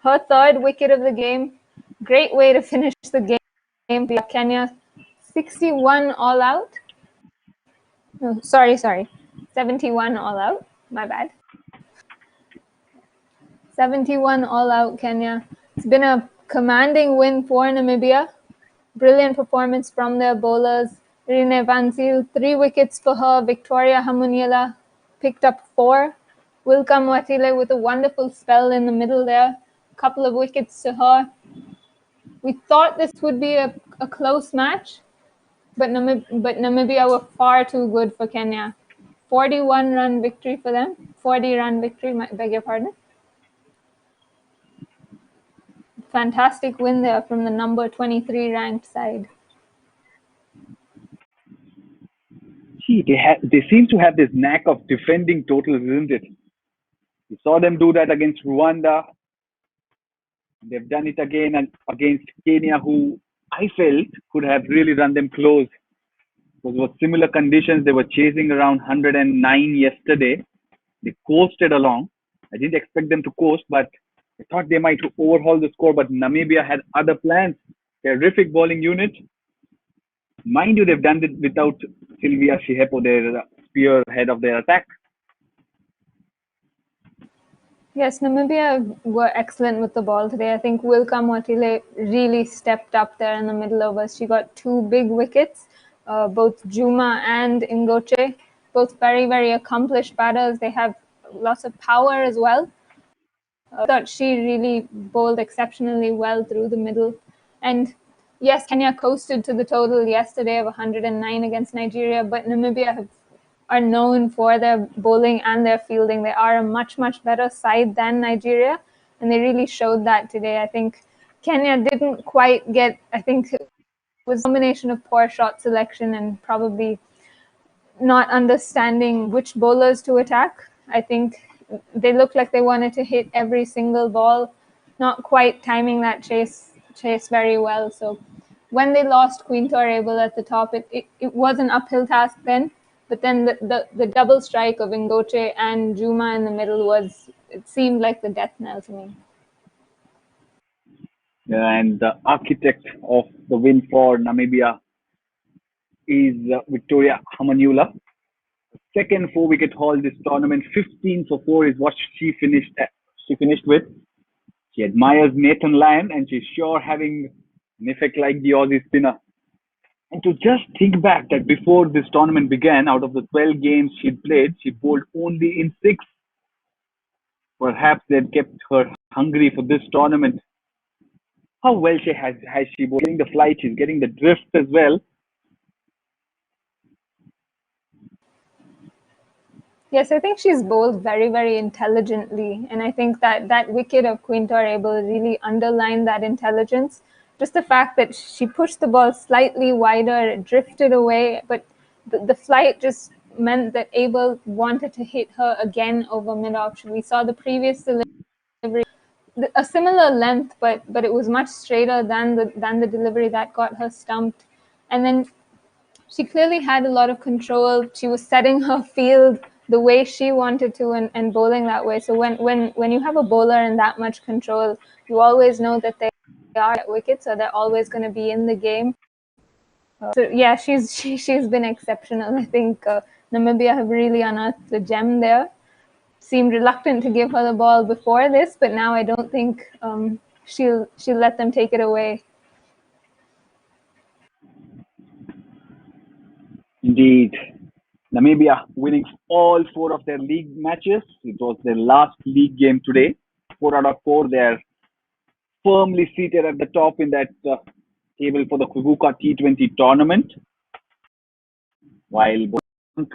Her 3rd wicket of the game. Great way to finish the game. Kenya 61 all out. No, sorry. 71 all out. My bad. 71 all out, Kenya. It's been a commanding win for Namibia. Brilliant performance from their bowlers. Irene Van Zyl, 3 wickets for her. Victoria Hamuniela picked up 4. Wilka Mwatile with a wonderful spell in the middle there. A couple of wickets to her. We thought this would be a close match, but Namibia were far too good for Kenya. 41-run victory for them. 40-run victory, beg your pardon. Fantastic win there from the number 23 ranked side. See, they seem to have this knack of defending totals, isn't it? We saw them do that against Rwanda. They've done it again and against Kenya, who I felt could have really run them close. Because it was similar conditions. They were chasing around 109 yesterday. They coasted along. I didn't expect them to coast, but I thought they might overhaul the score. But Namibia had other plans. Terrific bowling unit. Mind you, they've done it without Sylvia Shihepo, their spearhead of their attack. Yes, Namibia were excellent with the ball today. I think Wilka Motile really stepped up there in the middle overs. She got two big wickets, both Juma and Ngoche, both very, very accomplished batters. They have lots of power as well. I thought she really bowled exceptionally well through the middle. And yes, Kenya coasted to the total yesterday of 109 against Nigeria, but Namibia are known for their bowling and their fielding. They are a much, much better side than Nigeria, and they really showed that today. I think Kenya didn't quite get, I think it was a combination of poor shot selection and probably not understanding which bowlers to attack. I think they looked like they wanted to hit every single ball, not quite timing that chase very well. So when they lost Queen Torable at the top, it was an uphill task then. But then the double strike of Ngoche and Juma in the middle it seemed like the death knell to me. And the architect of the win for Namibia is Victoria Hamaniula. Second 4-wicket haul this tournament, 15 for 4 is what she finished at. She finished with. She admires Nathan Lyon and she's sure having an effect like the Aussie spinner. And to just think back that before this tournament began, out of the 12 games she'd played, she bowled only in 6. Perhaps they'd kept her hungry for this tournament. How well has she bowled? Getting the flight, she's getting the drift as well. Yes, I think she's bowled very, very intelligently. And I think that wicket of Queen Torable really underlined that intelligence. Just the fact that she pushed the ball slightly wider, it drifted away, but the flight just meant that Abel wanted to hit her again over mid-option. We saw the previous delivery, a similar length, but it was much straighter than the delivery that got her stumped. And then she clearly had a lot of control. She was setting her field the way she wanted to and bowling that way. So when you have a bowler in that much control, you always know that they are at wicket, so they're always going to be in the game. So yeah, she's been exceptional. I think Namibia have really unearthed the gem there. Seemed reluctant to give her the ball before this, but now I don't think she'll let them take it away. Indeed. Namibia winning all 4 of their league matches. It was their last league game today. 4 out of 4. They're firmly seated at the top in that table for the Kwibuka T20 Tournament. While both and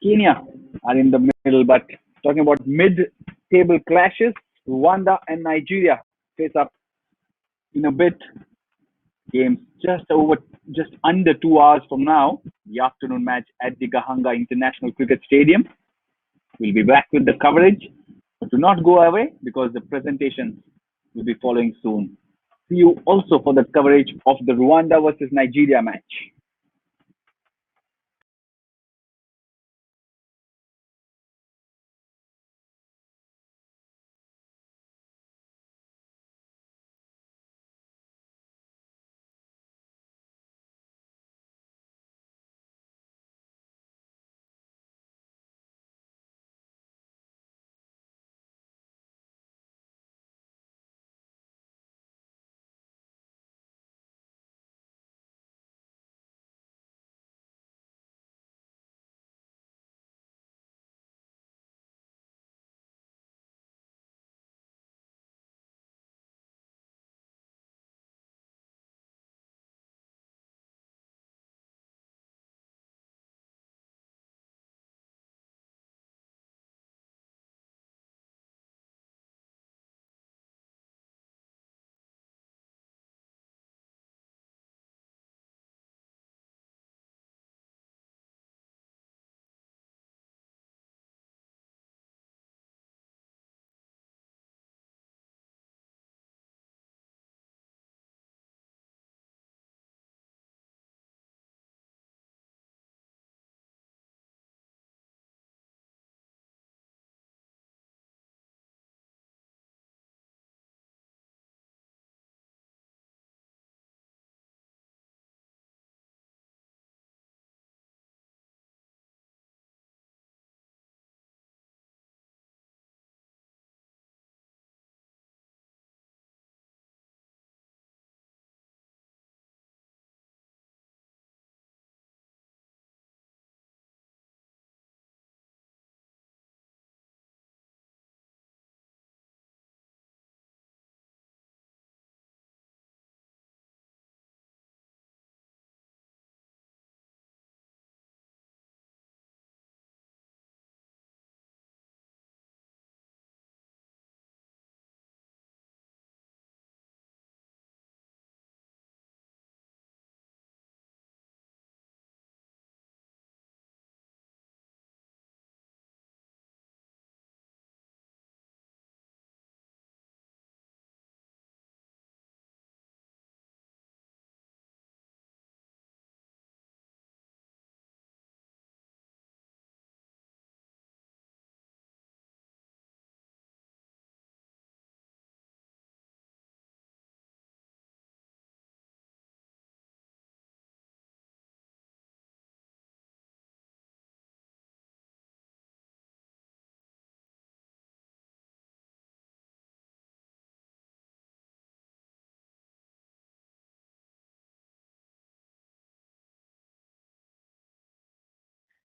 Kenya are in the middle. But talking about mid-table clashes, Rwanda and Nigeria face up in a bit. Games just under 2 hours from now. The afternoon match at the Gahanga International Cricket Stadium. We'll be back with the coverage. But do not go away because the presentations will be following soon. See you also for the coverage of the Rwanda versus Nigeria match.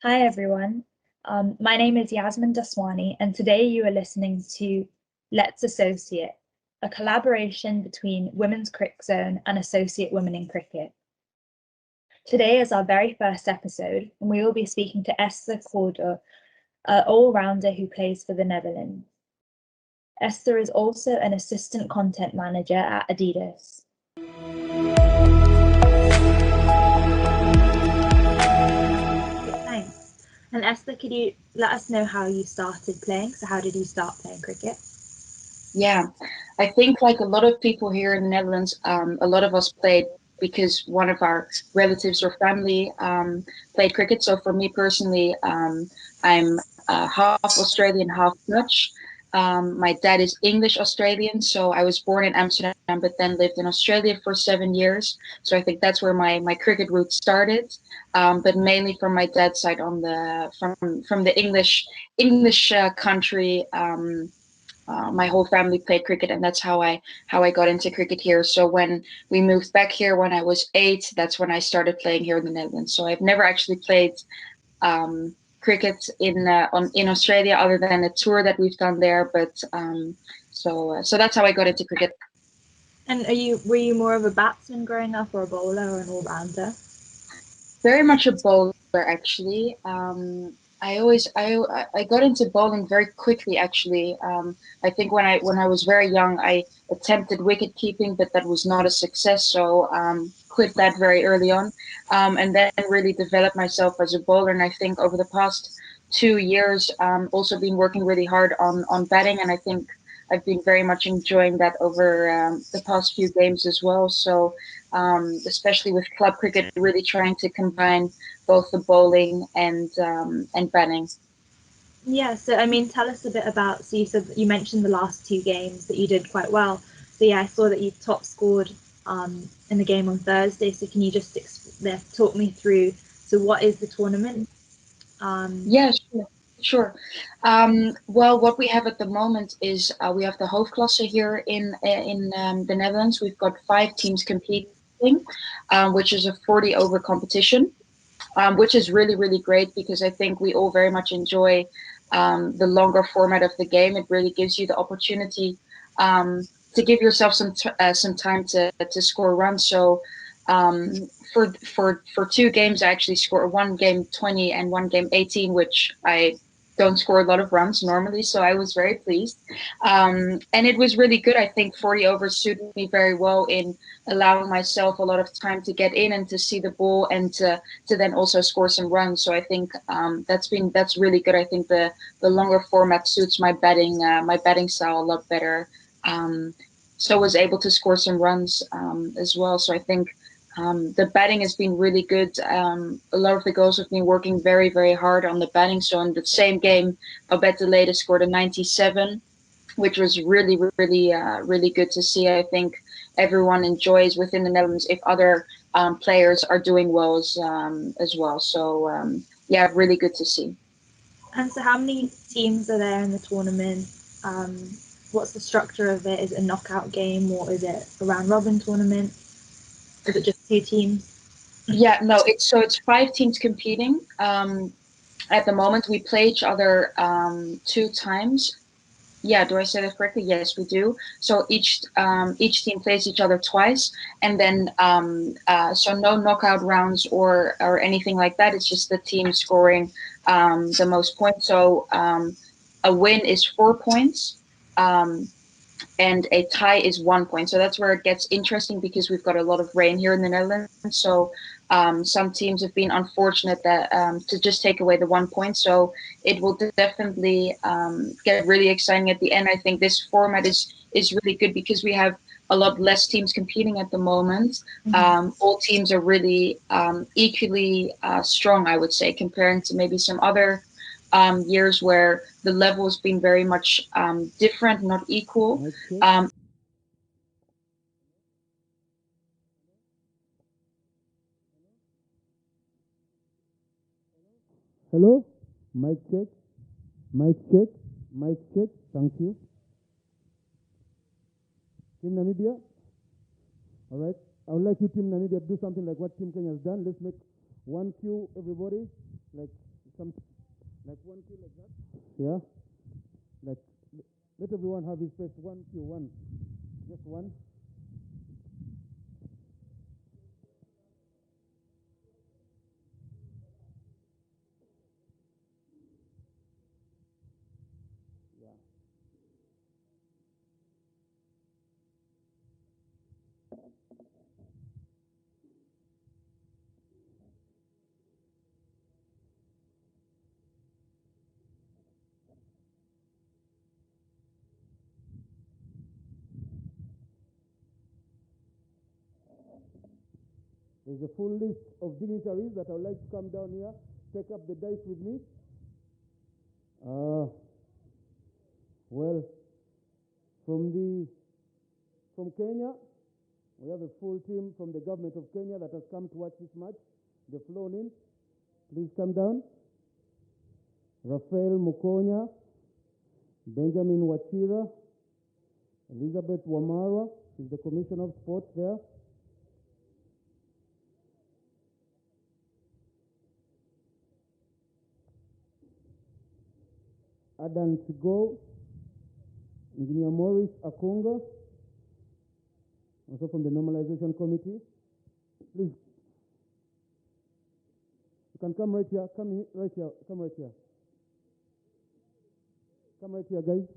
Hi everyone. My name is Yasmin Daswani, and today you are listening to Let's Associate, a collaboration between Women's Crick Zone and Associate Women in Cricket. Today is our very first episode, and we will be speaking to Esther Corder, an all-rounder who plays for the Netherlands. Esther is also an assistant content manager at Adidas. Thanks. And Esther, could you let us know how you started playing? So how did you start playing cricket? Yeah, I think like a lot of people here in the Netherlands, a lot of us played because one of our relatives or family played cricket. So for me personally, I'm half Australian, half Dutch. My dad is English Australian, so I was born in Amsterdam, but then lived in Australia for 7 years. So I think that's where my cricket roots started. But mainly from my dad's side, on the from the English country. My whole family played cricket, and that's how I got into cricket here. So when we moved back here when I was 8, that's when I started playing here in the Netherlands. So I've never actually played cricket in Australia, other than a tour that we've done there. But so that's how I got into cricket. And were you more of a batsman growing up, or a bowler, or an all-rounder? Very much a bowler, actually. I got into bowling very quickly, actually. I think when I was very young, I attempted wicket keeping, but that was not a success. So quit that very early on, and then really developed myself as a bowler. And I think over the past 2 years, also been working really hard on batting, and I think I've been very much enjoying that over the past few games as well. So especially with club cricket, really trying to combine both the bowling and batting. Yeah, so I mean, tell us a bit about. So you said you mentioned the last 2 games that you did quite well. So yeah, I saw that you top scored in the game on Thursday. So can you just talk me through? So what is the tournament? Yeah, sure. Well, what we have at the moment is we have the hoofdklasse here in the Netherlands. We've got 5 teams competing, which is a 40 over competition. Which is really, really great, because I think we all very much enjoy the longer format of the game. It really gives you the opportunity to give yourself some time to score runs. So for 2 games, I actually scored one game 20 and one game 18, which I don't score a lot of runs normally, so I was very pleased. And it was really good. I think 40 overs suited me very well in allowing myself a lot of time to get in and to see the ball, and to then also score some runs. So I think that's really good. I think the longer format suits my batting style a lot better. So I was able to score some runs as well. So I think the batting has been really good. A lot of the girls have been working very, very hard on the batting. So in the same game, Babette Leda scored a 97, which was really, really, really good to see. I think everyone enjoys within the Netherlands if other players are doing well as well. So yeah, really good to see. And so how many teams are there in the tournament? What's the structure of it? Is it a knockout game, or is it a round robin tournament? Is it just 2 teams? Yeah, no, it's 5 teams competing. At the moment, we play each other 2 times. Yeah, do I say that correctly? Yes, we do. So each team plays each other twice, and then so no knockout rounds or anything like that. It's just the team scoring the most points. So a win is 4 points. And a tie is 1 point. So that's where it gets interesting, because we've got a lot of rain here in the Netherlands. So some teams have been unfortunate that to just take away the 1 point. So it will definitely get really exciting at the end. I think this format is really good, because we have a lot less teams competing at the moment. All teams are really equally strong, I would say, comparing to maybe some other years where the level has been very much different, not equal. Hello? Mic check. Mic check. Mic check. Thank you. Team Namibia? All right. I would like you, Team Namibia, to do something like what Team Kenya has done. Let's make one cue, everybody. Like, some, like 1 cue like that. Yeah. Like, let everyone have his space. 1 cue, 1. Just 1. Yeah. There's a full list of dignitaries that I would like to come down here, take up the dice with me. Well, from Kenya, we have a full team from the government of Kenya that has come to watch this match. They've flown in. Please come down. Rafael Mukonya, Benjamin Wachira, Elizabeth Wamara, she's the Commissioner of Sport there. Adan Tigo, Engineer Maurice Akunga, also from the Normalization Committee. Please, you can come right here, come right here, come right here. Come right here, guys.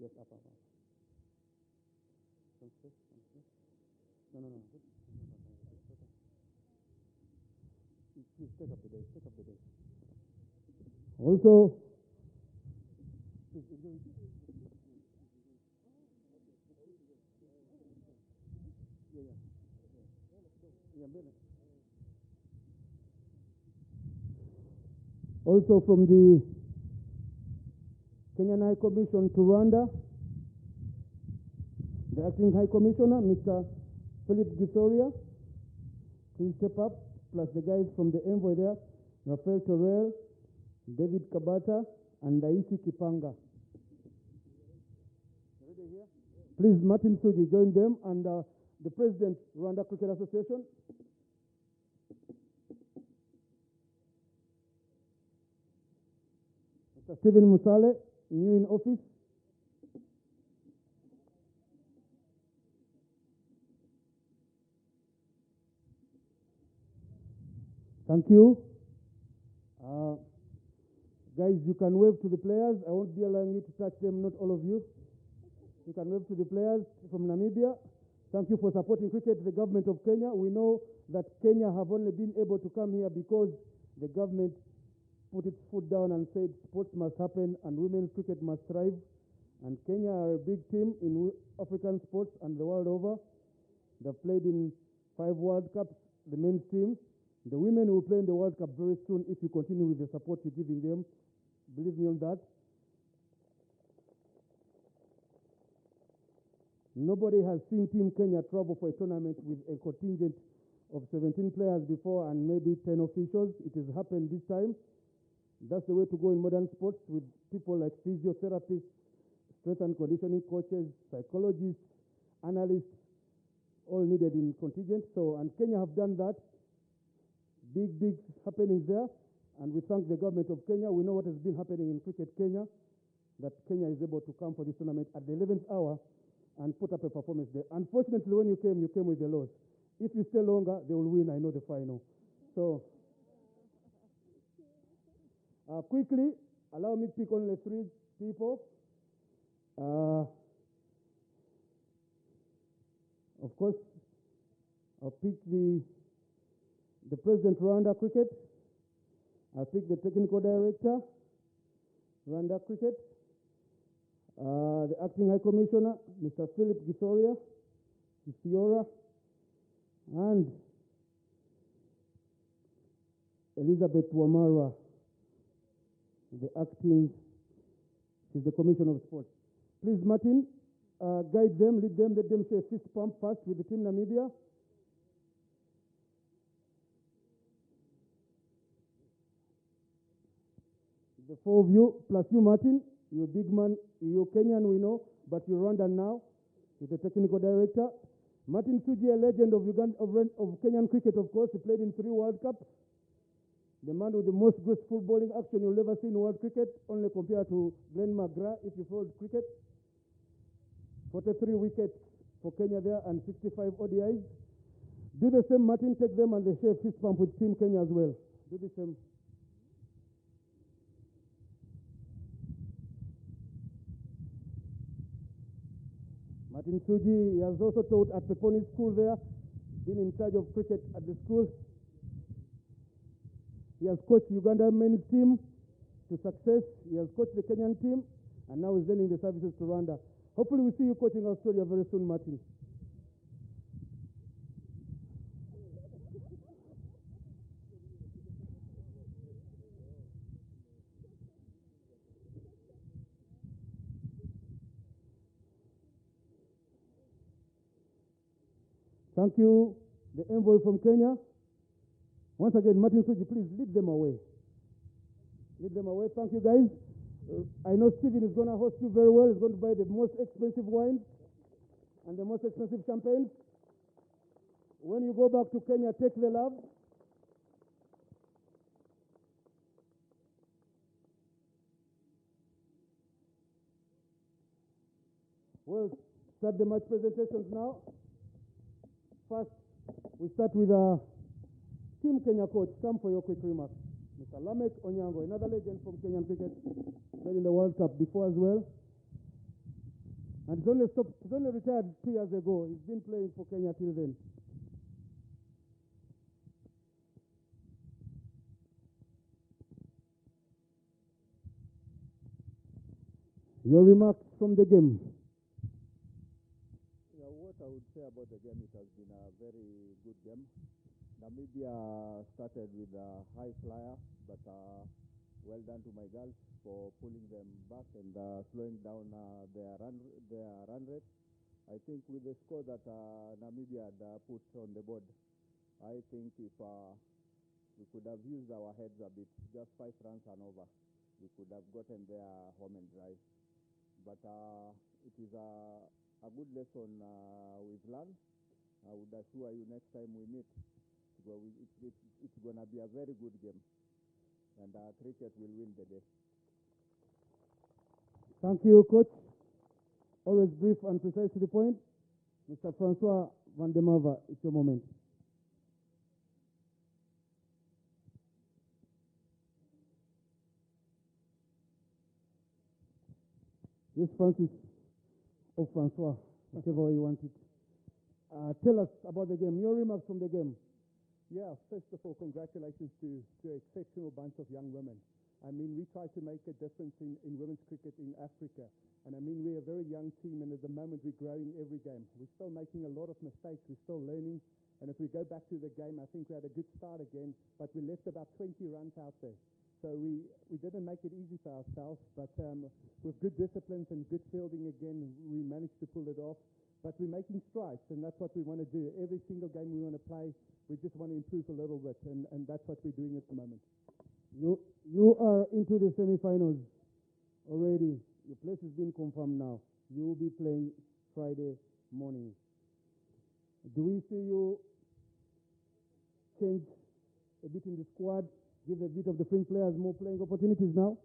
Yes, up. No. Please take up the day. Also, also from the Kenyan High Commission to Rwanda, the Acting High Commissioner, Mr. Philip Githoria, please step up, plus the guys from the envoy there, Rafael Torrell, David Kabata, and Daisy Kipanga. Please, Martin Suji, join them, and the President, Rwanda Cricket Association. Mr. Stephen Musale, new in office. Thank you. Guys, you can wave to the players. I won't be allowing you to touch them, not all of you. You can wave to the players from Namibia. Thank you for supporting cricket, the government of Kenya. We know that Kenya have only been able to come here because the government put its foot down and said sports must happen and women's cricket must thrive. And Kenya are a big team in African sports and the world over. They've played in 5 World Cups, the men's team. The women will play in the World Cup very soon if you continue with the support you're giving them. Believe me on that. Nobody has seen Team Kenya travel for a tournament with a contingent of 17 players before and maybe 10 officials. It has happened this time. That's the way to go in modern sports, with people like physiotherapists, strength and conditioning coaches, psychologists, analysts, all needed in contingent. And Kenya have done that. Big happenings there. And we thank the government of Kenya. We know what has been happening in cricket Kenya, that Kenya is able to come for this tournament at the 11th hour and put up a performance there. Unfortunately, when you came with the loss. If you stay longer, they will win, I know, the final. So, quickly, allow me to pick only 3 people. Of course, I'll pick the President, Rwanda Cricket. I'll pick the Technical Director, Rwanda Cricket. The Acting High Commissioner, Mr. Philip Githoria, and Elizabeth Wamara, the acting, she's the Commissioner of Sports. Please, Martin, guide them, lead them, let them say a fist pump first with the Team Namibia. The 4 of you, plus you, Martin, you're a big man, you're Kenyan, we know, but you're Rwandan now. He's the technical director. Martin Suji, a legend of Kenyan cricket, of course. He played in 3 World Cups. The man with the most graceful bowling action you'll ever see in world cricket, only compared to Glenn McGrath if you followed cricket. 43 wickets for Kenya there and 65 ODIs. Do the same, Martin. Take them and they share fist pump with Team Kenya as well. Do the same. Martin Suji, he has also taught at Peponi School there, been in charge of cricket at the school. He has coached Uganda men's team to success. He has coached the Kenyan team, and now he's lending the services to Rwanda. Hopefully we see you coaching Australia very soon, Martin. Thank you, the envoy from Kenya. Once again, Martin Suji, please lead them away. Lead them away. Thank you, guys. I know Stephen is going to host you very well. He's going to buy the most expensive wines and the most expensive champagnes. When you go back to Kenya, take the love. We'll start the match presentations now. First, we start with Team Kenya coach. Come for your quick remarks. Mr. Lamek Onyango, another legend from Kenyan cricket, played in the World Cup before as well. And he's only retired 2 years ago. He's been playing for Kenya till then. Your remarks from the game. Yeah, what I would say about the game, it has been a very good game. Namibia started with a high flyer, but well done to my girls for pulling them back and slowing down their run rate. I think with the score that Namibia had put on the board, I think if we could have used our heads a bit, just 5 runs and over, we could have gotten there home and dry. But it is a good lesson we've learned. I would assure you next time we meet, it's going to be a very good game, and cricket will win the day. Thank you, Coach. Always brief and precise to the point. Mr. Francois Van de Mava, it's your moment. Yes, Francis, or Francois, whichever way you want it. Tell us about the game, your remarks from the game. Yeah, first of all, congratulations to an exceptional bunch of young women. I mean, we try to make a difference in women's cricket in Africa. And I mean, we're a very young team, and at the moment we're growing every game. We're still making a lot of mistakes, we're still learning. And if we go back to the game, I think we had a good start again, but we left about 20 runs out there. So we didn't make it easy for ourselves, but with good disciplines and good fielding again, we managed to pull it off. But we're making strides, and that's what we want to do. Every single game we want to play, we just want to improve a little bit, and that's what we're doing at the moment. You are into the semi-finals already. Your place has been confirmed now. You will be playing Friday morning. Do we see you change a bit in the squad, give a bit of the French players more playing opportunities now?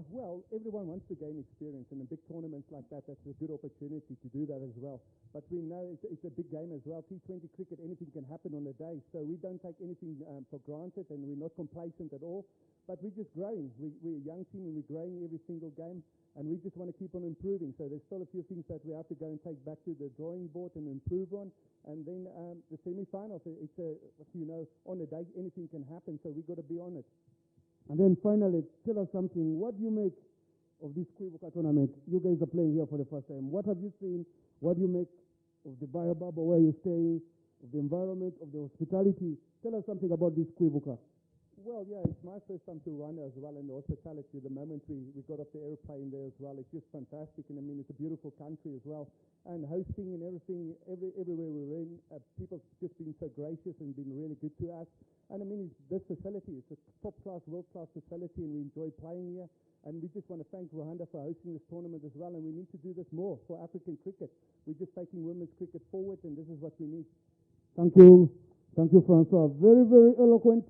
Well, everyone wants to gain experience, and in big tournaments like that, that's a good opportunity to do that as well. But we know it's a big game as well. T20 cricket, anything can happen on a day, so we don't take anything for granted, and we're not complacent at all. But we're just growing. We're a young team, and we're growing every single game, and we just want to keep on improving. So there's still a few things that we have to go and take back to the drawing board and improve on. And then the semi-finals, on a day, anything can happen, so we've got to be on it. And then finally, tell us something. What do you make of this Kwibuka tournament? You guys are playing here for the first time. What have you seen? What do you make of the Baobab, or where you're staying, of the environment, of the hospitality? Tell us something about this Kwibuka. Well, yeah, it's my first time to Rwanda as well, and the hospitality. The moment we got off the airplane there as well, it's just fantastic. And I mean, it's a beautiful country as well. And hosting and everything, everywhere we're in, people just been so gracious and been really good to us. And I mean, this facility is a top-class, world-class facility, and we enjoy playing here. And we just want to thank Rwanda for hosting this tournament as well. And we need to do this more for African cricket. We're just taking women's cricket forward, and this is what we need. Thank you. Thank you, Francois. Very, very eloquent.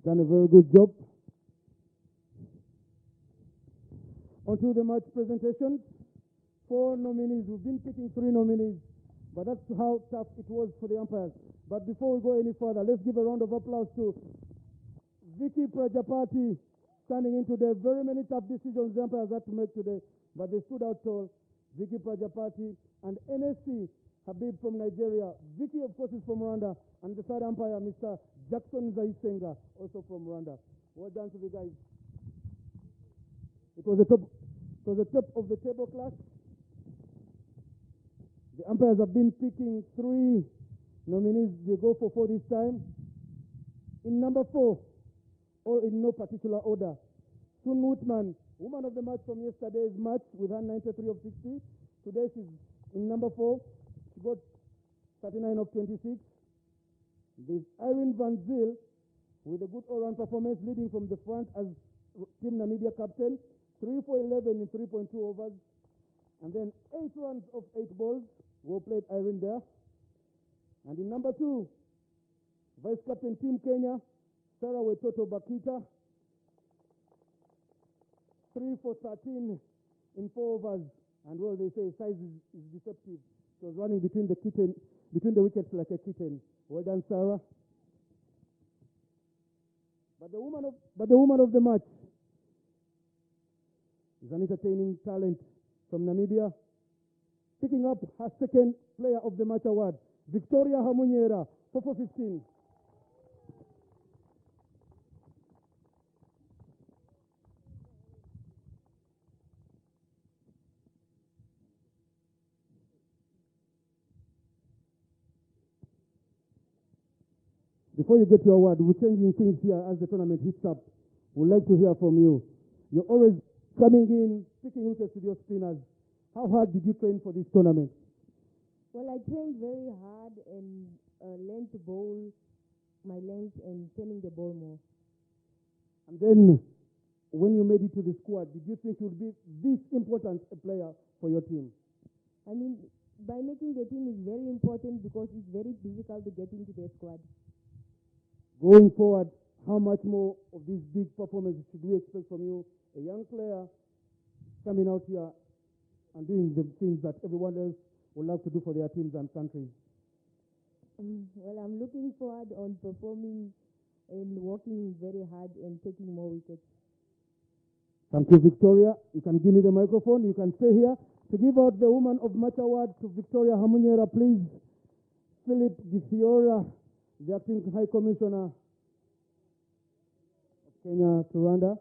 Done a very good job. On to the match presentation. 4 nominees. We've been picking 3 nominees, but that's how tough it was for the umpires. But before we go any further, let's give a round of applause to Vicky Prajapati, standing into the very many tough decisions the umpires had to make today, but they stood out tall. Vicky Prajapati and NSC Habib from Nigeria. Vicky, of course, is from Rwanda, and the third umpire, Mr. Jackson Zaisenga, also from Rwanda. Well done to the guys. It was the top of the table class. The umpires have been picking 3 nominees. They go for 4 this time. In number 4, or in no particular order, Sun Whitman, woman of the match from yesterday's match with her 93 of 60. Today she's in number 4. She got 39 of 26. There's Irene Van Zyl with a good all-round performance, leading from the front as Team Namibia captain. 3 for 11 in 3.2 overs. And then 8 runs of 8 balls. Well played, Irene, there. And in number 2, Vice Captain Team Kenya, Sarah Wetoto Bakita. 3 for 13 in 4 overs. And well, they say size is deceptive. It was running between the wickets like a kitten. Well done, Sarah. But the woman of the match is an entertaining talent from Namibia, picking up her second Player of the Match award, Victoria Hamunyera, 4 for 15. Before you get your award, we're changing things here as the tournament heats up. We'd like to hear from you. You're always coming in, picking wickets with your spinners. How hard did you train for this tournament? Well, I trained very hard and learned to bowl my length and turning the ball more. And then, when you made it to the squad, did you think you would be this important a player for your team? I mean, by making the team is very important because it's very difficult to get into the squad. Going forward, how much more of these big performances should we expect from you? A young player coming out here and doing the things that everyone else would love to do for their teams and countries. Well, I'm looking forward on performing and working very hard and taking more wickets. Thank you, Victoria. You can give me the microphone. You can stay here. To give out the Woman of Match Award to Victoria Hamunyera, please, Philip Gisiora, the Acting High Commissioner of Kenya to Rwanda.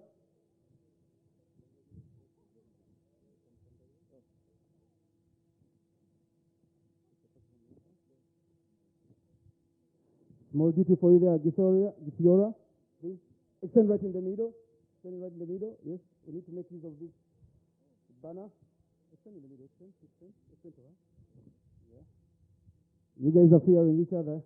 Small duty for you there, Gisiora. Please extend right in the middle. Extend right in the middle. Yes, we need to make use of this banner. Extend in the middle. Extend to her. Yeah. You guys are fearing each other.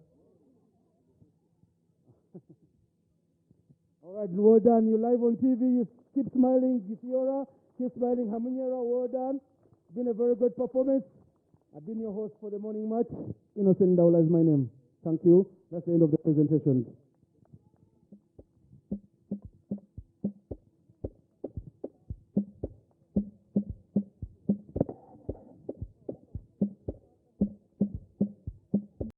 All right, well done. You're live on TV. You keep smiling, Gisiora. Keep smiling, Hamunyera. Well done. It's been a very good performance. I've been your host for the morning match. Innocent Daula is my name. Thank you. That's the end of the presentation.